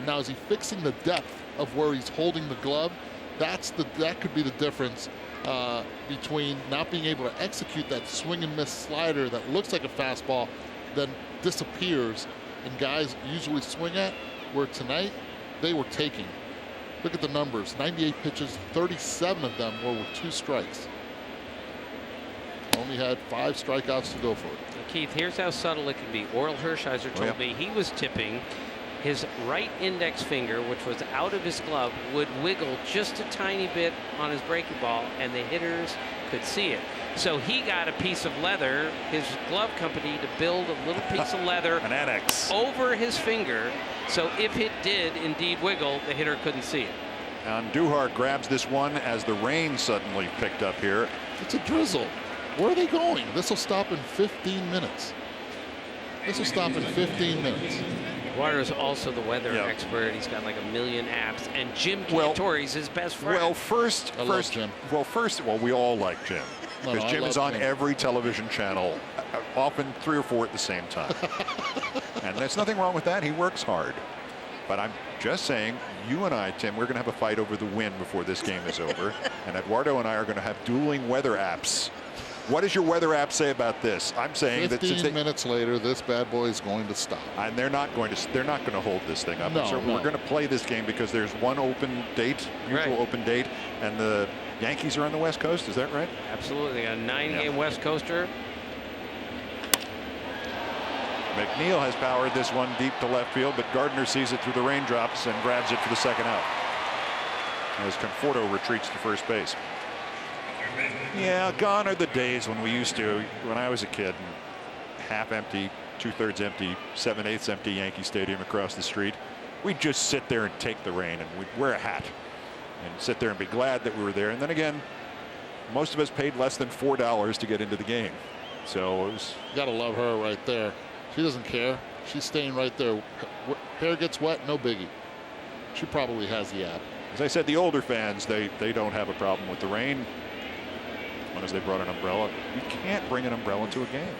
Now, is he fixing the depth of where he's holding the glove? That could be the difference between not being able to execute that swing and miss slider that looks like a fastball, then disappears, and guys usually swing at, where tonight they were taking. Look at the numbers, 98 pitches, 37 of them were with 2 strikes. Only had 5 strikeouts to go for it. Keith, here's how subtle it can be. Oral Hershiser told me he was tipping. His right index finger, which was out of his glove, would wiggle just a tiny bit on his breaking ball, and the hitters could see it. So he got a piece of leather, his glove company, to build a little piece of leather an annex over his finger, so if it did indeed wiggle, the hitter couldn't see it. Andujar grabs this one as the rain suddenly picked up here. It's a drizzle. Where are they going? This will stop in 15 minutes. This will stop in 15 minutes. Eduardo's also the weather expert. He's got like a million apps, and Jim Cantori's his best friend. Well, we all like Jim, because Jim is on every television channel, often 3 or 4 at the same time. And there's nothing wrong with that. He works hard. But I'm just saying, you and I, Tim, we're going to have a fight over the win before this game is over. And Eduardo and I are going to have dueling weather apps. What does your weather app say about this? I'm saying 15 minutes later, this bad boy is going to stop. And they're not going to hold this thing up. No. We're going to play this game because there's one open date, open date, and the Yankees are on the West Coast. Is that right? Absolutely. A 9-game West Coaster. Mcneil has powered this one deep to left field, but Gardner sees it through the raindrops and grabs it for the second out as Conforto retreats to first base. Yeah, gone are the days when we used to, when I was a kid, half empty, 2/3 empty, 7/8 empty Yankee Stadium across the street. We'd just sit there and take the rain, and we'd wear a hat and sit there and be glad that we were there. And then again, most of us paid less than $4 to get into the game. So it was. You gotta love her right there. She doesn't care. She's staying right there. Hair gets wet, no biggie. She probably has the app. As I said, the older fans, they don't have a problem with the rain. As long as they brought an umbrella. You can't bring an umbrella to a game.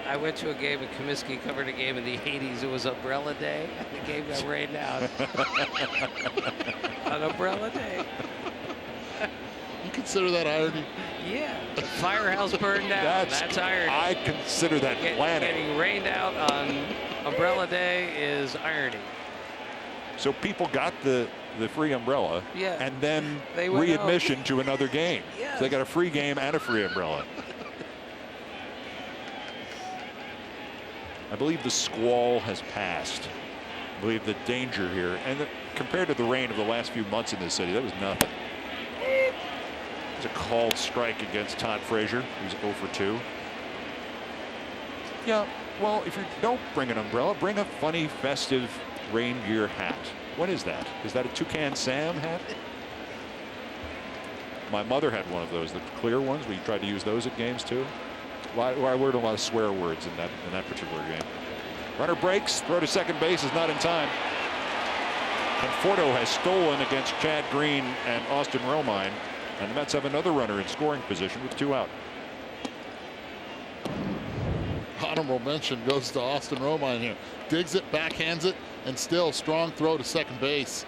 I went to a game and Comiskey covered a game in the 80s. It was Umbrella Day. The game got rained out. On Umbrella Day. You consider that irony? Yeah. The firehouse burned down. That's irony. I consider that planning. Getting rained out on Umbrella Day is irony. So people got the free umbrella, yeah, and then they readmission to another game. Yes. So they got a free game and a free umbrella. I believe the squall has passed. I believe the danger here, and compared to the rain of the last few months in this city, that was nothing. It's a called strike against Todd Frazier, who's 0 for 2. Yeah, well, if you don't bring an umbrella, bring a funny, festive rain gear hat. What is that? Is that a Toucan Sam hat? My mother had one of those, the clear ones. We tried to use those at games too. I learned a lot of swear words in that particular game. Runner breaks, throw to second base is not in time. Conforto has stolen against Chad Green and Austin Romine, and the Mets have another runner in scoring position with 2 out. Honorable mention goes to Austin Romine here. Digs it, backhands it, and still strong throw to second base.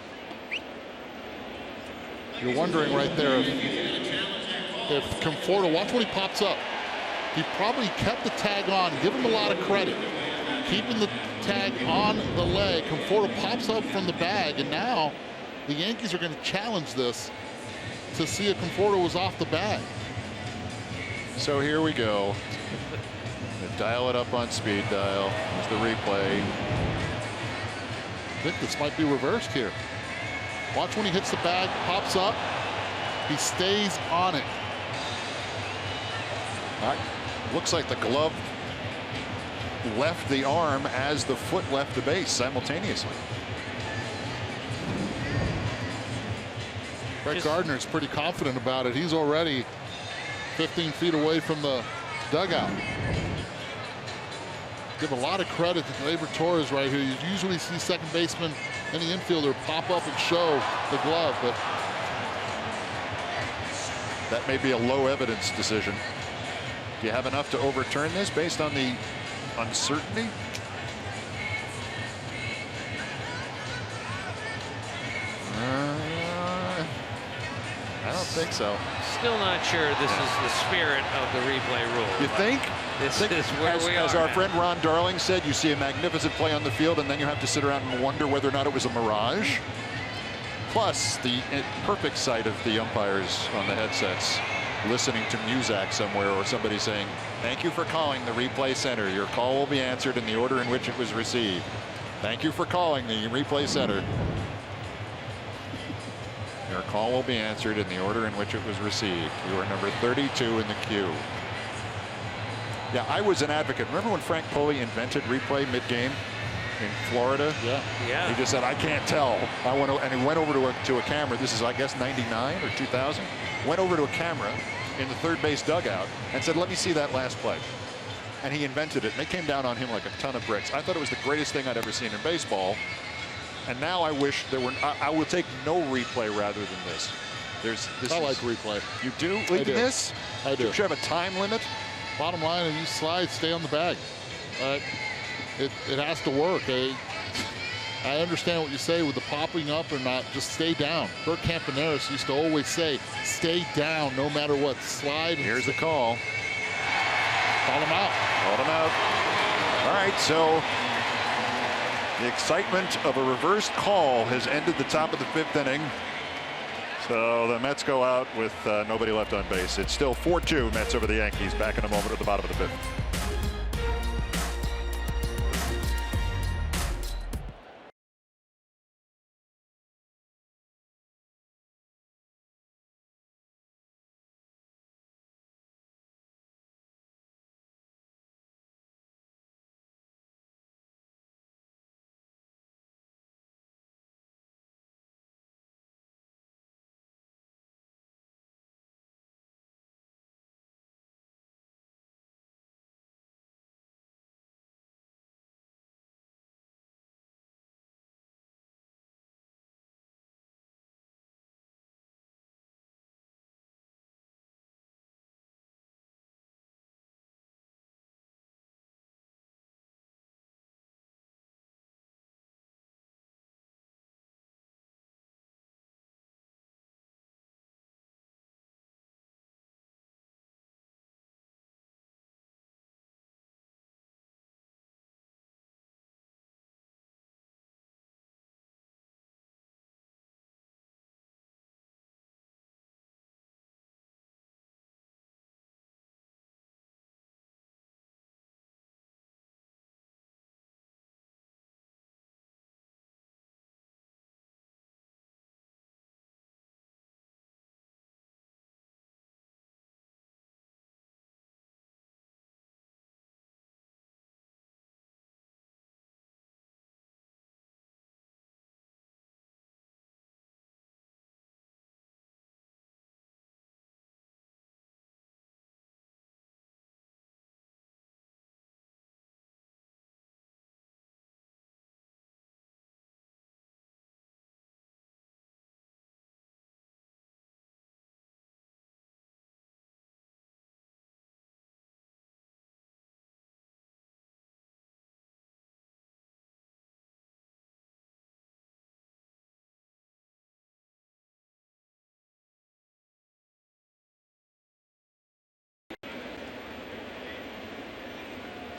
You're wondering right there if Conforto, watch when he pops up. He probably kept the tag on. Give him a lot of credit. Keeping the tag on the leg. Conforto pops up from the bag, and now the Yankees are going to challenge this to see if Conforto was off the bag. So here we go. Dial it up on speed dial. There's the replay. I think this might be reversed here. Watch when he hits the bag, pops up. He stays on it. Looks like the glove left the arm as the foot left the base simultaneously. Brett Gardner's pretty confident about it. He's already 15 feet away from the dugout. Give a lot of credit to Gleyber Torres right here. You usually see second baseman, any infielder pop up and show the glove, but that may be a low evidence decision. Do you have enough to overturn this based on the uncertainty? I don't think so. Still not sure this is the spirit of the replay rule. You think? This is where we are. As our now. friend Ron Darling said, you see a magnificent play on the field, and then you have to sit around and wonder whether or not it was a mirage. Plus, the perfect sight of the umpires on the headsets listening to Muzak somewhere, or somebody saying, "Thank you for calling the replay center. Your call will be answered in the order in which it was received. Thank you for calling the replay center. Your call will be answered in the order in which it was received. You are number 32 in the queue." Yeah, I was an advocate. Remember when Frank Poli invented replay mid-game in Florida? Yeah. He just said, "I can't tell. I want to," and he went over to a camera. This is, I guess, 99 or 2000. Went over to a camera in the third base dugout and said, "Let me see that last play." And he invented it. And they came down on him like a ton of bricks. I thought it was the greatest thing I'd ever seen in baseball. And now I wish there were. I will take no replay rather than this. I like replay. You do? I do. This? I do. Should you have a time limit? Bottom line, if you slide, stay on the bag. It has to work. I understand what you say with the popping up or not. Just stay down. Bert Campaneris used to always say, "Stay down no matter what." Slide. Here's the call. Call him out. Called him out. All right, so the excitement of a reversed call has ended the top of the 5th inning. So the Mets go out with nobody left on base. It's still 4-2 Mets over the Yankees. Back in a moment at the bottom of the 5th.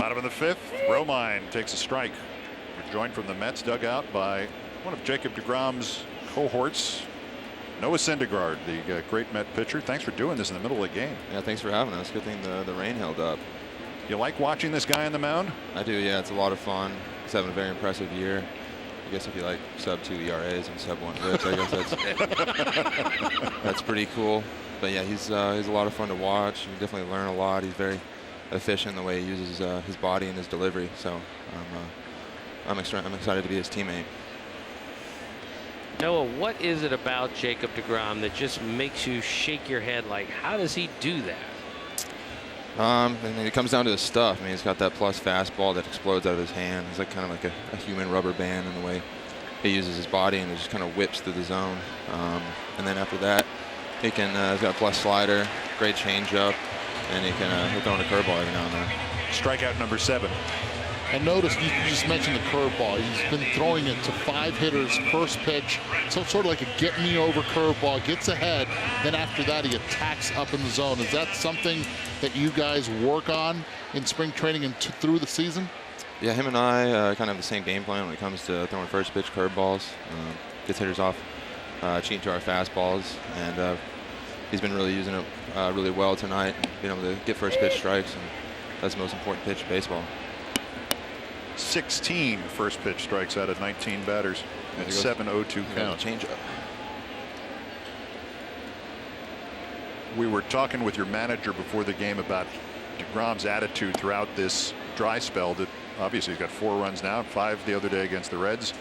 Bottom of the 5th, Romine takes a strike. We're joined from the Mets dugout by one of Jacob Degrom's cohorts, Noah Syndergaard, the great Met pitcher. Thanks for doing this in the middle of the game. Yeah, thanks for having us. Good thing the rain held up. You like watching this guy on the mound? I do, yeah. It's a lot of fun. He's having a very impressive year. I guess if you like sub-2 ERAs and sub-1 whips, I guess that's pretty cool. But yeah, he's a lot of fun to watch. You definitely learn a lot. He's very efficient in the way he uses his body and his delivery. So I'm excited to be his teammate. Noah, what is it about Jacob Degrom that just makes you shake your head like, how does he do that? I mean, it comes down to his stuff. I mean, he's got that plus fastball that explodes out of his hand. He's like kind of like a human rubber band in the way he uses his body, and it just kind of whips through the zone. And then after that, he's got a plus slider, great changeup, and he'll throw in a curveball every now and then. Strikeout number 7. And notice you just mentioned the curveball. He's been throwing it to 5 hitters, first pitch, so sort of like a get-me-over curveball, gets ahead, then after that he attacks up in the zone. Is that something that you guys work on in spring training and through the season? Yeah, him and I kind of have the same game plan when it comes to throwing first pitch curveballs. Gets hitters off cheating to our fastballs, and he's been really using it really well tonight, being able to get first pitch strikes, and that's the most important pitch in baseball. 16 first pitch strikes out of 19 batters and 7-0-2 count. Change up. We were talking with your manager before the game about Degrom's attitude throughout this dry spell. That obviously he's got 4 runs now, 5 the other day against the Reds.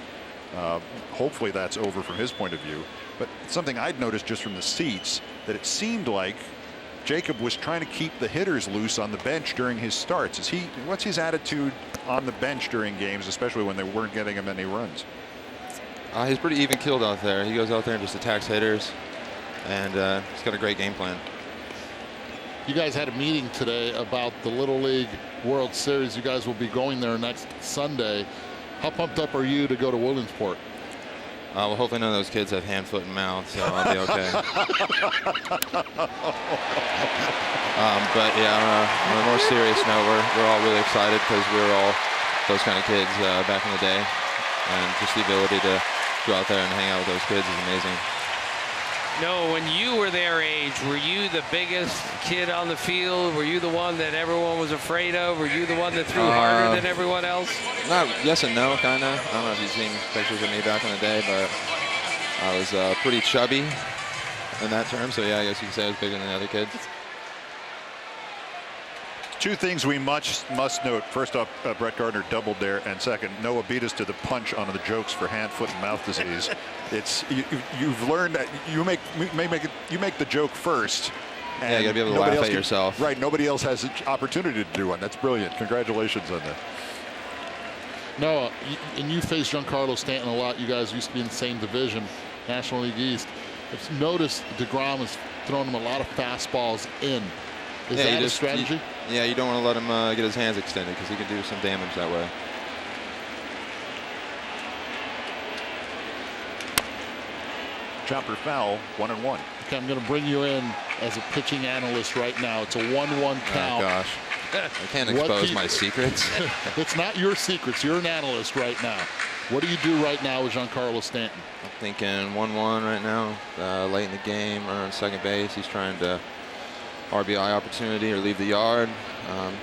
Hopefully that's over from his point of view. But something I'd noticed just from the seats, that it seemed like Jacob was trying to keep the hitters loose on the bench during his starts. What's his attitude on the bench during games, especially when they weren't getting him any runs? He's pretty even-keeled out there. He goes out there and just attacks hitters, and he's got a great game plan. You guys had a meeting today about the Little League World Series. You guys will be going there next Sunday. How pumped up are you to go to Williamsport? Well, hopefully none of those kids have hand, foot, and mouth, so I'll be okay. But yeah, on a more serious note, we're all really excited because we were all those kind of kids back in the day, and just the ability to go out there and hang out with those kids is amazing. No, when you were their age, were you the biggest kid on the field? Were you the one that everyone was afraid of? Were you the one that threw harder than everyone else? Yes and no, kind of. I don't know if you've seen pictures of me back in the day, but I was pretty chubby in that term. So yeah, I guess you could say I was bigger than the other kids. 2 things we must note. First off, Brett Gardner doubled there, and second, Noah beat us to the punch on the jokes for hand, foot, and mouth disease. You've learned that you make the joke first. And yeah, you gotta be able to laugh at yourself. Right, nobody else has an opportunity to do one. That's brilliant. Congratulations on that. Noah, and you faced Giancarlo Stanton a lot. You guys used to be in the same division, National League East. I've noticed Degrom has thrown him a lot of fastballs in. Is that a strategy? You don't want to let him get his hands extended because he can do some damage that way. Chopper foul, 1-1. Okay, I'm going to bring you in as a pitching analyst right now. It's a 1-1 count. Oh, gosh. I can't expose my secrets. It's not your secrets. You're an analyst right now. What do you do right now with Giancarlo Stanton? I'm thinking 1-1 right now. Late in the game, runner on second base. He's trying to RBI opportunity or leave the yard.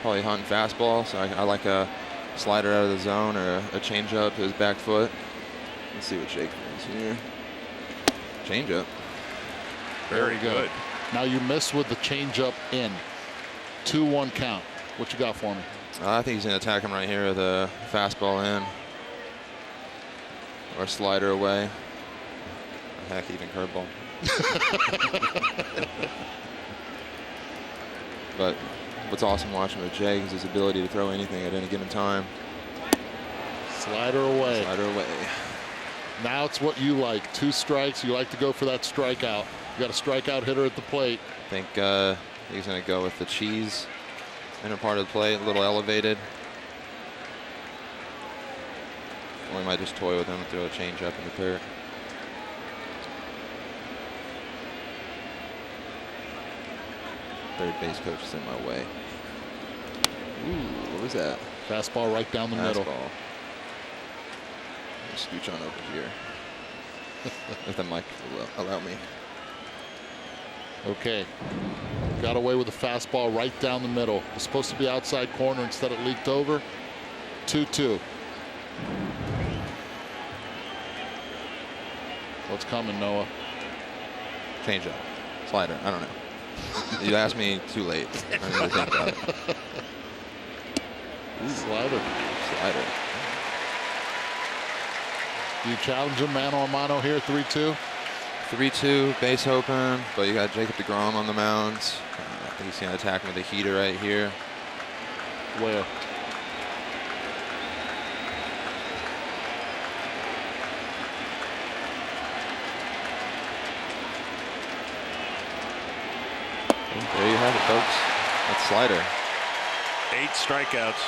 Probably hunting fastball, so I like a slider out of the zone or a changeup to his back foot. Let's see what Jake thinks here. Changeup. Very good. Now you miss with the changeup in. 2-1 count. What you got for me? I think he's going to attack him right here with a fastball in. Or slider away. Heck, even curveball. But what's awesome watching with Jake is his ability to throw anything at any given time. Slider away. Slider away. Now it's what you like. 2 strikes. You like to go for that strikeout. You got a strikeout hitter at the plate. I think he's going to go with the cheese inner part of the plate, a little elevated. Or he might just toy with him and throw a changeup in the dirt. Third base coach is in my way. Ooh, what was that? Fastball right down the middle. Scooch on over here. If the mic will allow me. Okay. Got away with a fastball right down the middle. It's supposed to be outside corner, instead it leaked over. 2-2. What's coming, Noah? Change up. Slider. I don't know. You asked me too late. I need to think about it. Slider. Slider. Do you challenge him mano a mano here, 3-2? 3-2, base open, but you got Jacob Degrom on the mound. I think he's going to attack him with a heater right here. Where? There you have it, folks. That's slider. 8 strikeouts.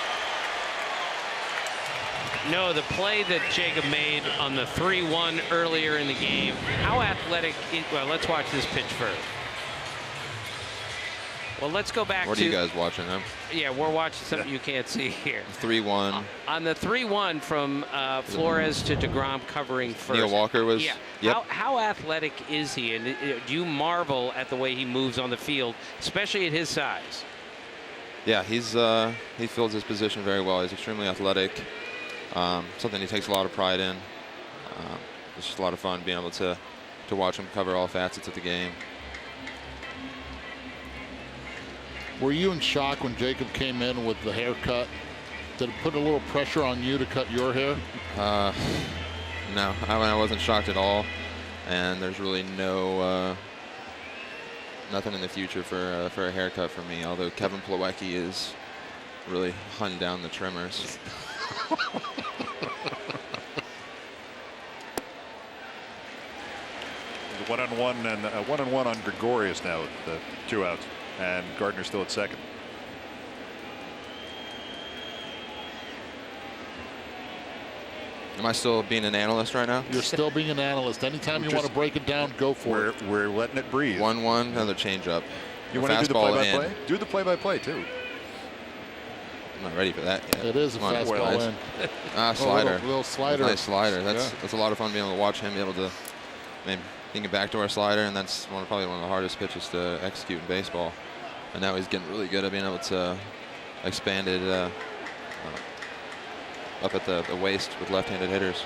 No, the play that Jacob made on the 3-1 earlier in the game, how athletic, well, let's watch this pitch first. Well, let's go back to... What are you guys watching, huh? Yeah, we're watching something you can't see here. 3-1. On the 3-1 from Flores to Degrom covering first. Neil Walker was... Yeah. Yep. How athletic is he? And do you marvel at the way he moves on the field, especially at his size? Yeah, he fills his position very well. He's extremely athletic. Something he takes a lot of pride in. It's just a lot of fun being able to watch him cover all facets of the game. Were you in shock when Jacob came in with the haircut? Did it put a little pressure on you to cut your hair? No, I wasn't shocked at all. And there's really nothing in the future for a haircut for me. Although Kevin Plawecki is really hunting down the trimmers. 1-on-1 and 1-on-1 on Gregorius now with the 2 outs, and Gardner still at second. Am I still being an analyst right now? You're still being an analyst. Anytime you want to break it down, go for it. We're letting it breathe. 1-1, another changeup. You want to do the play-by-play? Do the play-by-play too. I'm not ready for that yet. It is a fastball in. Slider. Little slider. Nice slider. That's a lot of fun being able to watch him be able to maybe think a backdoor slider, and that's probably one of the hardest pitches to execute in baseball. And now he's getting really good at being able to expand it up at the waist with left-handed hitters.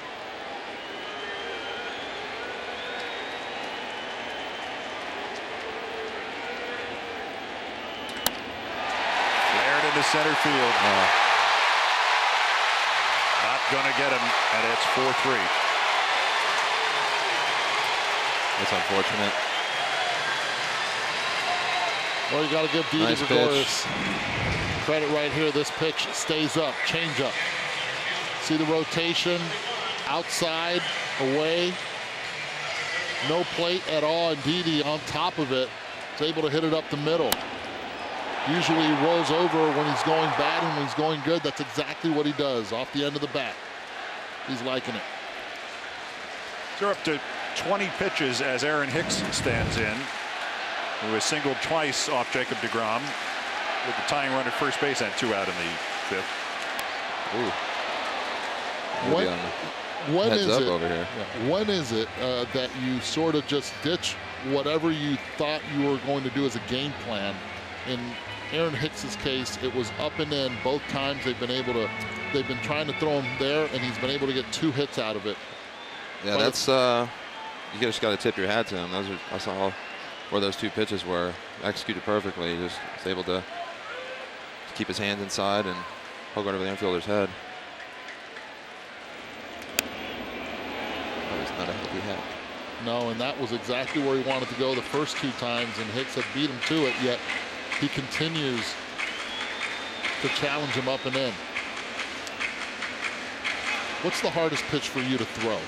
Flared into center field. Not going to get him, and it's 4-3. That's unfortunate. Well, you got to give Didi Gregorius credit right here. This pitch stays up, change up. See the rotation, outside, away, no plate at all, and Didi on top of it is able to hit it up the middle. Usually he rolls over when he's going bad, and when he's going good, that's exactly what he does, off the end of the bat. He's liking it. They're up to 20 pitches as Aaron Hicks stands in, who has singled twice off Jacob Degrom with the tying run at first base and 2 out in the 5th. Ooh. When is it, over here. When is it that you sort of just ditch whatever you thought you were going to do as a game plan? In Aaron Hicks's case, it was up and in both times. They've been trying to throw him there, and he's been able to get 2 hits out of it. Yeah, that's you just got to tip your hat to him. I saw where those 2 pitches were executed perfectly. He just was able to keep his hands inside and poke over the infielder's head. That was not a healthy head. No, and that was exactly where he wanted to go the first 2 times, and Hicks had beat him to it, yet he continues to challenge him up and in. What's the hardest pitch for you to throw?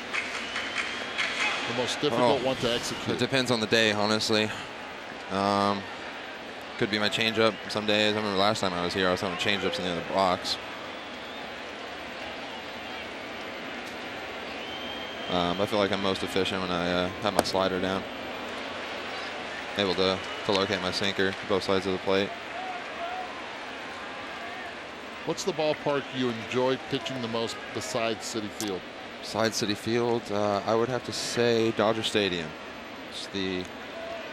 The most difficult one to execute? It depends on the day, honestly. Could be my changeup some days. I remember last time I was here, I was throwing changeups in the other box. I feel like I'm most efficient when I have my slider down. Able to locate my sinker both sides of the plate. What's the ballpark you enjoy pitching the most besides Citi Field? Besides Citi Field, I would have to say Dodger Stadium. Just the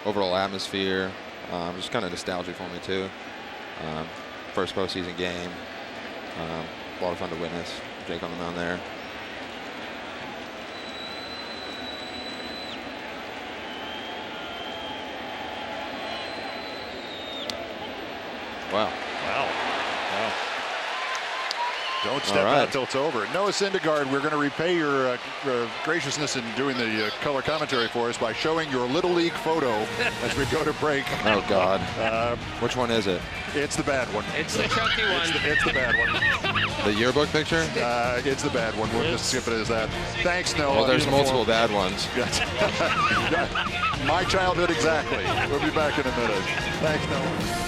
overall atmosphere, just kind of nostalgic for me too. First postseason game, a lot of fun to witness. Jake on the mound there. Wow. Wow. Don't step out till it's over. Noah Syndergaard, we're going to repay your graciousness in doing the color commentary for us by showing your Little League photo as we go to break. Oh, God. Which one is it? It's the bad one. It's the chunky one. It's the bad one. The yearbook picture? It's the bad one. We'll just skip it as that. Thanks, Noah. Well, there's multiple bad ones. My childhood exactly. We'll be back in a minute. Thanks, Noah.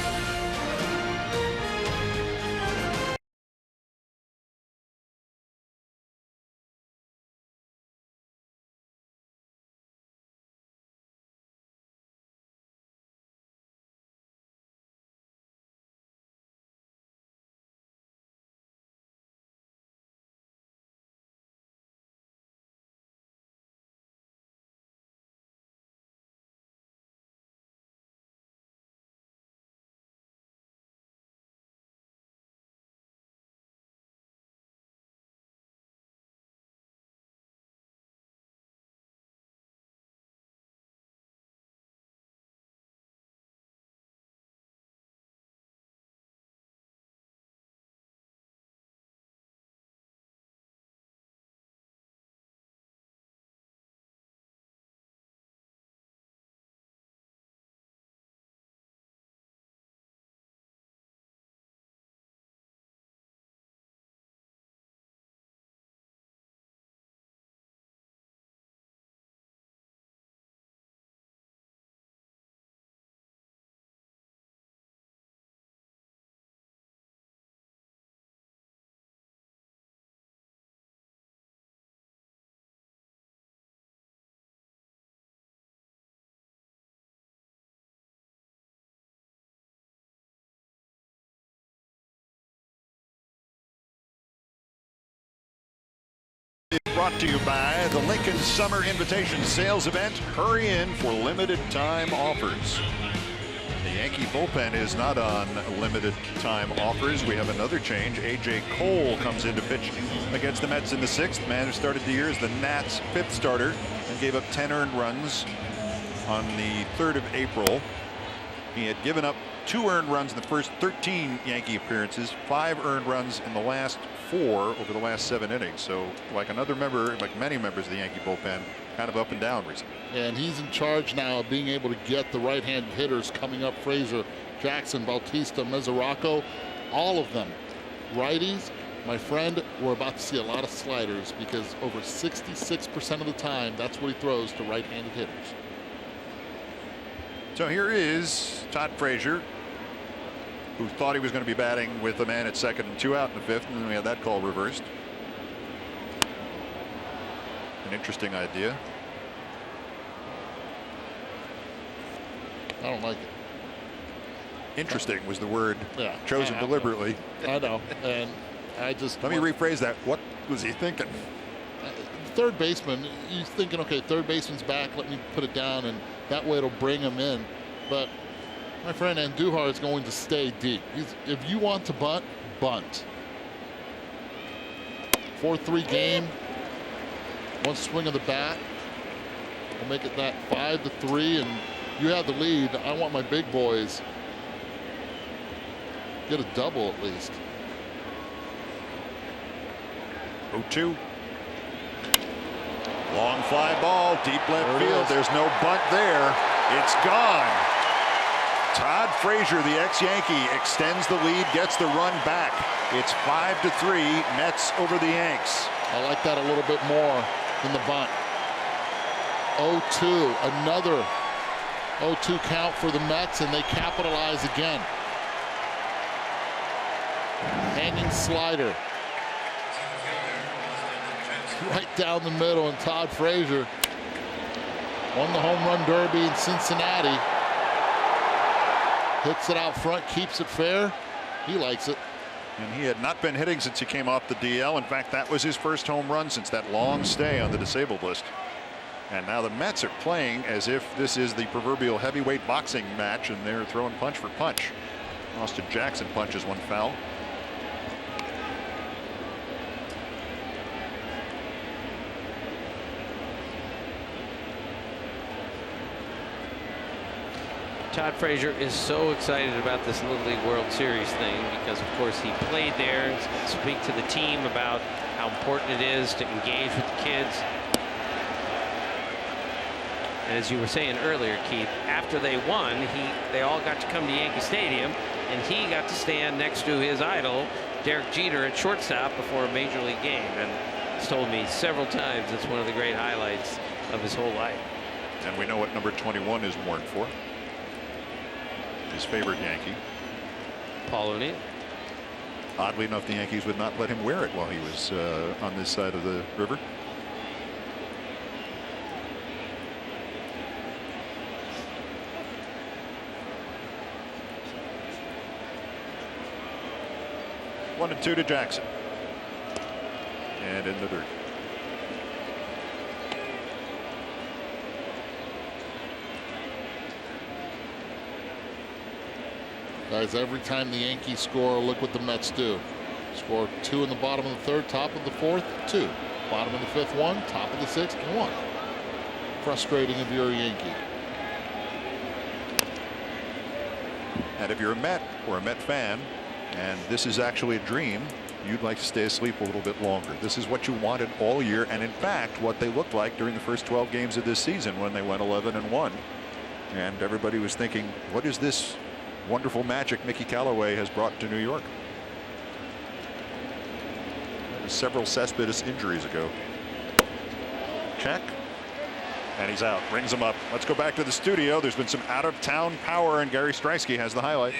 Brought to you by the Lincoln Summer Invitation Sales Event. Hurry in for limited time offers. The Yankee bullpen is not on limited time offers. We have another change. A.J. Cole comes in to pitch against the Mets in the 6th. Man who started the year as the Nats' 5th starter and gave up 10 earned runs on the 3rd of April. He had given up 2 earned runs in the first 13 Yankee appearances, 5 earned runs in the last 4 over the last 7 innings. So like another member, like many members of the Yankee bullpen, kind of up and down recently. And he's in charge now of being able to get the right-handed hitters coming up. Frazier, Jackson, Bautista, Mesoraco, all of them righties. My friend, we're about to see a lot of sliders because over 66% of the time, that's what he throws to right-handed hitters. So here is Todd Frazier, who thought he was going to be batting with a man at second and 2 out in the 5th, and then we had that call reversed. An interesting idea. I don't like it. Interesting was the word chosen deliberately. I know, and I just... Let me rephrase that. What was he thinking? Third baseman, he's thinking, okay, third baseman's back, let me put it down, and that way it'll bring him in. But my friend Andujar is going to stay deep. If you want to bunt, bunt. 4-3 game. One swing of the bat. We'll make it that 5-3, and you have the lead. I want my big boys get a double at least. 0-2. Long fly ball, deep left field. There's no bunt there. It's gone. Todd Frazier, the ex-Yankee, extends the lead, gets the run back. It's 5-3, Mets over the Yanks. I like that a little bit more than the bunt. 0-2, another 0-2 count for the Mets, and they capitalize again. Hanging slider. Right down the middle, and Todd Frazier won the home run derby in Cincinnati. Hits it out front, keeps it fair. He likes it. And he had not been hitting since he came off the DL. In fact, that was his first home run since that long stay on the disabled list. And now the Mets are playing as if this is the proverbial heavyweight boxing match, and they're throwing punch for punch. Austin Jackson punches one foul. Todd Frazier is so excited about this Little League World Series thing because, of course, he played there. He's going to speak to the team about how important it is to engage with the kids. And as you were saying earlier, Keith, after they won, they all got to come to Yankee Stadium, and he got to stand next to his idol, Derek Jeter, at shortstop before a major league game. And he's told me several times it's one of the great highlights of his whole life. And we know what number 21 is worn for. His favorite Yankee, Paul O'Neill. Oddly enough, the Yankees would not let him wear it while he was on this side of the river. 1-2 to Jackson. And in the dirt. Guys, every time the Yankees score, look what the Mets do. Score 2 in the bottom of the third, top of the fourth, 2. Bottom of the fifth, 1. Top of the sixth, 1. Frustrating if you're a Yankee. And if you're a Met or a Met fan, and this is actually a dream, you'd like to stay asleep a little bit longer. This is what you wanted all year, and in fact, what they looked like during the first 12 games of this season when they went 11-1. And everybody was thinking, what is this wonderful magic Mickey Callaway has brought to New York? That was several Cespedes injuries ago. Check. And he's out. Brings him up. Let's go back to the studio. There's been some out-of-town power, and Gary Streisky has the highlight.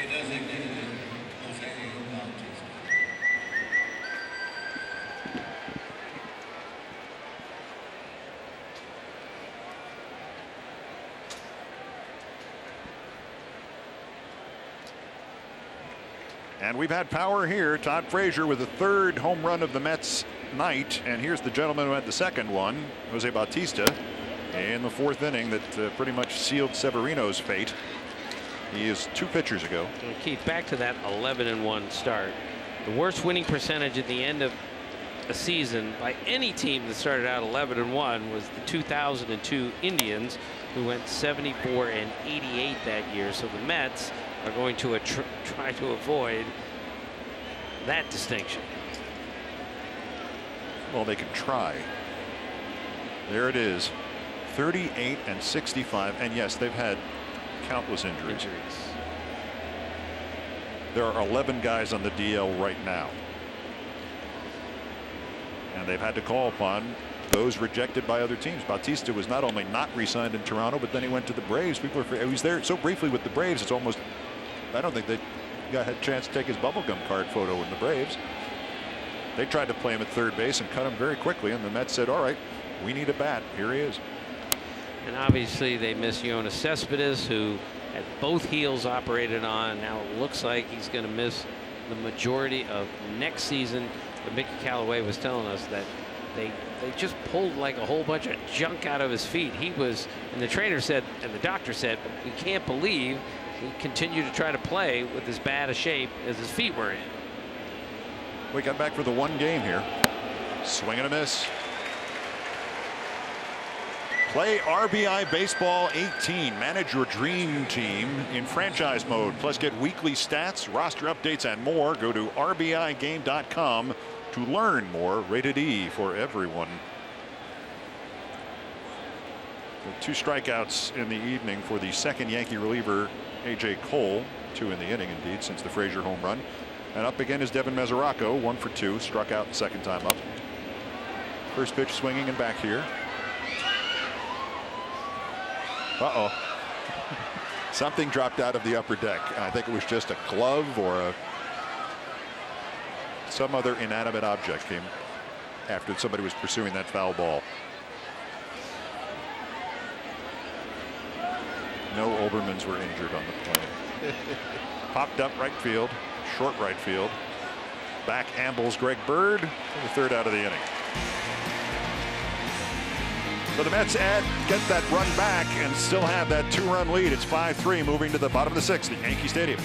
And we've had power here. Todd Frazier with the 3rd home run of the Mets night. And here's the gentleman who had the 2nd one, Jose Bautista, in the 4th inning that pretty much sealed Severino's fate. He is 2 pitchers ago. And Keith, back to that 11-1 start. The worst winning percentage at the end of a season by any team that started out 11-1 was the 2002 Indians, who went 74-88 that year. So the Mets are going to try to avoid that distinction. Well, they can try. There it is. 38-65. And yes, they've had countless injuries. There are 11 guys on the DL right now. And they've had to call upon those rejected by other teams. Bautista was not only not re-signed in Toronto, but then he went to the Braves. He was there so briefly with the Braves, it's almost, I don't think they got a chance to take his bubblegum card photo in the Braves. They tried to play him at third base and cut him very quickly, and the Mets said, all right, we need a bat. Here he is. And obviously they miss Jonas Cespedes, who had both heels operated on. Now it looks like he's going to miss the majority of next season. But Mickey Callaway was telling us that they just pulled like a whole bunch of junk out of his feet. He was, and the trainer said, and the doctor said, we can't believe he continued to try to play with as bad a shape as his feet were in. We got back for the one game here. Swing and a miss. Play RBI Baseball 18. Manage your dream team in franchise mode. Plus get weekly stats, roster updates, and more. Go to RBIGame.com to learn more. Rated E for everyone. 2 strikeouts in the evening for the second Yankee reliever, A.J. Cole. 2 in the inning, indeed, since the Frazier home run. And up again is Devin Mesoraco, 1 for 2. Struck out the second time up. First pitch swinging and back here. Uh-oh. Something dropped out of the upper deck. I think it was just a glove or some other inanimate object came after somebody was pursuing that foul ball. No Olbermans were injured on the plane. Popped up right field, short right field. Back ambles Greg Bird in the 3rd out of the inning. So the Mets get that run back and still have that 2-run lead. It's 5-3 moving to the bottom of the 6th at Yankee Stadium.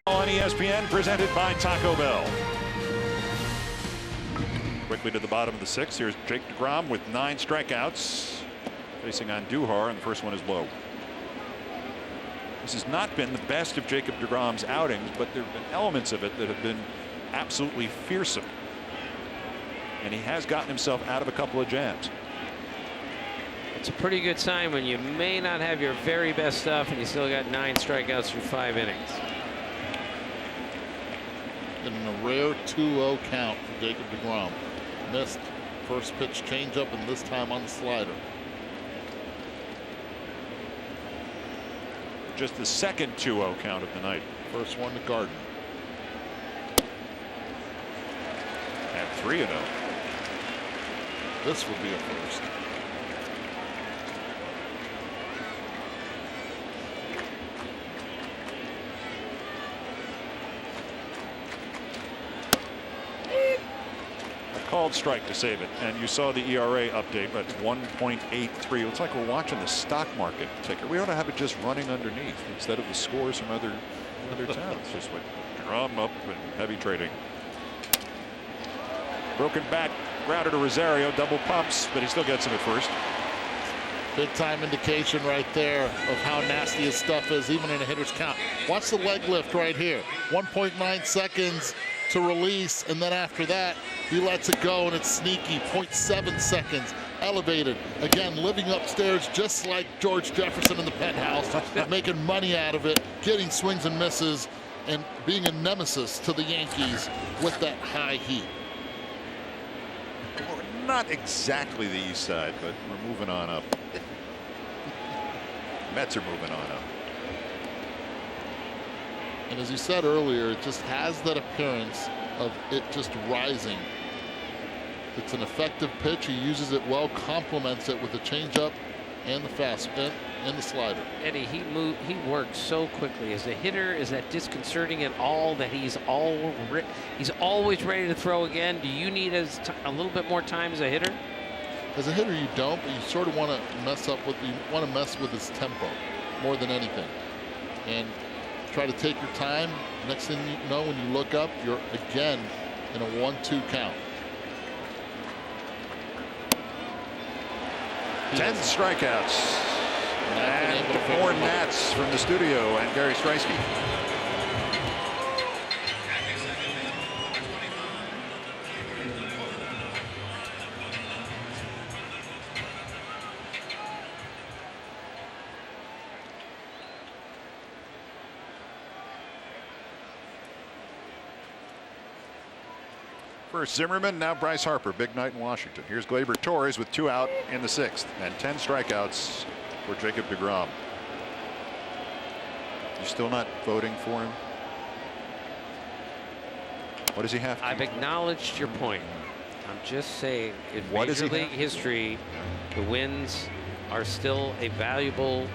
On ESPN, presented by Taco Bell. Quickly to the bottom of the 6th. Here's Jake Degrom with 9 strikeouts, facing on Duhar, and the first one is low. This has not been the best of Jacob Degrom's outings, but there have been elements of it that have been absolutely fearsome. And he has gotten himself out of a couple of jams. It's a pretty good sign when you may not have your very best stuff and you still got 9 strikeouts through 5 innings. In a rare 2-0 count for Jacob Degrom. Missed first pitch changeup, and this time on the slider. Just the second 2-0 count of the night. First one to Gardner. At 3-0. This would be a first. Called strike to save it, and you saw the ERA update, but 1.83. Looks like we're watching the stock market ticker. We ought to have it just running underneath instead of the scores from other towns. Just like Degrom up and heavy trading. Broken bat, grounded to Rosario, double pumps, but he still gets him at first. Big time indication right there of how nasty his stuff is, even in a hitter's count. Watch the leg lift right here. 1.9 seconds to release, and then after that he lets it go, and it's sneaky. 0.7 seconds elevated. Again, living upstairs just like George Jefferson in the penthouse, making money out of it, getting swings and misses, and being a nemesis to the Yankees with that high heat. We're not exactly the east side, but we're moving on up. Mets are moving on up. And as you said earlier, it just has that appearance of it just rising. It's an effective pitch. He uses it well, complements it with the changeup and the fastball and the slider. Eddie, he works so quickly. As a hitter, is that disconcerting at all that he's always ready to throw again? Do you need a little bit more time as a hitter? As a hitter, you don't, but you sort of want to mess with his tempo more than anything. and try to take your time. Next thing you know, when you look up, you're again in a 1-2 count. 10 strikeouts. And more Nats from the studio and Gary Streisky. First Zimmerman, now Bryce Harper. Big night in Washington. Here's Gleyber Torres with 2 out in the 6th and 10 strikeouts for Jacob Degrom. You still not voting for him? What does he have to? I've acknowledged your point. I'm just saying, in What Major does he League history, the wins are still a valuable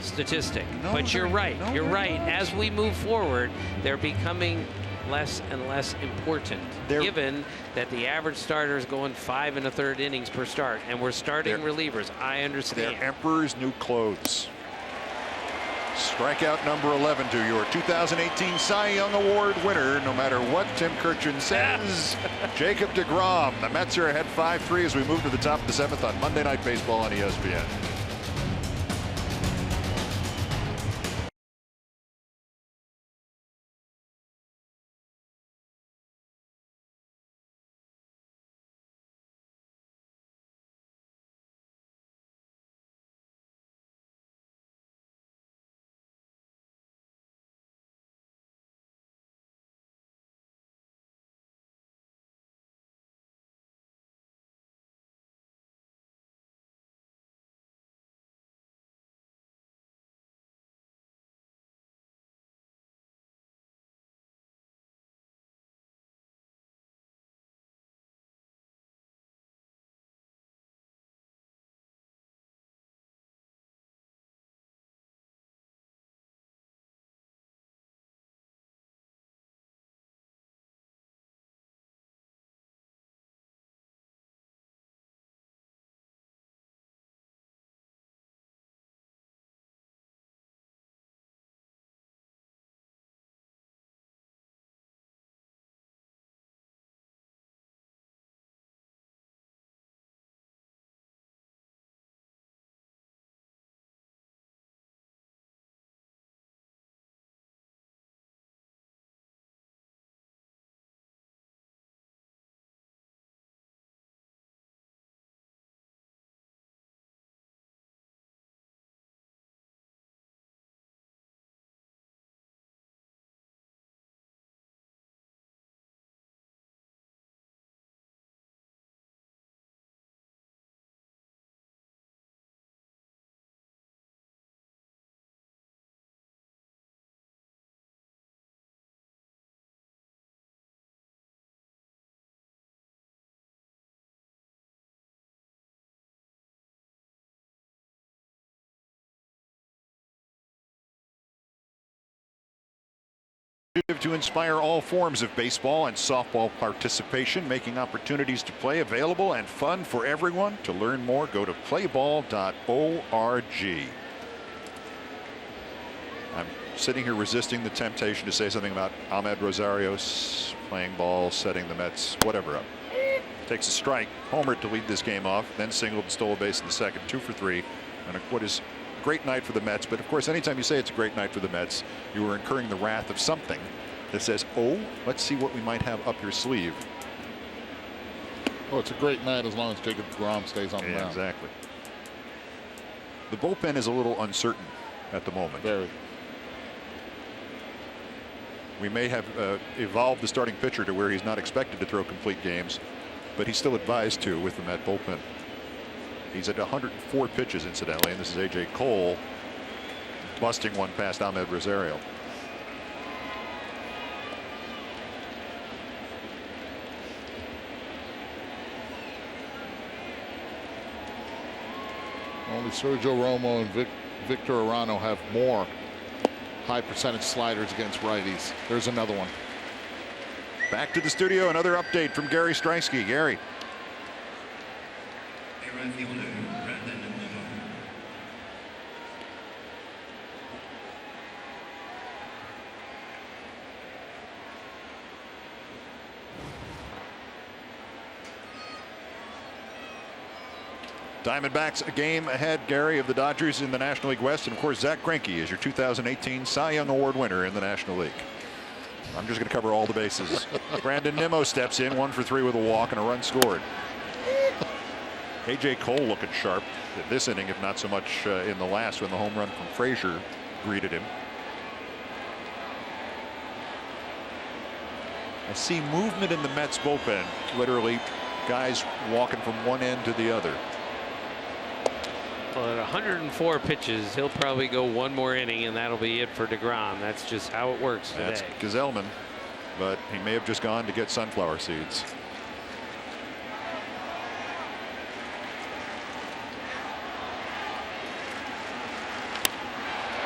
statistic. No, but you're right. no, You're they're right. not. As we move forward, they're becoming less and less important, given that the average starter is going 5 1/3 innings per start, and we're starting relievers. I understand. They're Emperor's new clothes. Strikeout number 11 to your 2018 Cy Young Award winner, no matter what Tim Kirchin says. Jacob Degrom. The Mets are ahead 5-3 as we move to the top of the 7th on Monday Night Baseball on ESPN. To inspire all forms of baseball and softball participation, making opportunities to play available and fun for everyone. To learn more, go to playball.org. I'm sitting here resisting the temptation to say something about Ahmed Rosario's playing ball, setting the Mets, whatever up. Takes a strike, homered to lead this game off, then singled and stole a base in the 2nd, 2 for 3. And what is a great night for the Mets, but of course anytime you say it's a great night for the Mets, you are incurring the wrath of something that says, oh, let's see what we might have up your sleeve. Oh, it's a great night as long as Jacob Degrom stays on the mound. Exactly. The bullpen is a little uncertain at the moment. Very. We may have evolved the starting pitcher to where he's not expected to throw complete games, but he's still advised to with the Met bullpen. He's at 104 pitches, incidentally, and this is A.J. Cole busting one past Ahmed Rosario. Only Sergio Romo and Victor Arano have more high percentage sliders against righties. There's another one. Back to the studio. Another update from Gary Streisky. Gary. Diamondbacks a game ahead, Gary, of the Dodgers in the National League West. And, of course, Zach Greinke is your 2018 Cy Young Award winner in the National League. I'm just going to cover all the bases. Brandon Nimmo steps in, 1 for 3 with a walk and a run scored. A.J. Cole looking sharp this inning, if not so much in the last when the home run from Frazier greeted him. I see movement in the Mets bullpen, literally guys walking from one end to the other. Well, at 104 pitches, he'll probably go one more inning, and that'll be it for Degrom. That's just how it works today. That's Gazelman, but he may have just gone to get sunflower seeds.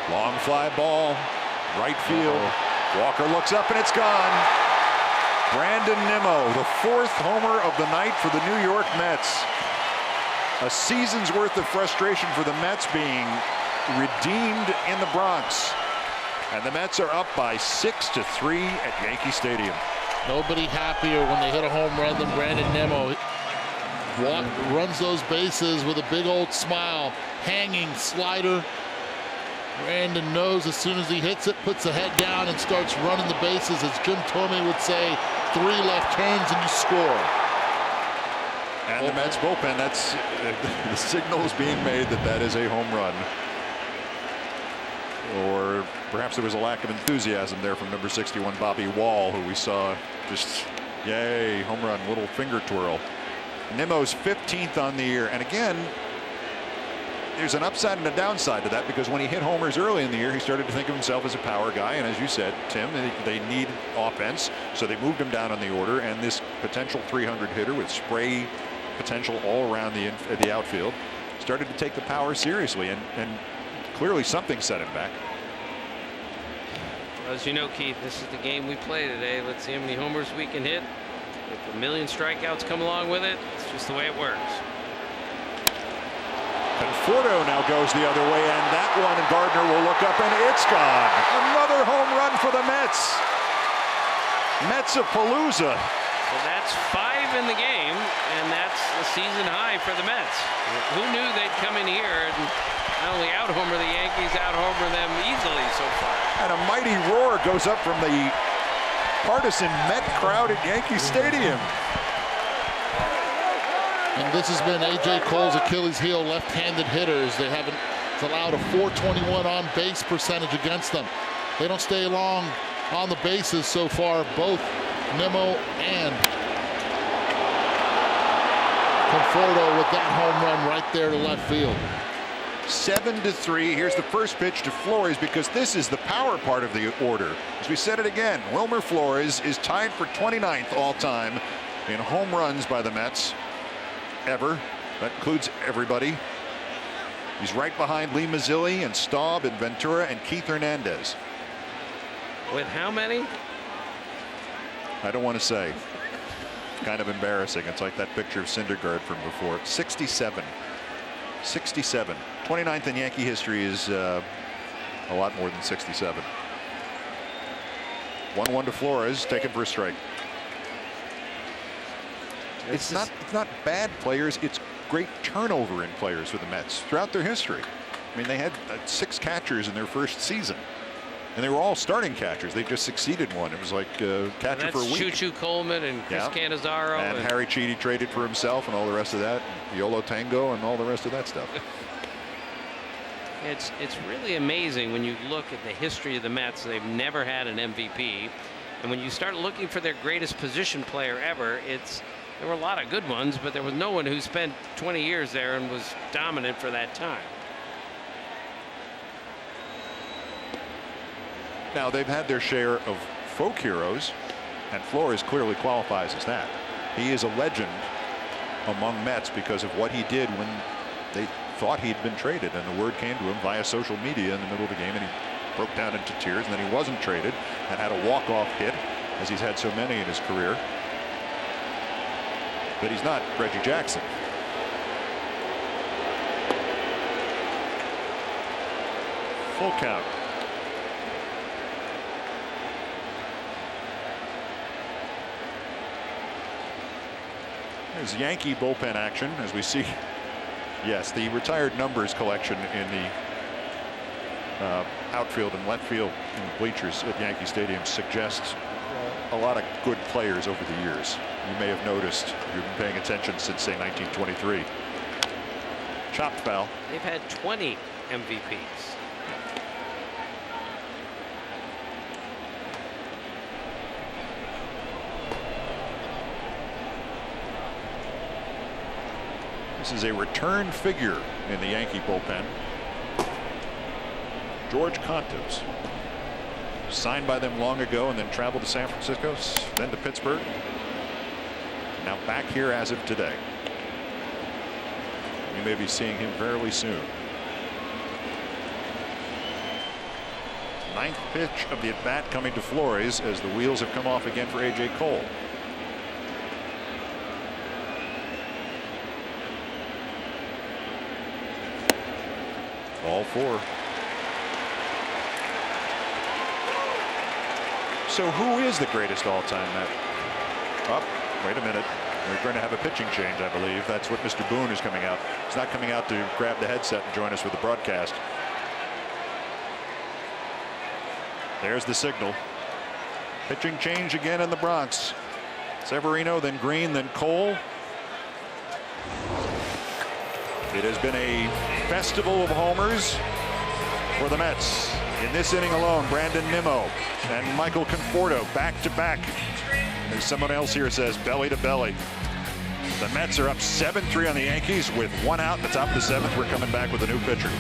Long fly ball, right field. Walker looks up and it's gone. Brandon Nimmo, the 4th homer of the night for the New York Mets. A season's worth of frustration for the Mets being redeemed in the Bronx. And the Mets are up by 6-3 at Yankee Stadium. Nobody happier when they hit a home run than Brandon Nimmo. Runs those bases with a big old smile, hanging slider. Brandon knows as soon as he hits it, puts the head down and starts running the bases. As Jim Thome would say, 3 left turns and you score. And the Mets bullpen, that's the signal is being made that that is a home run. Or perhaps there was a lack of enthusiasm there from number 61 Bobby Wall, who we saw just yay home run, little finger twirl. Nimmo's 15th on the year, and again there's an upside and a downside to that, because when he hit homers early in the year, he started to think of himself as a power guy, and as you said, Tim, they need offense, so they moved him down on the order, and this potential 300 hitter with spray potential all around the outfield started to take the power seriously, and clearly something set him back. As you know, Keith, this is the game we play today. Let's see how many homers we can hit. If a million strikeouts come along with it, it's just the way it works. Conforto now goes the other way, and that one, and Gardner will look up, and it's gone. Another home run for the Mets. Mets-a-palooza. Well, that's 5 in the game, and that's the season high for the Mets. Who knew they'd come in here and not only out-homer the Yankees, out-homer them easily so far. And a mighty roar goes up from the partisan Met crowd at Yankee Stadium. And this has been A.J. Cole's Achilles heel, left-handed hitters. They haven't allowed a .421 on base percentage against them. They don't stay long on the bases so far, both Nimmo and Conforto with that home run right there to left field. 7-3. Here's the first pitch to Flores, because this is the power part of the order. As we said it again, Wilmer Flores is tied for 29th all-time in home runs by the Mets ever. That includes everybody. He's right behind Lee Mazzilli and Staub and Ventura and Keith Hernandez. With how many? I don't want to say. Kind of embarrassing. It's like that picture of Syndergaard from before. 67. 67. 29th in Yankee history is a lot more than 67. 1-1 to Flores, taken for a strike. It's not bad players, it's great turnover in players for the Mets throughout their history. I mean, they had 6 catchers in their first season, and they were all starting catchers. They just succeeded one. It was like catcher for a week. Choo-Choo Coleman and Chris Cannizzaro. And Harry Chiti traded for himself and all the rest of that. Yolo Tango and all the rest of that stuff. It's really amazing when you look at the history of the Mets. They've never had an MVP. And when you start looking for their greatest position player ever, there were a lot of good ones, but there was no one who spent 20 years there and was dominant for that time. Now, they've had their share of folk heroes, and Flores clearly qualifies as that. He is a legend among Mets because of what he did when they thought he'd been traded, and the word came to him via social media in the middle of the game, and he broke down into tears, and then he wasn't traded and had a walk-off hit, as he's had so many in his career. But he's not Reggie Jackson. Full count. There's Yankee bullpen action as we see Yes, the retired numbers collection in the outfield and left field in the bleachers at Yankee Stadium suggests a lot of good players over the years. You may have noticed, if you've been paying attention since, say, 1923. Chopped foul. They've had 20 MVPs. This is a return figure in the Yankee bullpen. George Contos, signed by them long ago and then traveled to San Francisco, then to Pittsburgh. Now back here as of today. We may be seeing him fairly soon. Ninth pitch of the at-bat coming to Flores as the wheels have come off again for A.J. Cole. All four. So who is the greatest all-time Met? Oh, wait a minute. We're going to have a pitching change, I believe. That's what Mr. Boone is coming out. He's not coming out to grab the headset and join us for the broadcast. There's the signal. Pitching change again in the Bronx. Severino, then Green, then Cole. It has been a festival of homers for the Mets. In this inning alone, Brandon Nimmo and Michael Conforto back to back. As someone else here says, belly to belly. The Mets are up 7-3 on the Yankees with one out in the top of the seventh. We're coming back with a new pitcher.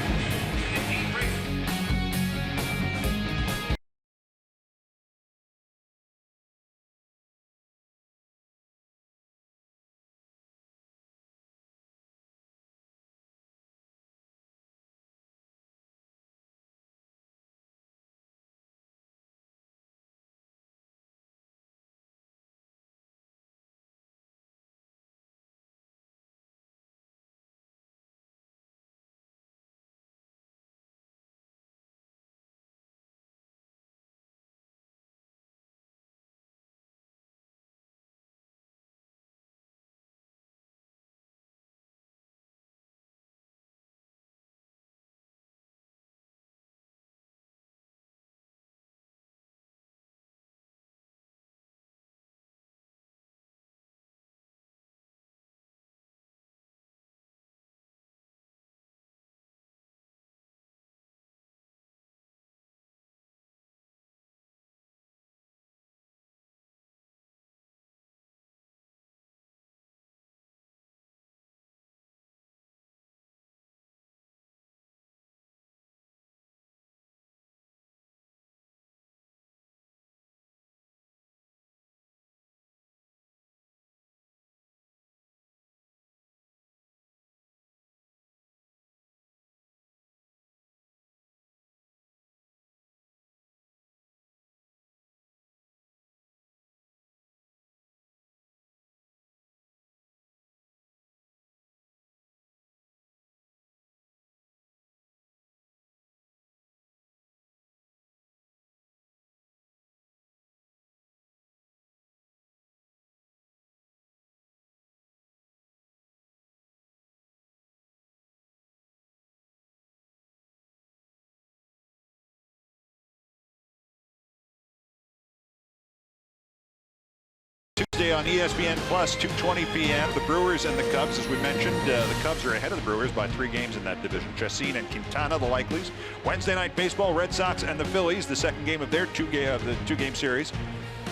Tuesday on ESPN Plus, 2:20 p.m. The Brewers and the Cubs, as we mentioned, the Cubs are ahead of the Brewers by 3 games in that division. Chacin and Quintana, the likelies. Wednesday night baseball, Red Sox and the Phillies, the second game of their two-game series.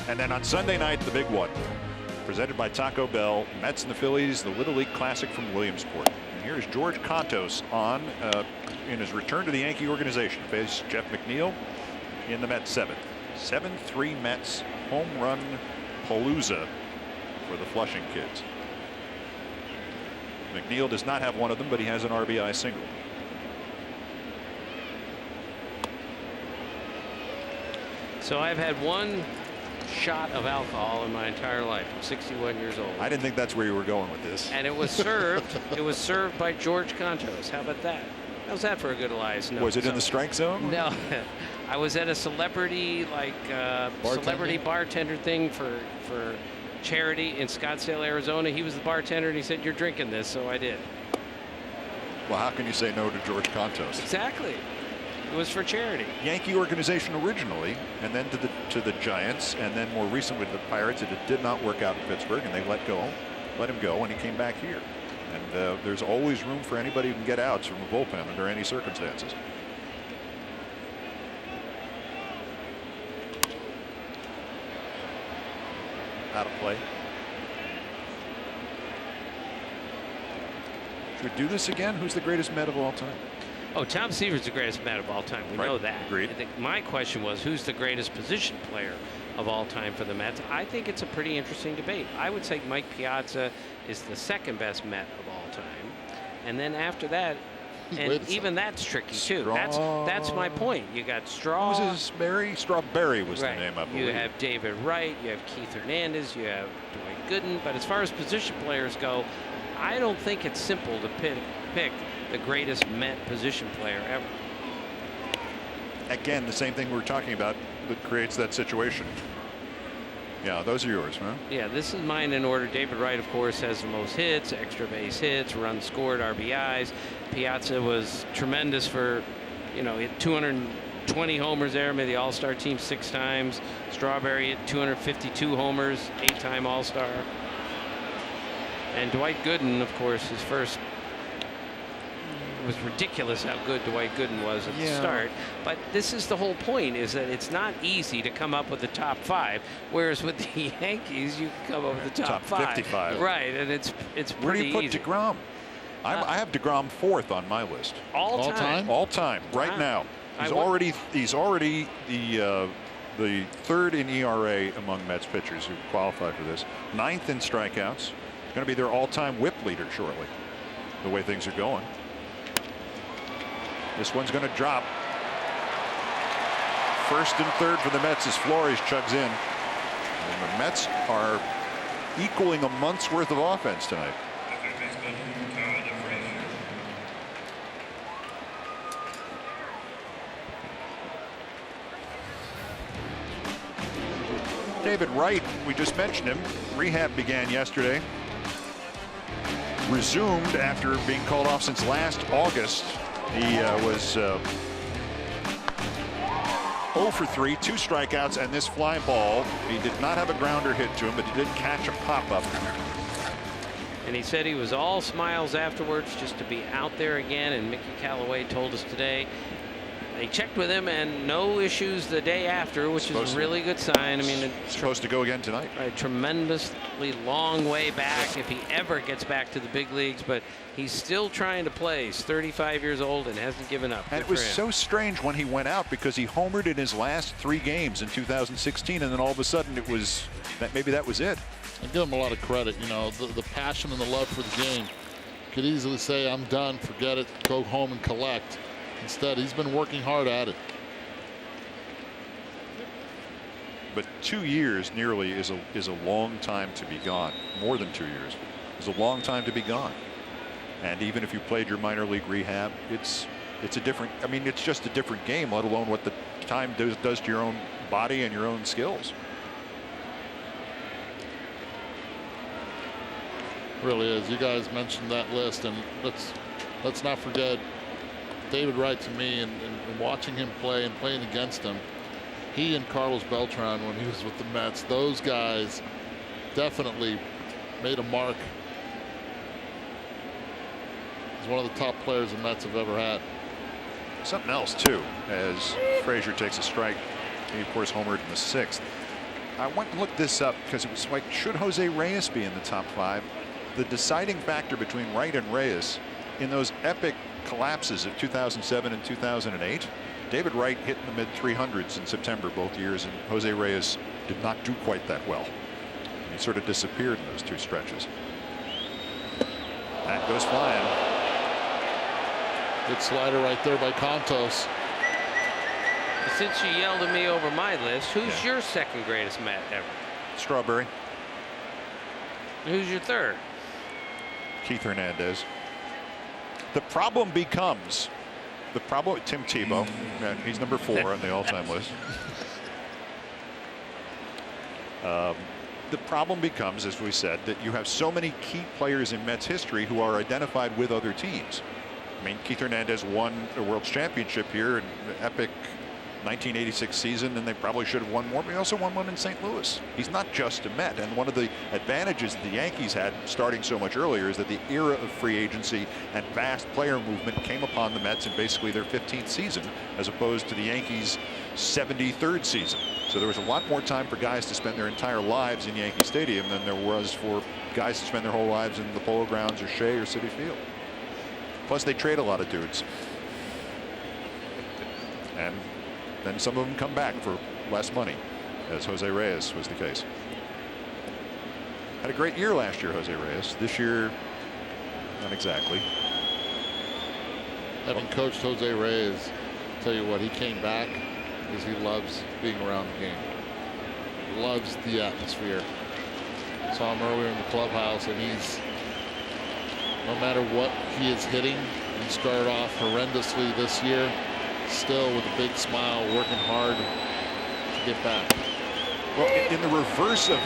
And then on Sunday night, the big one, presented by Taco Bell, Mets and the Phillies, the Little League Classic from Williamsport. And here's George Contos on in his return to the Yankee organization. Faced Jeff Mcneil in the Mets 7th. 7-3 Mets home run palooza for the Flushing kids. Mcneil does not have one of them, but he has an RBI single. So I've had one shot of alcohol in my entire life. I'm 61 years old. I didn't think that's where you were going with this. And it was served. It was served by George Contos. How about that? How's that for a good Elias? No. Was it in the strike zone? No. I was at a celebrity celebrity bartender thing for charity in Scottsdale, Arizona. He was the bartender and he said, "You're drinking this," so I did. Well, how can you say no to George Contos? Exactly. It was for charity. Yankee organization originally, and then to the Giants, and then more recently with the Pirates. It did not work out in Pittsburgh, and they let him go, and he came back here. And there's always room for anybody who can get outs from a bullpen under any circumstances. Out of play. Should we do this again? Who's the greatest Met of all time? Oh, Tom Seaver's the greatest Met of all time. We know that. Agreed. I think my question was, who's the greatest position player of all time for the Mets? I think it's a pretty interesting debate. I would say Mike Piazza is the second best Met of all time. And then after that, and even that's tricky too. That's my point. You got Straw. Who was his Barry? Strawberry was the name, I believe. You have David Wright. You have Keith Hernandez. You have Dwight Gooden. But as far as position players go, I don't think it's simple to pick the greatest Met position player ever. Again, the same thing we were talking about that creates that situation. Yeah, those are yours, huh? Yeah, this is mine in order. David Wright, of course, has the most hits, extra base hits, runs scored, RBIs. Piazza was tremendous for, he had 220 homers there, made the All-Star team 6 times. Strawberry had 252 homers, 8-time All-Star. And Dwight Gooden, of course, his first. It was ridiculous how good Dwight Gooden was at the start. But this is the whole point, is that it's not easy to come up with the top 5, whereas with the Yankees, you can come up with the top 5. 55. Right, and it's Where do pretty you put easy. Degrom? I have Degrom 4th on my list. All time? All time, right now. He's already the 3rd in ERA among Mets pitchers who qualify for this. 9th in strikeouts. Going to be their all-time WHIP leader shortly, the way things are going. This one's going to drop. 1st and 3rd for the Mets as Flores chugs in. And the Mets are equaling a month's worth of offense tonight. David Wright, we just mentioned him. Rehab began yesterday. Resumed after being called off since last August. He was 0 for 3, 2 strikeouts, and this fly ball. He did not have a grounder hit to him, but he did catch a pop-up. And he said he was all smiles afterwards, just to be out there again. And Mickey Callaway told us today they checked with him and no issues the day after, which is a really good sign. I mean, it's supposed to go again tonight. A tremendously long way back if he ever gets back to the big leagues, but he's still trying to play. He's 35 years old and hasn't given up. And it was so strange when he went out, because he homered in his last 3 games in 2016, and then all of a sudden it was that maybe that was it. I give him a lot of credit. The passion and the love for the game. Could easily say, I'm done, forget it, go home and collect. Instead, he's been working hard at it. But 2 years nearly is a long time to be gone. More than 2 years is a long time to be gone. And even if you played your minor league rehab, it's a different. I mean, it's just a different game. Let alone what the time does to your own body and your own skills. Really is. You guys mentioned that list, and let's not forget David Wright. To me, and watching him play and playing against him, he and Carlos Beltran, when he was with the Mets, those guys definitely made a mark. He's one of the top players the Mets have ever had. Something else too, as Frazier takes a strike. He of course homered in the 6th. I went and looked this up because it was like, should Jose Reyes be in the top 5? The deciding factor between Wright and Reyes in those epic collapses of 2007 and 2008, David Wright hit in the mid-300s in September both years, and Jose Reyes did not do quite that well. He sort of disappeared in those 2 stretches. That goes flying. Good slider right there by Contos. Since you yelled at me over my list, who's your second greatest Met ever? Strawberry. Who's your third? Keith Hernandez. The problem becomes, Tim Tebow. He's number 4 on the all-time list. The problem becomes, as we said, that you have so many key players in Mets history who are identified with other teams. I mean, Keith Hernandez won a World Championship here in the epic 1986 season, and they probably should have won more, but he also won one in St. Louis. He's not just a Met, and one of the advantages the Yankees had starting so much earlier is that the era of free agency and vast player movement came upon the Mets in basically their 15th season, as opposed to the Yankees' 73rd season. So there was a lot more time for guys to spend their entire lives in Yankee Stadium than there was for guys to spend their whole lives in the Polo Grounds or Shea or Citi Field. Plus, they trade a lot of dudes. And then some of them come back for less money, as Jose Reyes was the case. Had a great year last year, Jose Reyes. This year, not exactly. Having coached Jose Reyes, I'll tell you what, he came back because he loves being around the game. Loves the atmosphere. Saw him earlier in the clubhouse, and he's, no matter what he is hitting, he started off horrendously this year, still with a big smile, working hard to get back. Well, in the reverse of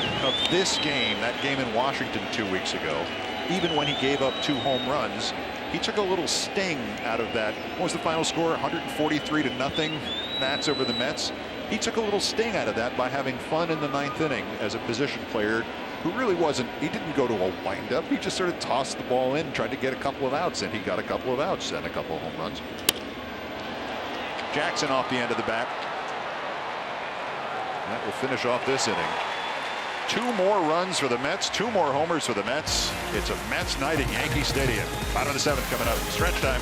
this game, that game in Washington 2 weeks ago, even when he gave up 2 home runs, he took a little sting out of that. What was the final score? 143-0 Nats over the Mets. He took a little sting out of that by having fun in the 9th inning as a position player who really wasn't, he didn't go to a windup. He just sort of tossed the ball in, tried to get a couple of outs, and he got a couple of outs and a couple of home runs. Jackson off the end of the bat. That will finish off this inning. 2 more runs for the Mets, 2 more homers for the Mets. It's a Mets night at Yankee Stadium. Bottom of the 7th coming up. Stretch time.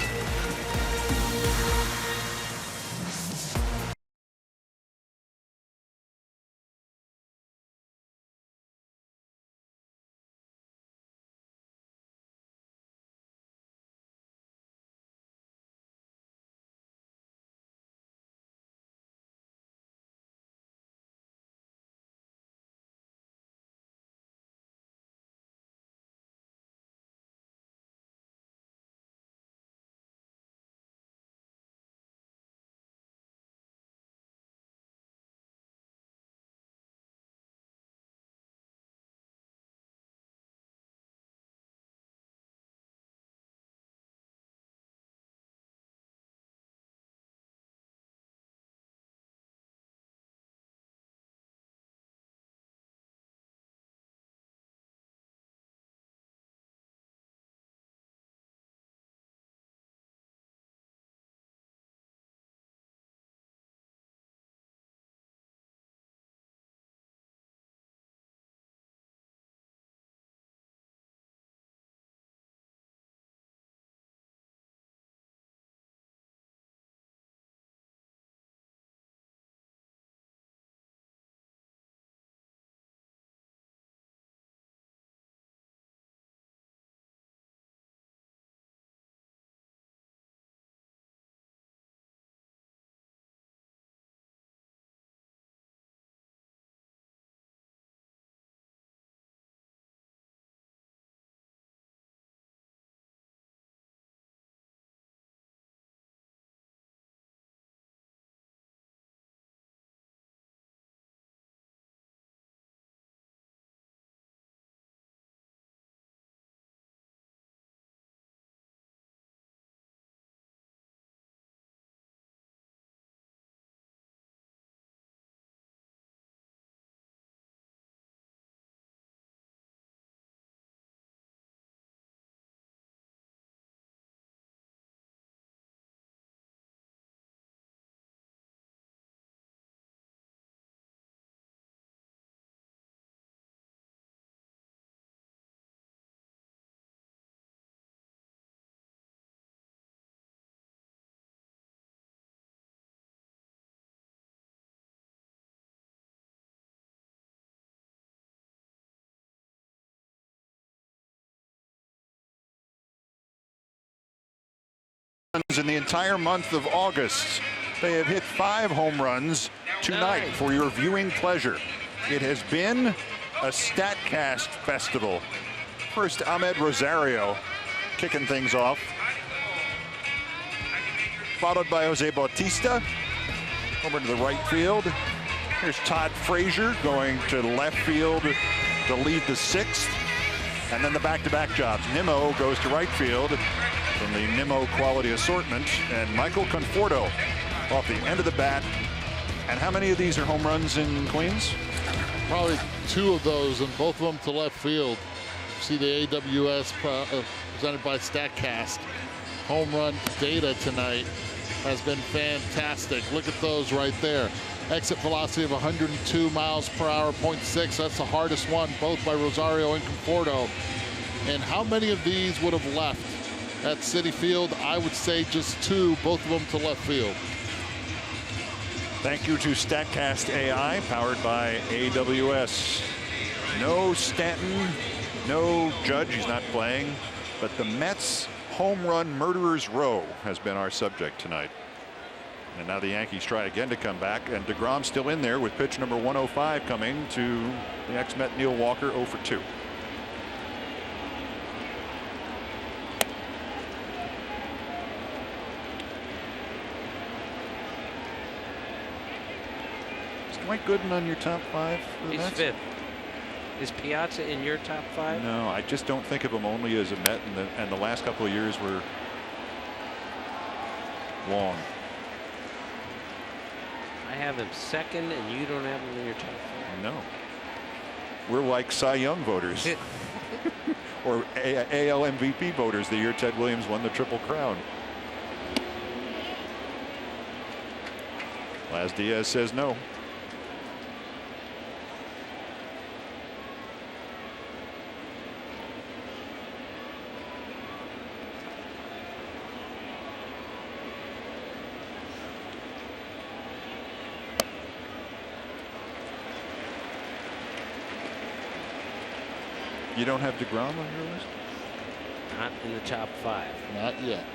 In the entire month of August, they have hit 5 home runs tonight for your viewing pleasure. It has been a StatCast festival. First, Ahmed Rosario kicking things off, followed by Jose Bautista over to the right field. Here's Todd Frazier going to left field to lead the 6th, and then the back-to-back jobs. Nimmo goes to right field. from the Nimmo quality assortment. And Michael Conforto off the end of the bat. And how many of these are home runs in Queens? Probably 2 of those, and both of them to left field. See the AWS presented by StatCast. Home run data tonight has been fantastic. Look at those right there. Exit velocity of 102 miles per hour, 0.6. That's the hardest one, both by Rosario and Conforto. And how many of these would have left at Citi Field? I would say just 2, both of them to left field. Thank you to StatCast AI, powered by AWS. No Stanton, no Judge, he's not playing, but the Mets home run murderer's row has been our subject tonight. And now the Yankees try again to come back, and Degrom still in there with pitch number 105 coming to the ex-Met Neil Walker, 0 for 2. Is Dwight Gooden on your top 5 for the He's Mets? 5th. Is Piazza in your top 5? No, I just don't think of him only as a Met, and the last couple of years were long. I have him 2nd, and you don't have him in your top 5. No. We're like Cy Young voters. Or AL MVP voters the year Ted Williams won the Triple Crown. Laz Diaz says no. You don't have Degrom on your list? Not in the top 5. Not yet.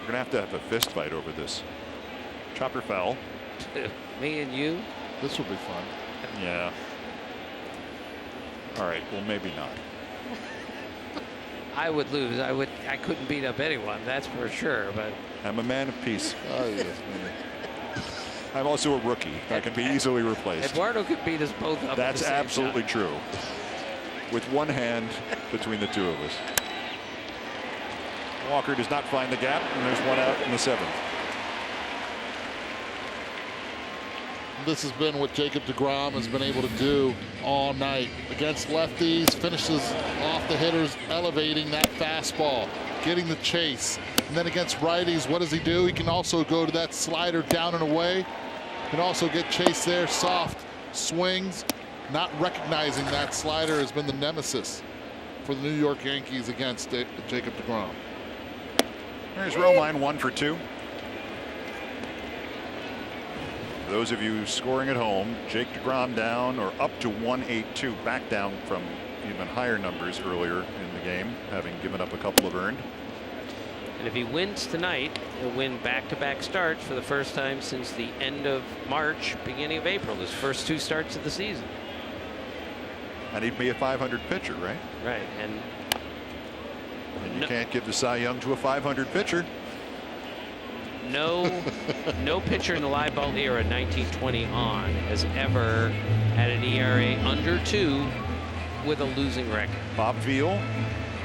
We're going to have a fist fight over this. Chopper foul. Me and you? This will be fun. Yeah. All right. Well, maybe not. I would lose. I couldn't beat up anyone, that's for sure. But I'm a man of peace. Oh, yes. I'm also a rookie. I can be easily replaced. Eduardo could beat us both up. That's at the same absolutely time. true. With one hand between the two of us. Walker does not find the gap, and there's one out in the 7th. This has been what Jacob Degrom has been able to do all night against lefties. Finishes off the hitters, elevating that fastball, getting the chase. And then against righties, what does he do? He can also go to that slider down and away. Can also get chased there. Soft swings. Not recognizing that slider has been the nemesis for the New York Yankees against Jacob Degrom. There's Romine, 1 for 2. Those of you scoring at home, Jake Degrom down or up to 182, back down from even higher numbers earlier in the game, having given up a couple of earned. And if he wins tonight, he'll win back-to-back starts for the first time since the end of March, beginning of April. His first 2 starts of the season. And he'd be a 500 pitcher, right? Right, and you can't give the Cy Young to a 500 pitcher. No pitcher in the live ball era 1920 on has ever had an ERA under 2 with a losing record. Bob Veal,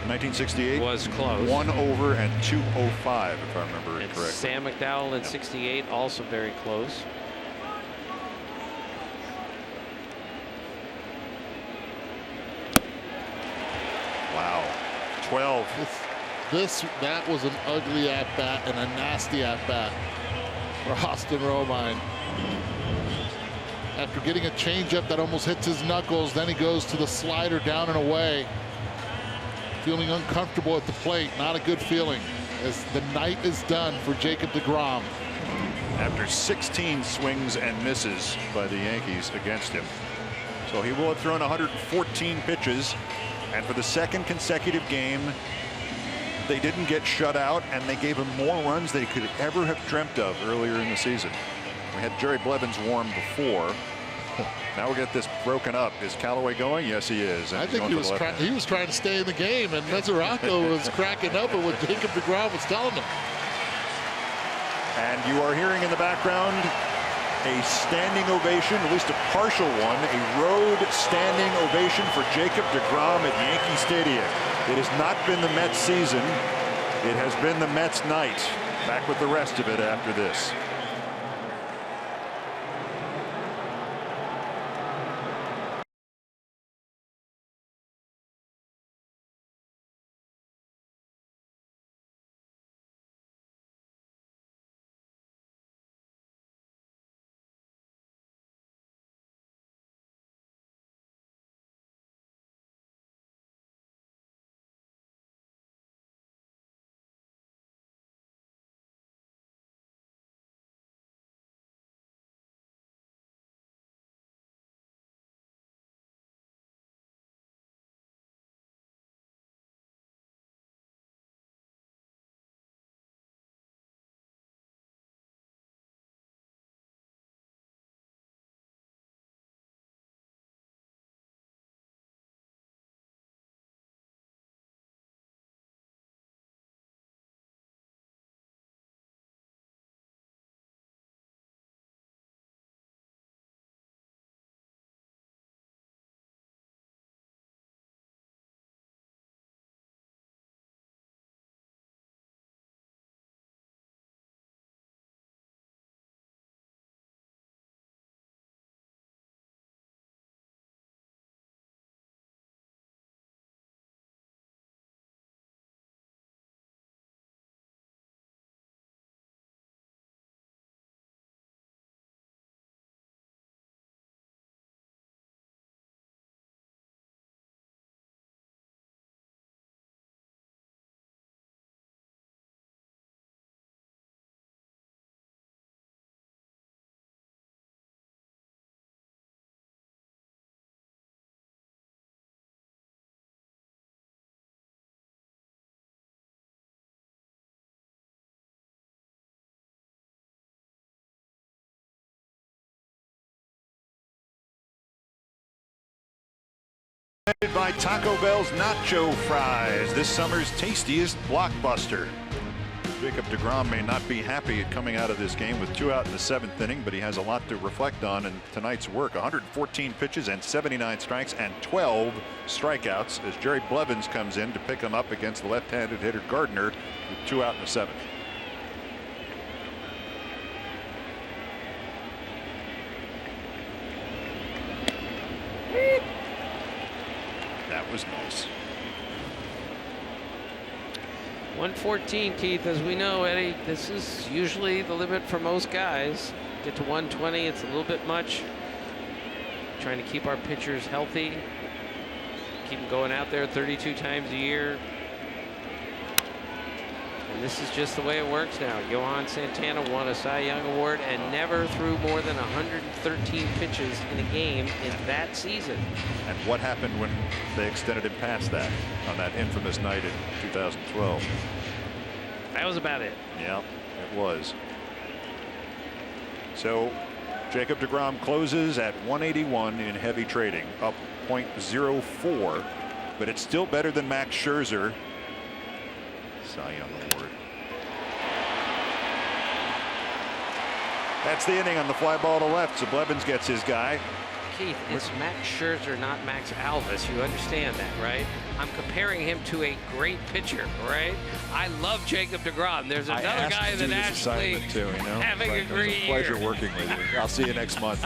1968, was close. 1 over and 205, if I remember it And correctly. Sam McDowell in '68, also very close. Wow, 12. That was an ugly at-bat and a nasty at-bat for Austin Romine. After getting a changeup that almost hits his knuckles, then he goes to the slider down and away. Feeling uncomfortable at the plate, not a good feeling as the night is done for Jacob Degrom. After 16 swings and misses by the Yankees against him. So he will have thrown 114 pitches, and for the 2nd consecutive game, they didn't get shut out, and they gave him more runs than he could ever have dreamt of earlier in the season. We had Jerry Blevins warm before. Now we get this broken up. Is Callaway going? Yes, he is. And I think he was trying to stay in the game, and Mesoraco was cracking up at what Jacob Degrom was telling him. And you are hearing in the background a standing ovation, at least a partial one, a road standing ovation for Jacob Degrom at Yankee Stadium. It has not been the Mets season. It has been the Mets night. Back with the rest of it after this. By Taco Bell's Nacho Fries, this summer's tastiest blockbuster. Jacob Degrom may not be happy at coming out of this game with 2 out in the 7th inning, but he has a lot to reflect on in tonight's work. 114 pitches and 79 strikes and 12 strikeouts as Jerry Blevins comes in to pick him up against the left-handed hitter Gardner with 2 out in the 7th. That was nice. 114, Keith, as we know, Eddie, this is usually the limit for most guys. Get to 120, it's a little bit much. Trying to keep our pitchers healthy. Keep them going out there 32 times a year. And this is just the way it works now. Johan Santana won a Cy Young Award and never threw more than 113 pitches in a game in that season. And what happened when they extended him past that on that infamous night in 2012? That was about it. Yeah, it was. So Jacob Degrom closes at 181 in heavy trading, up 0.04, but it's still better than Max Scherzer. Cy Young Award. That's the inning on the fly ball to left, so Blevins gets his guy. Keith, it's Max Scherzer, not Max Alvis. You understand that, right? I'm comparing him to a great pitcher, right? I love Jacob Degrom. There's another guy in the National League too, you know? having a great year. Pleasure working with you. I'll see you next month.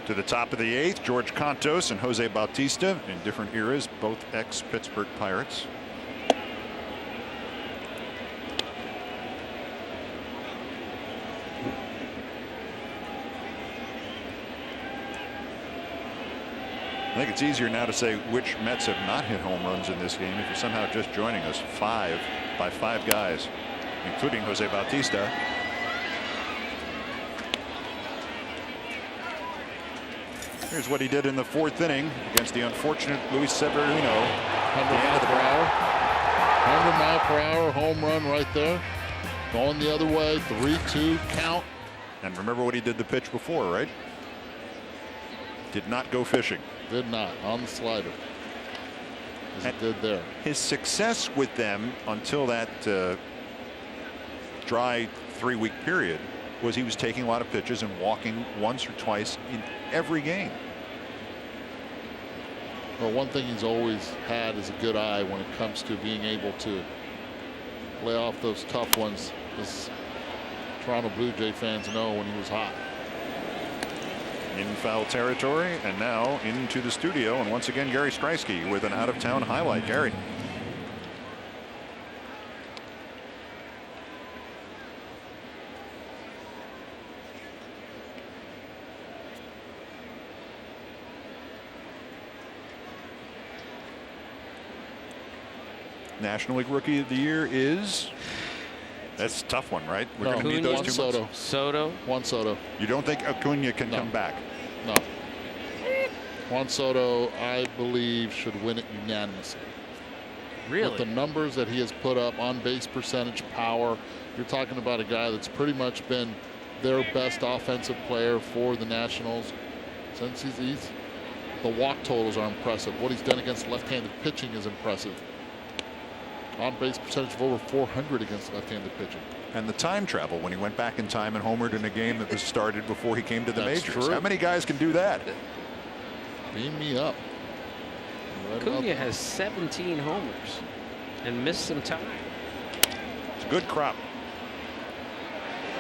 To the top of the 8th, George Contos and Jose Bautista in different eras, both ex-Pittsburgh Pirates. I think it's easier now to say which Mets have not hit home runs in this game if you're somehow just joining us. 5 by 5 guys, including Jose Bautista. Here's what he did in the 4th inning against the unfortunate Louie Severino. 100 miles per hour. 100 mile per hour home run right there. Going the other way. 3-2 count. And remember what he did the pitch before, right? Did not go fishing. Did not, on the slider. As he did there. His success with them until that dry 3-week period was he was taking a lot of pitches and walking once or twice in every game. Well, one thing he's always had is a good eye when it comes to being able to lay off those tough ones, as Toronto Blue Jay fans know when he was hot. In foul territory, and now into the studio, and once again Gary Striesky with an out-of-town highlight. Gary. National League Rookie of the Year is. That's a tough one, right? We're going to need those 2 Soto. Soto. Juan Soto. You don't think Acuna can come back? No. Juan Soto, I believe, should win it unanimously. Really? With the numbers that he has put up, on base percentage, power, you're talking about a guy that's pretty much been their best offensive player for the Nationals since he's the walk totals are impressive. What he's done against left-handed pitching is impressive. On base percentage of over 400 against left-handed pitching. And the time travel when he went back in time and homered in a game that was started before he came to the majors. True. How many guys can do that? Beam me up. Acuna has 17 homers and missed some time. It's a good crop.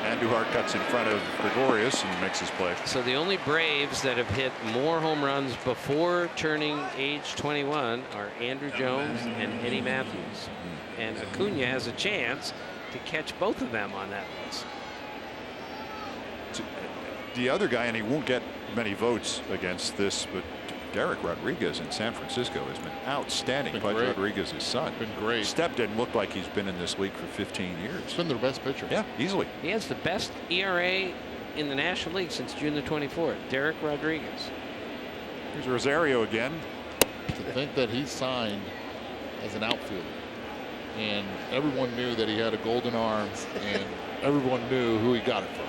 Andujar cuts in front of Gregorius and makes his play. So the only Braves that have hit more home runs before turning age 21 are Andrew Jones and Eddie Matthews. And Acuna has a chance to catch both of them on that list. The other guy, and he won't get many votes against this, but Derek Rodriguez in San Francisco has been outstanding. Pudge Rodriguez's son. Been great. Step didn't look like he's been in this league for 15 years. He's been their best pitcher. Yeah, easily. He has the best ERA in the National League since June the 24th. Derek Rodriguez. Here's Rosario again. To think that he signed as an outfielder, and everyone knew that he had a golden arm, and everyone knew who he got it from.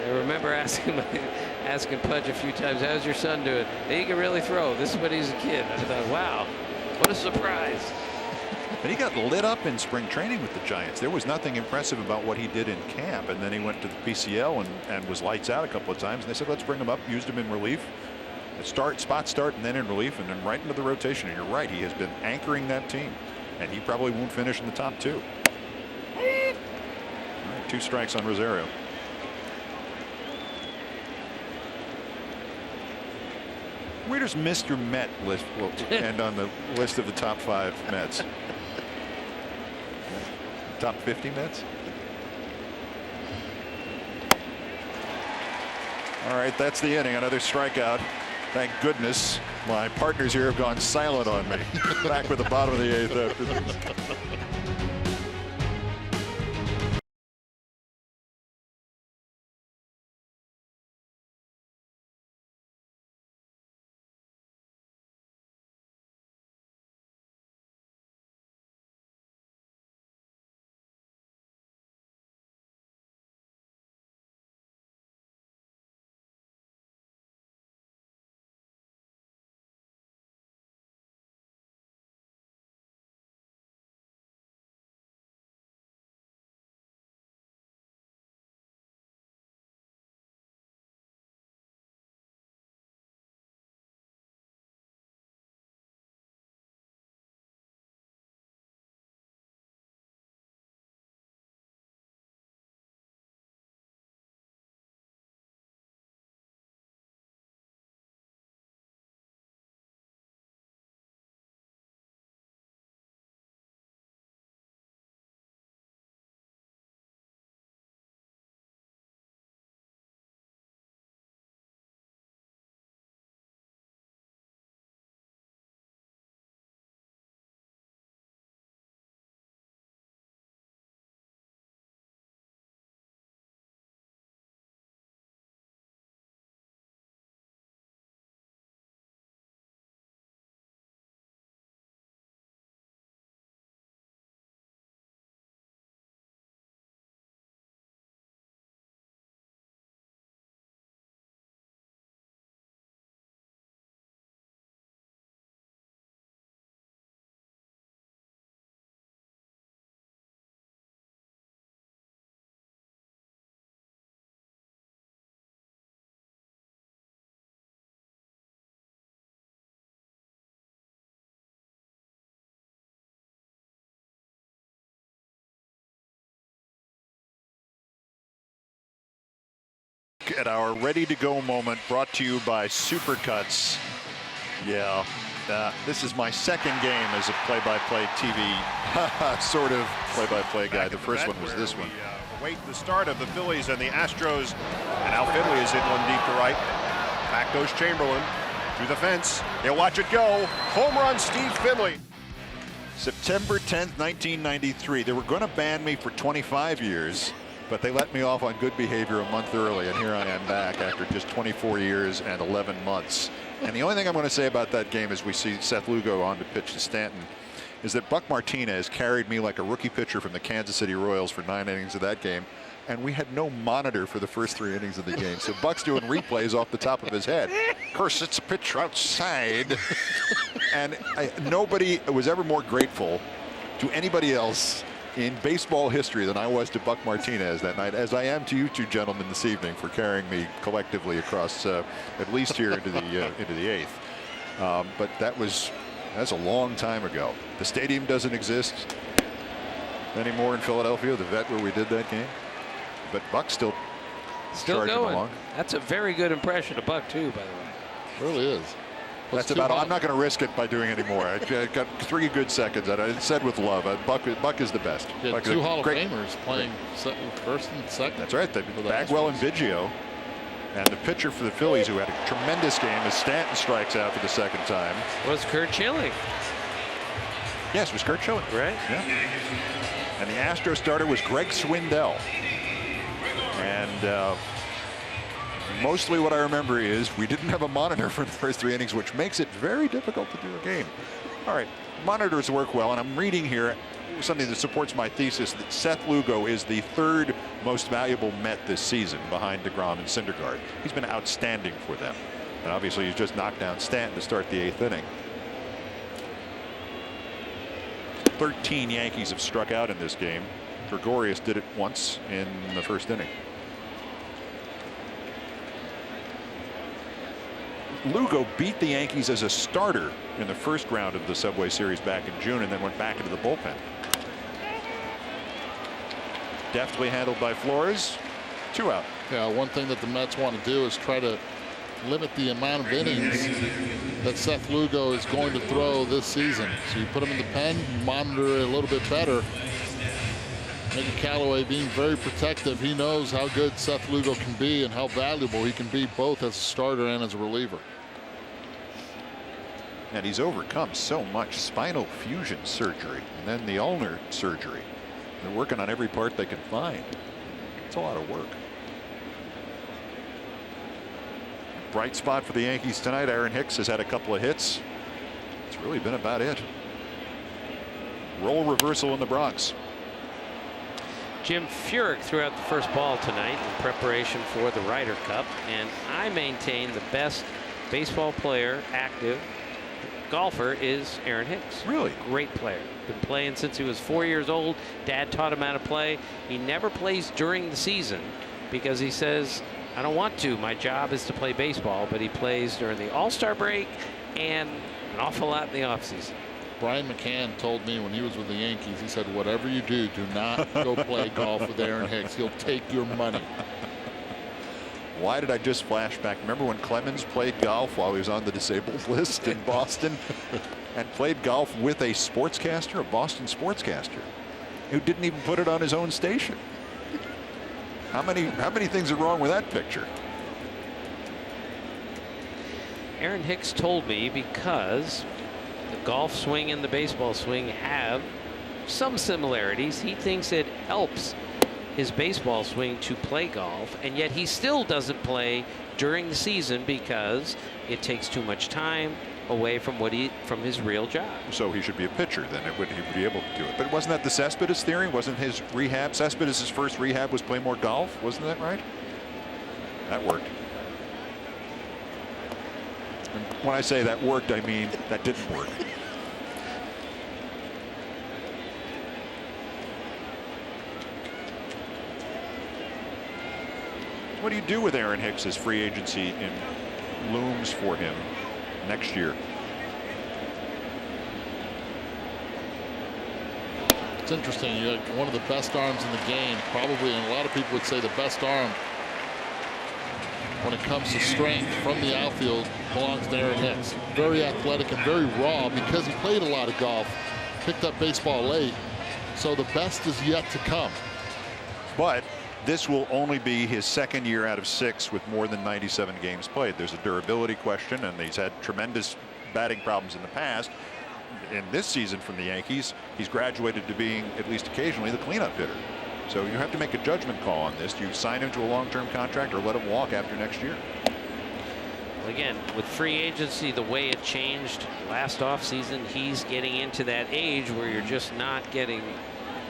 I remember asking Pudge a few times, how's your son doing? He can really throw. This is when he's a kid. I thought, wow, what a surprise. And he got lit up in spring training with the Giants. There was nothing impressive about what he did in camp. And then he went to the PCL and was lights out a couple of times. And they said, let's bring him up, used him in relief. Spot start, and then in relief, and then right into the rotation. And you're right, he has been anchoring that team. And he probably won't finish in the top 2. All right, 2 strikes on Rosario. Where does Mr. Met list will end on the list of the top 5 Mets? Top 50 Mets? All right, that's the inning. Another strikeout. Thank goodness my partners here have gone silent on me. Back with the bottom of the 8th after this. at our ready-to-go moment, brought to you by Supercuts. Yeah, this is my second game as a play-by-play TV sort of play-by-play guy. The first one was this one. Await the start of the Phillies and the Astros. And Al Finley is in one deep to right. Back goes Chamberlain to the fence. He'll watch it go. Home run, Steve Finley. September 10th, 1993. They were going to ban me for 25 years, but they let me off on good behavior a month early, and here I am back after just 24 years and 11 months. And the only thing I'm going to say about that game is we see Seth Lugo on to pitch to Stanton, is that Buck Martinez carried me like a rookie pitcher from the Kansas City Royals for 9 innings of that game, and we had no monitor for the first 3 innings of the game. So Buck's doing replays off the top of his head. Of course, it's a pitch outside. And nobody was ever more grateful to anybody else in baseball history than I was to Buck Martinez that night, as I am to you two gentlemen this evening for carrying me collectively across at least here into the eighth. But that's a long time ago. The stadium doesn't exist anymore in Philadelphia, the vet where we did that game. But Buck's still charging going. along. That's a very good impression of Buck too, by the way. It really is. That's about all. I'm not going to risk it by doing any more. I got 3 good seconds. I said with love. Buck is the best. You had Buck 2 Hall of Famers playing first and second. That's right. Bagwell and Biggio. And the pitcher for the Phillies, who had a tremendous game, as Stanton strikes out for the second time, was Curt Schilling. Yes, it was Curt Schilling. Right. Yeah. And the Astro starter was Greg Swindell. And mostly what I remember is we didn't have a monitor for the first 3 innings, which makes it very difficult to do a game. All right, monitors work well, and I'm reading here something that supports my thesis that Seth Lugo is the 3rd most valuable Met this season behind Degrom and Syndergaard. He's been outstanding for them. And obviously he's just knocked down Stanton to start the 8th inning. 13 Yankees have struck out in this game. Gregorius did it once in the first inning. Lugo beat the Yankees as a starter in the first round of the Subway Series back in June, and then went back into the bullpen. Deftly handled by Flores. 2 out. Yeah, one thing that the Mets want to do is try to limit the amount of innings that Seth Lugo is going to throw this season. So you put him in the pen, you monitor it a little bit better. Mickey Callaway being very protective. He knows how good Seth Lugo can be and how valuable he can be both as a starter and as a reliever. And he's overcome so much spinal fusion surgery and then the ulnar surgery. They're working on every part they can find. It's a lot of work. Bright spot for the Yankees tonight. Aaron Hicks has had a couple of hits. It's really been about it. Role reversal in the Bronx. Jim Furyk threw out the first ball tonight in preparation for the Ryder Cup, and I maintain the best baseball player, active golfer, is Aaron Hicks. Really? Great player. Been playing since he was 4 years old. Dad taught him how to play. He never plays during the season because he says, I don't want to. My job is to play baseball, but he plays during the All-Star break and an awful lot in the offseason. Brian McCann told me when he was with the Yankees, he said, whatever you do, do not go play golf with Aaron Hicks. He'll take your money. Why did I just flash back? Remember when Clemens played golf while he was on the disabled list in Boston and played golf with a sportscaster, a Boston sportscaster, who didn't even put it on his own station? How many things are wrong with that picture? Aaron Hicks told me because the golf swing and the baseball swing have some similarities. He thinks it helps his baseball swing to play golf, and yet he still doesn't play during the season because it takes too much time away from from his real job. So he should be a pitcher, then he would be able to do it. But wasn't that the Cespedes theory? Wasn't his rehab, Cespedes' first rehab was play more golf? Wasn't that right? That worked. And when I say that worked, I mean that didn't work. What do you do with Aaron Hicks as free agency looms for him next year? It's interesting. You have one of the best arms in the game, probably, and a lot of people would say the best arm when it comes to strength from the outfield belongs to Aaron Hicks. Very athletic and very raw because he played a lot of golf, picked up baseball late. So the best is yet to come. But this will only be his second year out of 6 with more than 97 games played. There's a durability question, and he's had tremendous batting problems in the past. In this season from the Yankees, he's graduated to being, at least occasionally, the cleanup hitter. So you have to make a judgment call on this. Do you sign him to a long-term contract or let him walk after next year? Again, with free agency, the way it changed last offseason, he's getting into that age where you're just not getting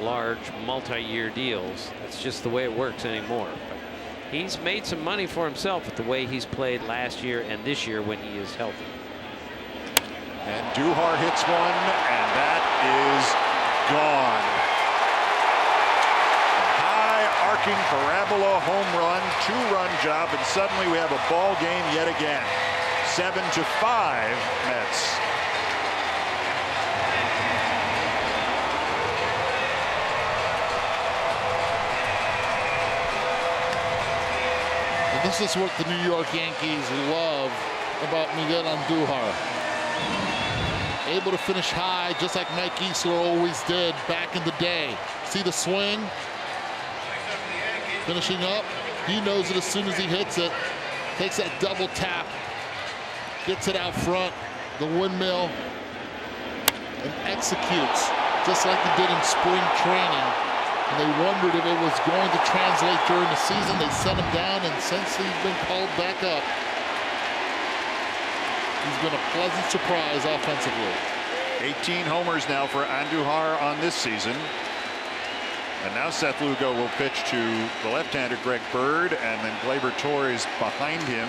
large multi-year deals. That's just the way it works anymore. But he's made some money for himself with the way he's played last year and this year when he is healthy. And Duhar hits one, and that is gone. A high arcing parabola home run, 2-run job, and suddenly we have a ball game yet again. 7-5 Mets. This is what the New York Yankees love about Miguel Andujar. Able to finish high, just like Mike Easler always did back in the day. See the swing? Finishing up. He knows it as soon as he hits it. Takes that double tap. Gets it out front. The windmill. And executes, just like he did in spring training. And they wondered if it was going to translate during the season. They sent him down, and since he's been called back up, he's been a pleasant surprise offensively. 18 homers now for Andujar on this season. And now Seth Lugo will pitch to the left-hander Greg Bird, and then Gleyber Torres behind him.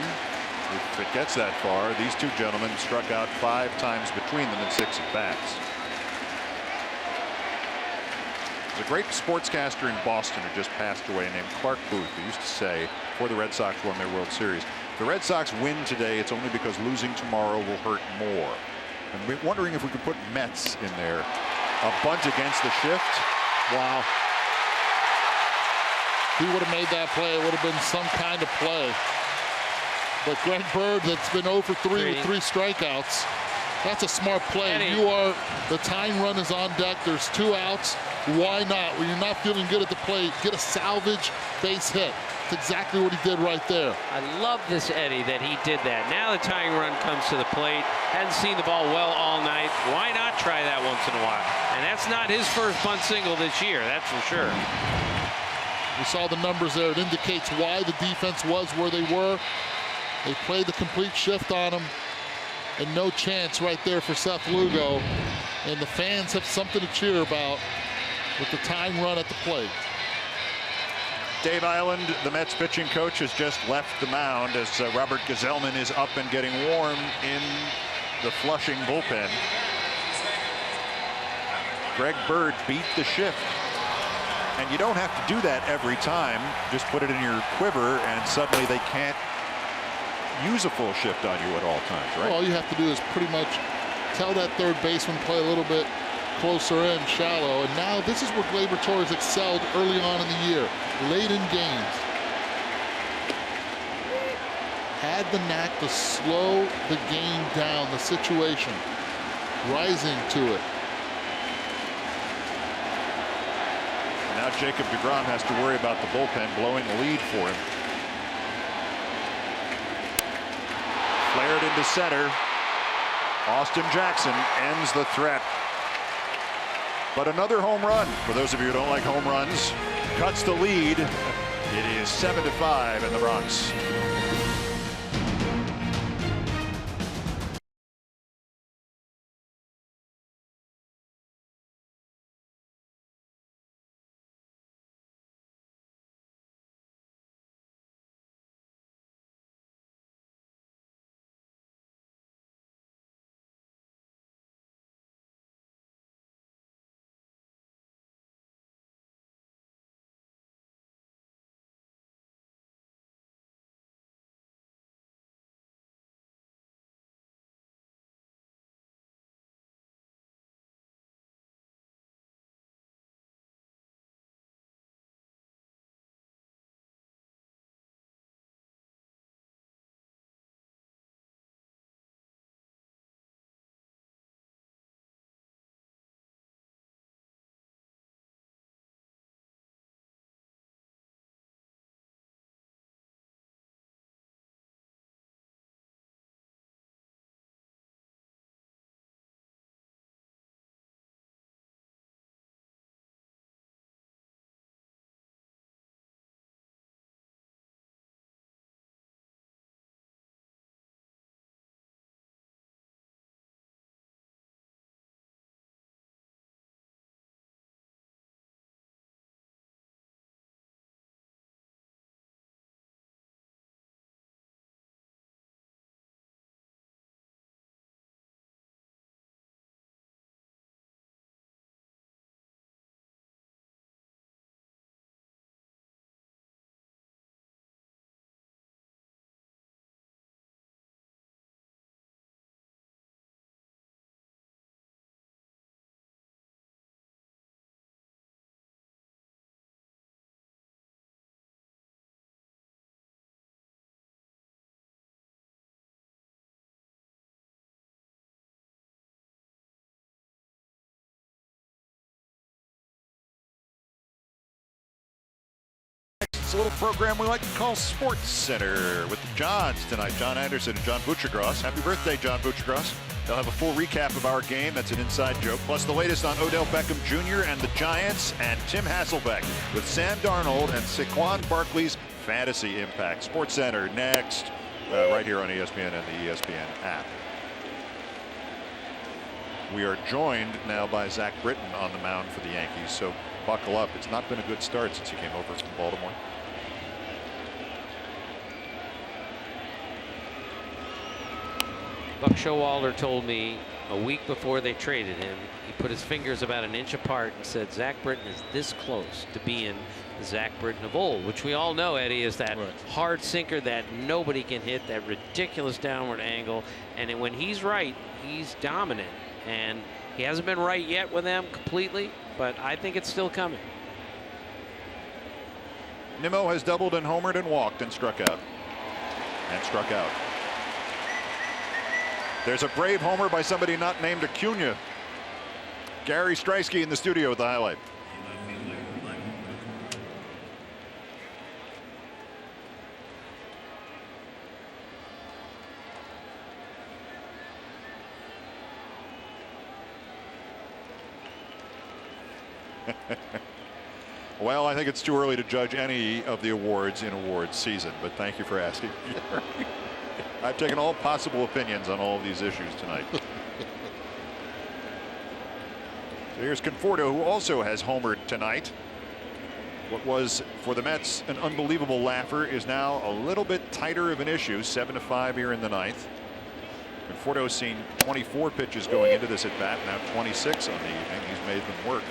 If it gets that far, these two gentlemen struck out 5 times between them in 6 at-bats. There's a great sportscaster in Boston who just passed away named Clark Booth, who used to say, before the Red Sox won their World Series, if the Red Sox win today, it's only because losing tomorrow will hurt more. And we're wondering if we could put Mets in there. A bunt against the shift. Wow. If he would have made that play, it would have been some kind of play. But Greg Bird, that's been 0 for 3 with 3 strikeouts. That's a smart play. The tying run is on deck. There's 2 outs. Why not? When you're not feeling good at the plate, get a salvage base hit. That's exactly what he did right there. I love this, Eddie, that he did that. Now the tying run comes to the plate. Hadn't seen the ball well all night. Why not try that once in a while? And that's not his first bunt single this year, that's for sure. We saw the numbers there. It indicates why the defense was where they were. They played the complete shift on him. And no chance right there for Seth Lugo. And the fans have something to cheer about with the tying run at the plate. Dave Island, the Mets pitching coach, has just left the mound as Robert Gazelman is up and getting warm in the Flushing bullpen. Greg Bird beat the shift. And you don't have to do that every time. Just put it in your quiver and suddenly they can't use a full shift on you at all times, right? Well, all you have to do is pretty much tell that third baseman play a little bit closer in, shallow. And now this is where Gleyber Torres excelled early on in the year, late in games. Had the knack to slow the game down, the situation, rising to it. Now Jacob Degrom has to worry about the bullpen blowing a lead for him. Flared into center. Austin Jackson ends the threat. But another home run, for those of you who don't like home runs, cuts the lead. It is 7-5 in the Bronx. It's a little program we like to call Sports Center with the Johns tonight. John Anderson and John Butchergross. Happy birthday, John Butchergross. They'll have a full recap of our game. That's an inside joke. Plus the latest on Odell Beckham Jr. and the Giants and Tim Hasselbeck with Sam Darnold and Saquon Barkley's fantasy impact. Sports Center next, right here on ESPN and the ESPN app. We are joined now by Zach Britton on the mound for the Yankees. So buckle up. It's not been a good start since he came over from Baltimore. Buck Showalter told me a week before they traded him, he put his fingers about an inch apart and said Zach Britton is this close to being the Zach Britton of old, which we all know, Eddie, is that hard sinker that nobody can hit, that ridiculous downward angle. And when he's right, he's dominant. And he hasn't been right yet with them completely, but I think it's still coming. Nimmo has doubled and homered and walked and struck out. And struck out. There's a brave homer by somebody not named Acuna. Gary Streisky in the studio with the highlight. Well, I think it's too early to judge any of the awards in awards season, but thank you for asking. I've taken all possible opinions on all of these issues tonight. So here's Conforto, who also has homered tonight. What was for the Mets an unbelievable laugher is now a little bit tighter of an issue. 7-5 here in the ninth. Conforto's seen 24 pitches going into this at bat, now 26 on the evening. He's made them work.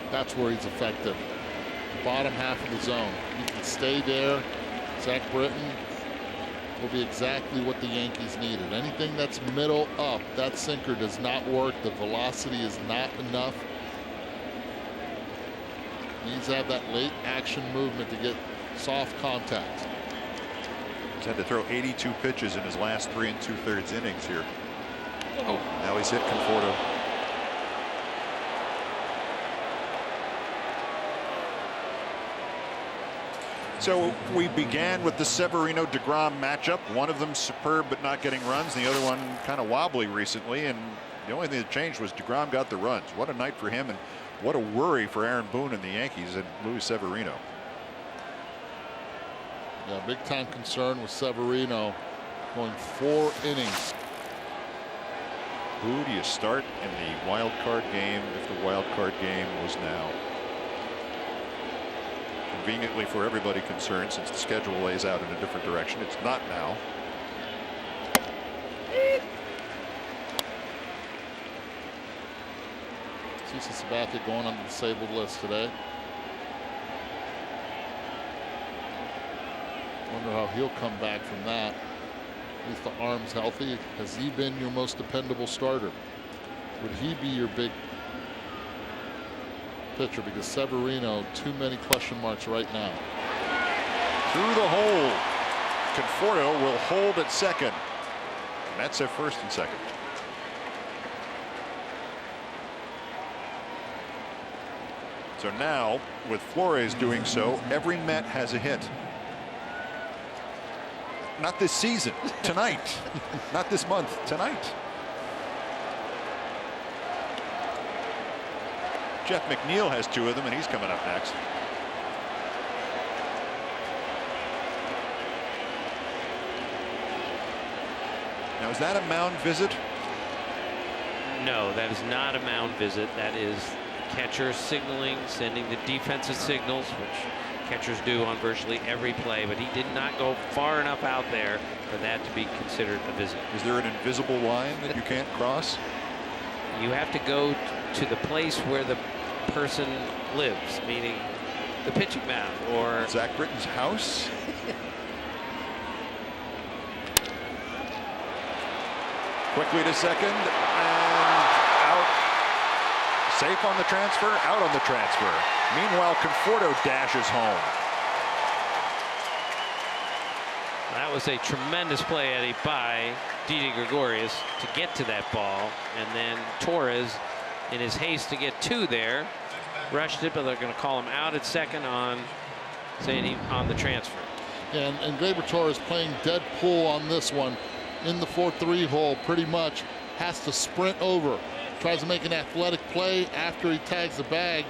That's where he's effective. Bottom half of the zone. He can stay there. Zach Britton will be exactly what the Yankees needed. Anything that's middle up, that sinker does not work. The velocity is not enough. He needs to have that late action movement to get soft contact. He's had to throw 82 pitches in his last 3 2/3 innings here. Oh, now he's hit Conforto. So we began with the Severino Degrom matchup. One of them superb but not getting runs. The other one kind of wobbly recently. And the only thing that changed was Degrom got the runs. What a night for him, and what a worry for Aaron Boone and the Yankees and Louie Severino. Yeah, big time concern with Severino going 4 innings. Who do you start in the wild card game if the wild card game was now? Conveniently for everybody concerned, since the schedule lays out in a different direction, it's not now. CC Sabathia going on the disabled list today. Wonder how he'll come back from that. At least the arm's healthy. Has he been your most dependable starter? Would he be your big pitcher? Because Severino, too many question marks right now. Through the hole. Conforto will hold at second. Mets have first and second. So now, with Flores doing so, every Met has a hit. Not this season, tonight. Not this month, tonight. Jeff Mcneil has 2 of them, and he's coming up next. Now, is that a mound visit? No, that is not a mound visit. That is catcher signaling, sending the defensive signals, which catchers do on virtually every play, but he did not go far enough out there for that to be considered a visit. Is there an invisible line that you can't cross? You have to go to the place where the person lives, meaning the pitching mound or Zach Britton's house. Quickly to second and out. Safe on the transfer, out on the transfer. Meanwhile, Conforto dashes home. That was a tremendous play, Eddie, by Didi Gregorius to get to that ball. And then Torres, in his haste to get 2 there, rushed it, but they're going to call him out at second on on the transfer. And Gleyber Torres playing dead pull on this one in the 4-3 hole, pretty much has to sprint over. Tries to make an athletic play after he tags the bag.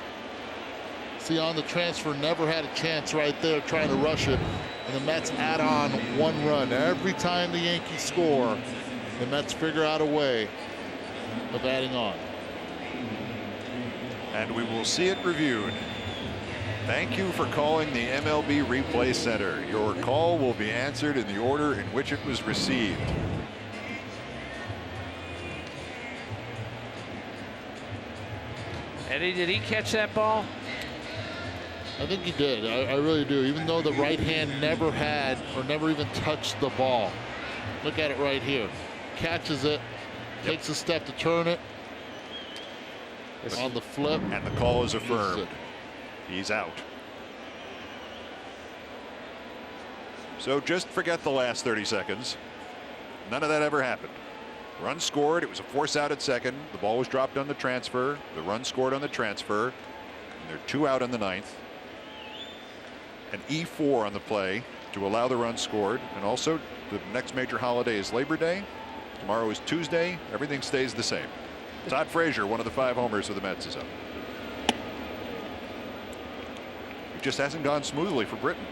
See, on the transfer, never had a chance right there trying to rush it. And the Mets add on 1 run. Every time the Yankees score, the Mets figure out a way of adding on. And we will see it reviewed. Thank you for calling the MLB Replay Center. Your call will be answered in the order in which it was received. Eddie, did he catch that ball? I think he did. I really do. Even though the right hand never had or never even touched the ball. Look at it right here. Catches it, takes a step to turn it. On the flip. And the call is affirmed. He's out. So just forget the last 30 seconds. None of that ever happened. Run scored. It was a force out at second. The ball was dropped on the transfer. The run scored on the transfer. And they're 2 out in the 9th. An E4 on the play to allow the run scored. And also the next major holiday is Labor Day. Tomorrow is Tuesday. Everything stays the same. Todd Frazier, one of the 5 homers of the Mets, is up. It just hasn't gone smoothly for Britton.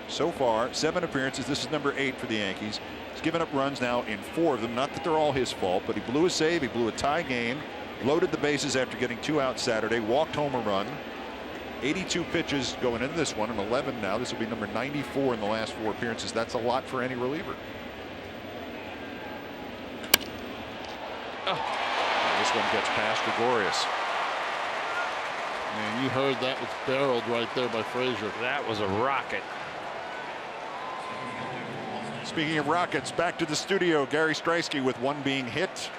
So far, 7 appearances. This is number 8 for the Yankees. He's given up runs now in 4 of them. Not that they're all his fault, but he blew a save. He blew a tie game. Loaded the bases after getting 2 out Saturday. Walked home a run. 82 pitches going into this one, and 11 now. This will be number 94 in the last 4 appearances. That's a lot for any reliever. Oh. And this one gets past Gregorius. Man, you heard that was barreled right there by Frazier. That was a rocket. Speaking of rockets, back to the studio. Gary Streisky with one being hit.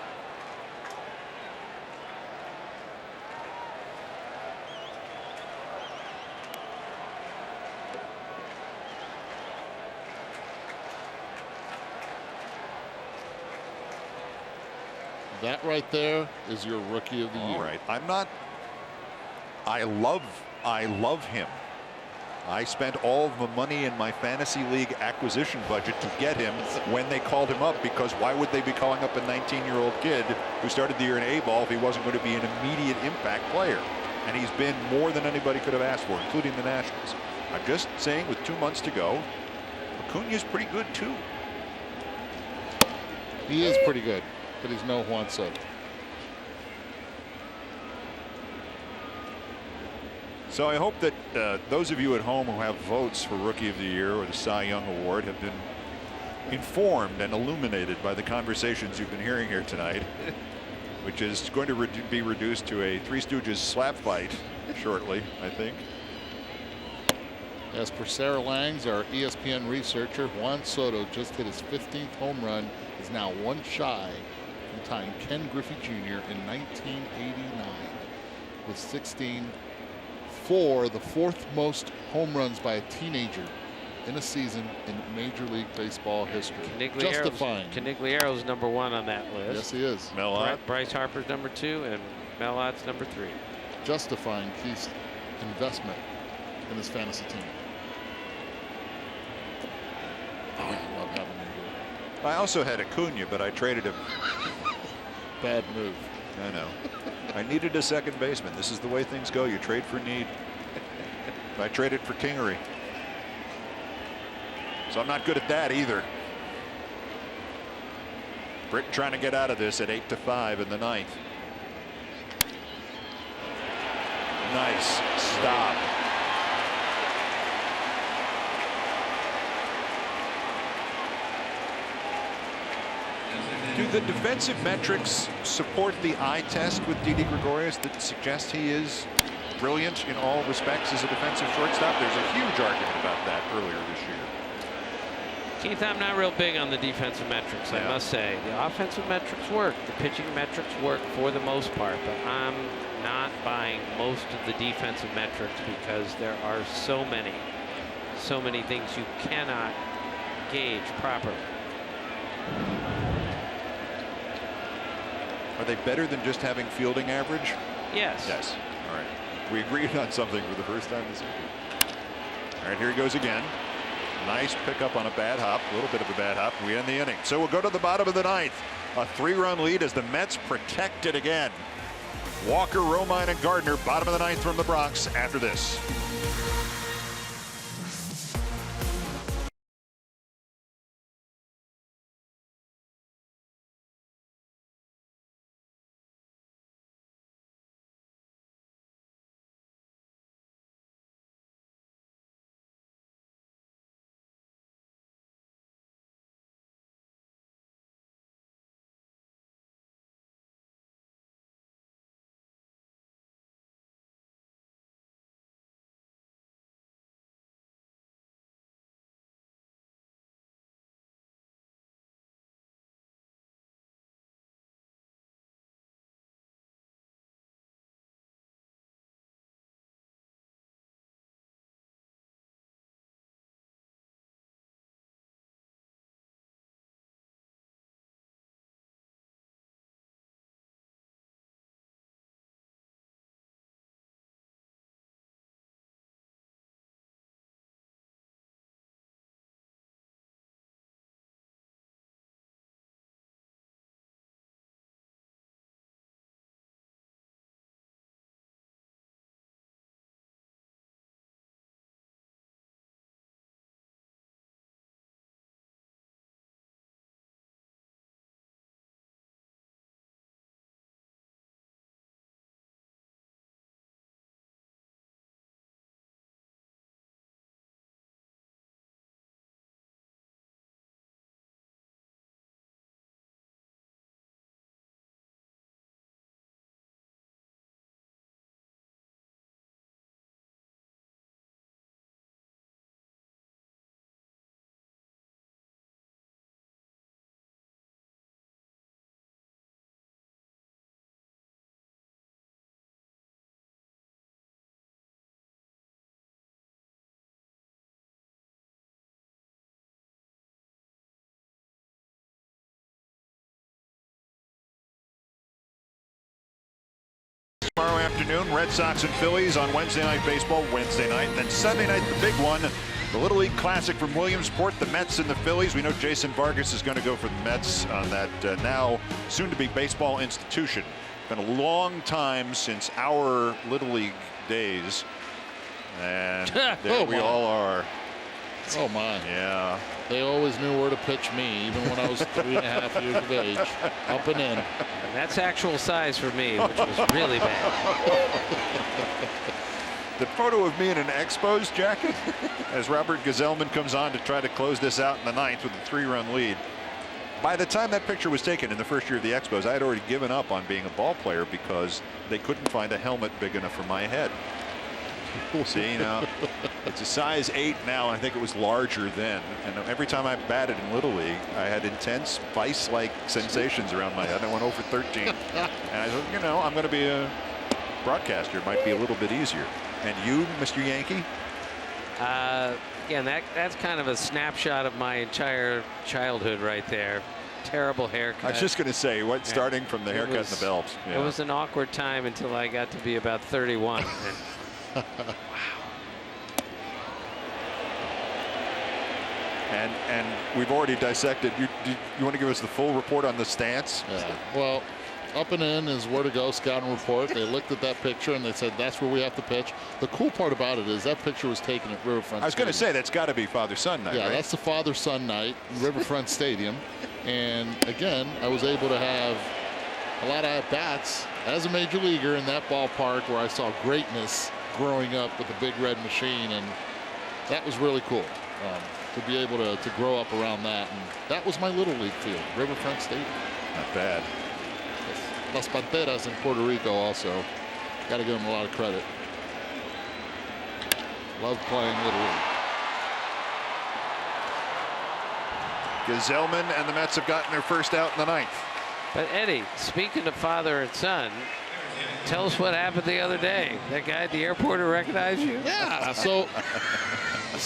That right there is your rookie of the year. All right. I love him. I spent all of the money in my fantasy league acquisition budget to get him when they called him up, because why would they be calling up a 19-year-old kid who started the year in A-ball if he wasn't going to be an immediate impact player? And he's been more than anybody could have asked for, including the Nationals. I'm just saying, with 2 months to go, Acuna's pretty good too. He is pretty good, but he's no Juan Soto. So I hope that those of you at home who have votes for Rookie of the Year or the Cy Young Award have been informed and illuminated by the conversations you've been hearing here tonight, which is going to be reduced to a Three Stooges slap fight shortly, I think. As per Sarah Langs, our ESPN researcher, Juan Soto just hit his 15th home run, is now 1 shy from tying Ken Griffey Jr. in 1989 with 16. For the 4th most home runs by a teenager in a season in Major League Baseball history. Justifying. Canigliero's number 1 on that list. Yes, he is. Mel Ott. Bryce Harper's number 2, and Mel Ott's number 3. Justifying Keith's investment in his fantasy team. Oh, I love having him here. I also had Acuna, but I traded him. Bad move. I know. I needed a second baseman. This is the way things go. You trade for need. I traded for Kingery. So I'm not good at that either. Britton trying to get out of this at 8-5 in the 9th. Nice stop. Do the defensive metrics support the eye test with Didi Gregorius that suggests he is brilliant in all respects as a defensive shortstop? There's a huge argument about that earlier this year. Keith, I'm not real big on the defensive metrics, I must say. The offensive metrics work. The pitching metrics work for the most part, but I'm not buying most of the defensive metrics because there are so many things you cannot gauge properly. Are they better than just having fielding average? Yes. Yes. All right. We agreed on something for the first time this evening. All right, here he goes again. Nice pickup on a bad hop, a little bit of a bad hop. We end the inning. So we'll go to the bottom of the ninth. A 3-run lead as the Mets protect it again. Walker, Romine, and Gardner, bottom of the ninth from the Bronx after this. Tomorrow afternoon, Red Sox and Phillies on Wednesday Night Baseball, Wednesday night. And then Sunday night, the big one, the Little League Classic from Williamsport, the Mets and the Phillies. We know Jason Vargas is going to go for the Mets on that now soon-to-be baseball institution. Been a long time since our Little League days. And there we all are. Oh, my. Yeah. They always knew where to pitch me, even when I was 3.5 years of age. Up and in. And that's actual size for me, which was really bad. The photo of me in an Expos jacket as Robert Gazelman comes on to try to close this out in the ninth with a 3-run lead. By the time that picture was taken in the first year of the Expos, I had already given up on being a ball player because they couldn't find a helmet big enough for my head. See, now it's a size 8 now. I think it was larger then. And every time I batted in Little League, I had intense vice-like sensations around my head. I went 0 for 13. And I thought, you know, I'm going to be a broadcaster. It might be a little bit easier. And you, Mr. Yankee? Again, that's kind of a snapshot of my entire childhood right there. Terrible haircut. I was just going to say, starting from the haircut and the belts. Yeah. It was an awkward time until I got to be about 31. Wow. And we've already dissected. You want to give us the full report on the stance? Yeah. Well, up and in is where to go, scouting report. They looked at that picture and they said that's where we have to pitch. The cool part about it is that picture was taken at Riverfront. I was going to say that's got to be father-son night. Yeah, right? That's the father-son night, Riverfront Stadium. And again, I was able to have a lot of at-bats as a major leaguer in that ballpark where I saw greatness growing up with the Big Red Machine, and that was really cool to be able to grow up around that. And that was my Little League field, Riverfront Stadium. Not bad. Las Panteras in Puerto Rico also. Got to give them a lot of credit. Love playing Little League. Gazelman and the Mets have gotten their first out in the ninth. But Eddie, speaking of father and son, Tell us what happened the other day. That guy at the airport who recognized you? Yeah, so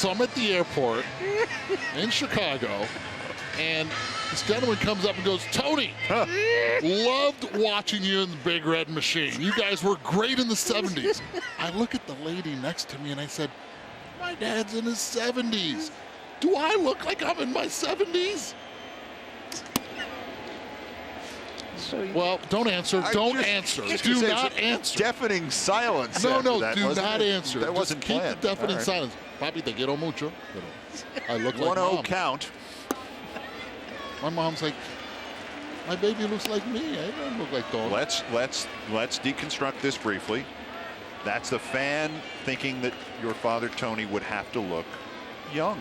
I'm at the airport in Chicago, and this gentleman comes up and goes, Tony, loved watching you in the Big Red Machine. You guys were great in the 70s. I look at the lady next to me, and I said, my dad's in his 70s. Do I look like I'm in my 70s? Well, don't answer. Don't answer. Do not answer. Deafening silence. No, after that, do not answer. That Just wasn't keep planned. the deafening All right. silence. Papi, te quiero mucho. Pero I look like 1-0 Mom. count. My mom's like, my baby looks like me. I don't look like Tony. Let's deconstruct this briefly. That's the fan thinking that your father Tony would have to look young,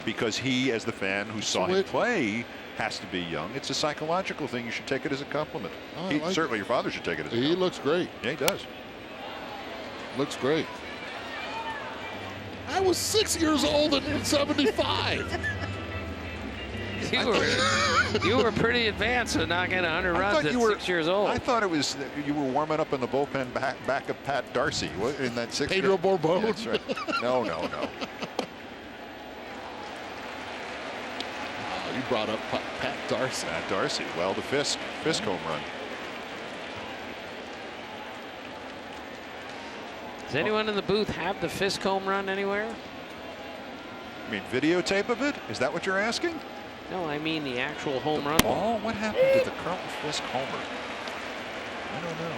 because he, as the fan who saw him play, has to be young. It's a psychological thing. You should take it as a compliment. Certainly, your father should take it as a compliment. He looks great. Yeah, he does. Looks great. I was 6 years old in 75. You were pretty advanced at not getting 100 runs at 6 years old. I thought it was you were warming up in the bullpen back of Pat Darcy in that 6. Pedro Bourbon. Yeah, that's right. No. You brought up Pat Darcy. Pat Darcy. Well, the Fisk home run. Does anyone in the booth have the Fisk home run anywhere? I mean, videotape of it? Is that what you're asking? No, I mean the actual home run. Oh, what happened to the Carlton Fisk homer? I don't know.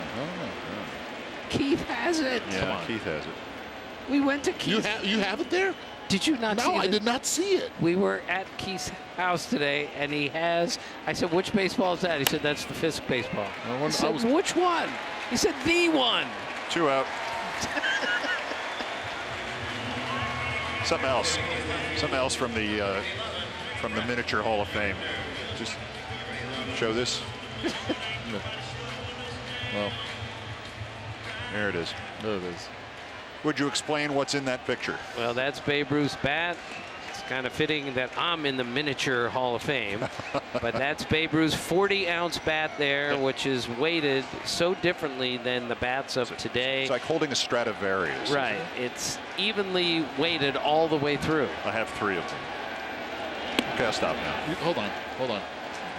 Keith has it. Yeah, Keith has it. We went to Keith. You have it there? Did you not see it? No, I did not see it. We were at Keith's house today, and he has. I said, which baseball is that? He said, that's the Fisk baseball. I said, which one? He said, the one. 2 out. Something else from the Miniature Hall of Fame. Just show this. Well, there it is. There it is. Would you explain what's in that picture? Well, that's Babe Ruth's bat. It's kind of fitting that I'm in the Miniature Hall of Fame, but that's Babe Ruth's 40-ounce bat there, which is weighted so differently than the bats of today. It's like holding a Stradivarius. Right. It's evenly weighted all the way through. I have 3 of them. Okay, I'll stop now. Hold on.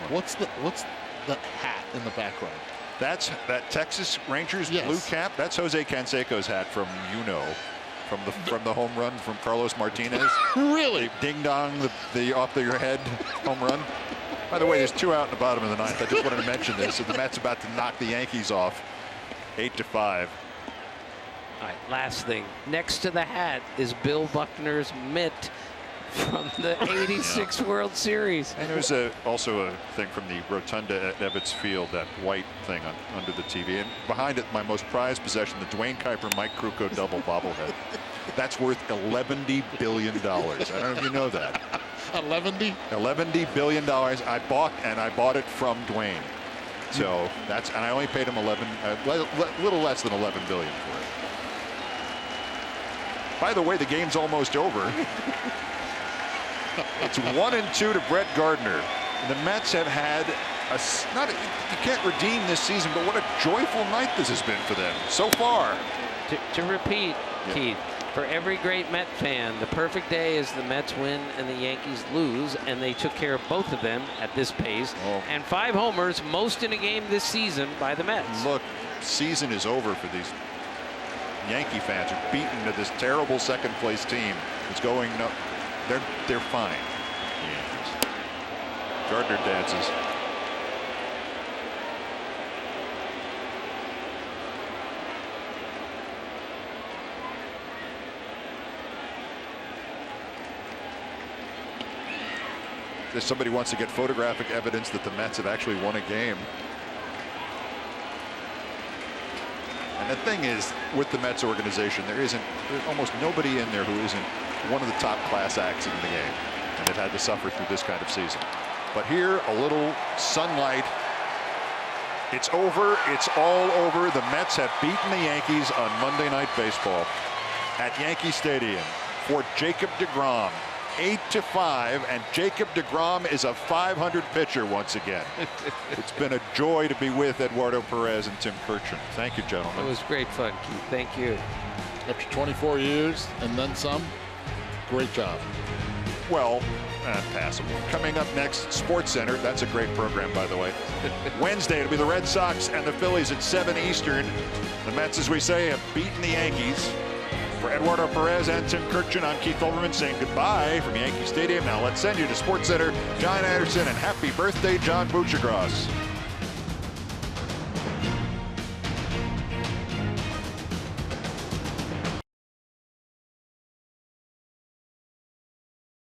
What's the hat in the background? That's that Texas Rangers blue cap. That's Jose Canseco's hat from from the home run from Carlos Martinez. Really? Ding dong, the off your head home run. By the way, there's 2 out in the bottom of the 9th. I just wanted to mention this. So the Mets about to knock the Yankees off, 8-5. All right, last thing. Next to the hat is Bill Buckner's mitt from the '86 World Series. And there's also a thing from the rotunda at Ebbets Field, that white thing under the TV. And behind it, my most prized possession, the Dwayne Kuiper, Mike Krukow double bobblehead. That's worth $11 billion. I don't know if you know that. 11? $11 billion. I bought it from Dwayne. So and I only paid him a little less than $11 billion for it. By the way, the game's almost over. It's 1-2 to Brett Gardner. The Mets have had you can't redeem this season, but what a joyful night this has been for them so far. To repeat, Keith, for every great Met fan, the perfect day is the Mets win and the Yankees lose, and they took care of both of them at this pace. And 5 homers, most in a game this season by the Mets. Look, season is over for these Yankee fans are beaten to this terrible second-place team. It's going no. They're fine. Yankees. Gardner dances. If somebody wants to get photographic evidence that the Mets have actually won a game. And the thing is, with the Mets organization, there's almost nobody in there who isn't one of the top class acts in the game, and they've had to suffer through this kind of season. But here, a little sunlight. It's over. It's all over. The Mets have beaten the Yankees on Monday Night Baseball at Yankee Stadium for Jacob Degrom. 8-5, and Jacob Degrom is a 500 pitcher once again. It's been a joy to be with Eduardo Perez and Tim Kirchin. Thank you, gentlemen. It was great fun, Keith. Thank you. After 24 years and then some, great job. Well, passable. Coming up next, Sports Center. That's a great program, by the way. Wednesday, it'll be the Red Sox and the Phillies at 7 Eastern. The Mets, as we say, have beaten the Yankees. For Eduardo Perez and Tim Kirchin, I'm Keith Olbermann saying goodbye from Yankee Stadium. Now let's send you to Sports Center, John Anderson, and happy birthday, John Buccigross.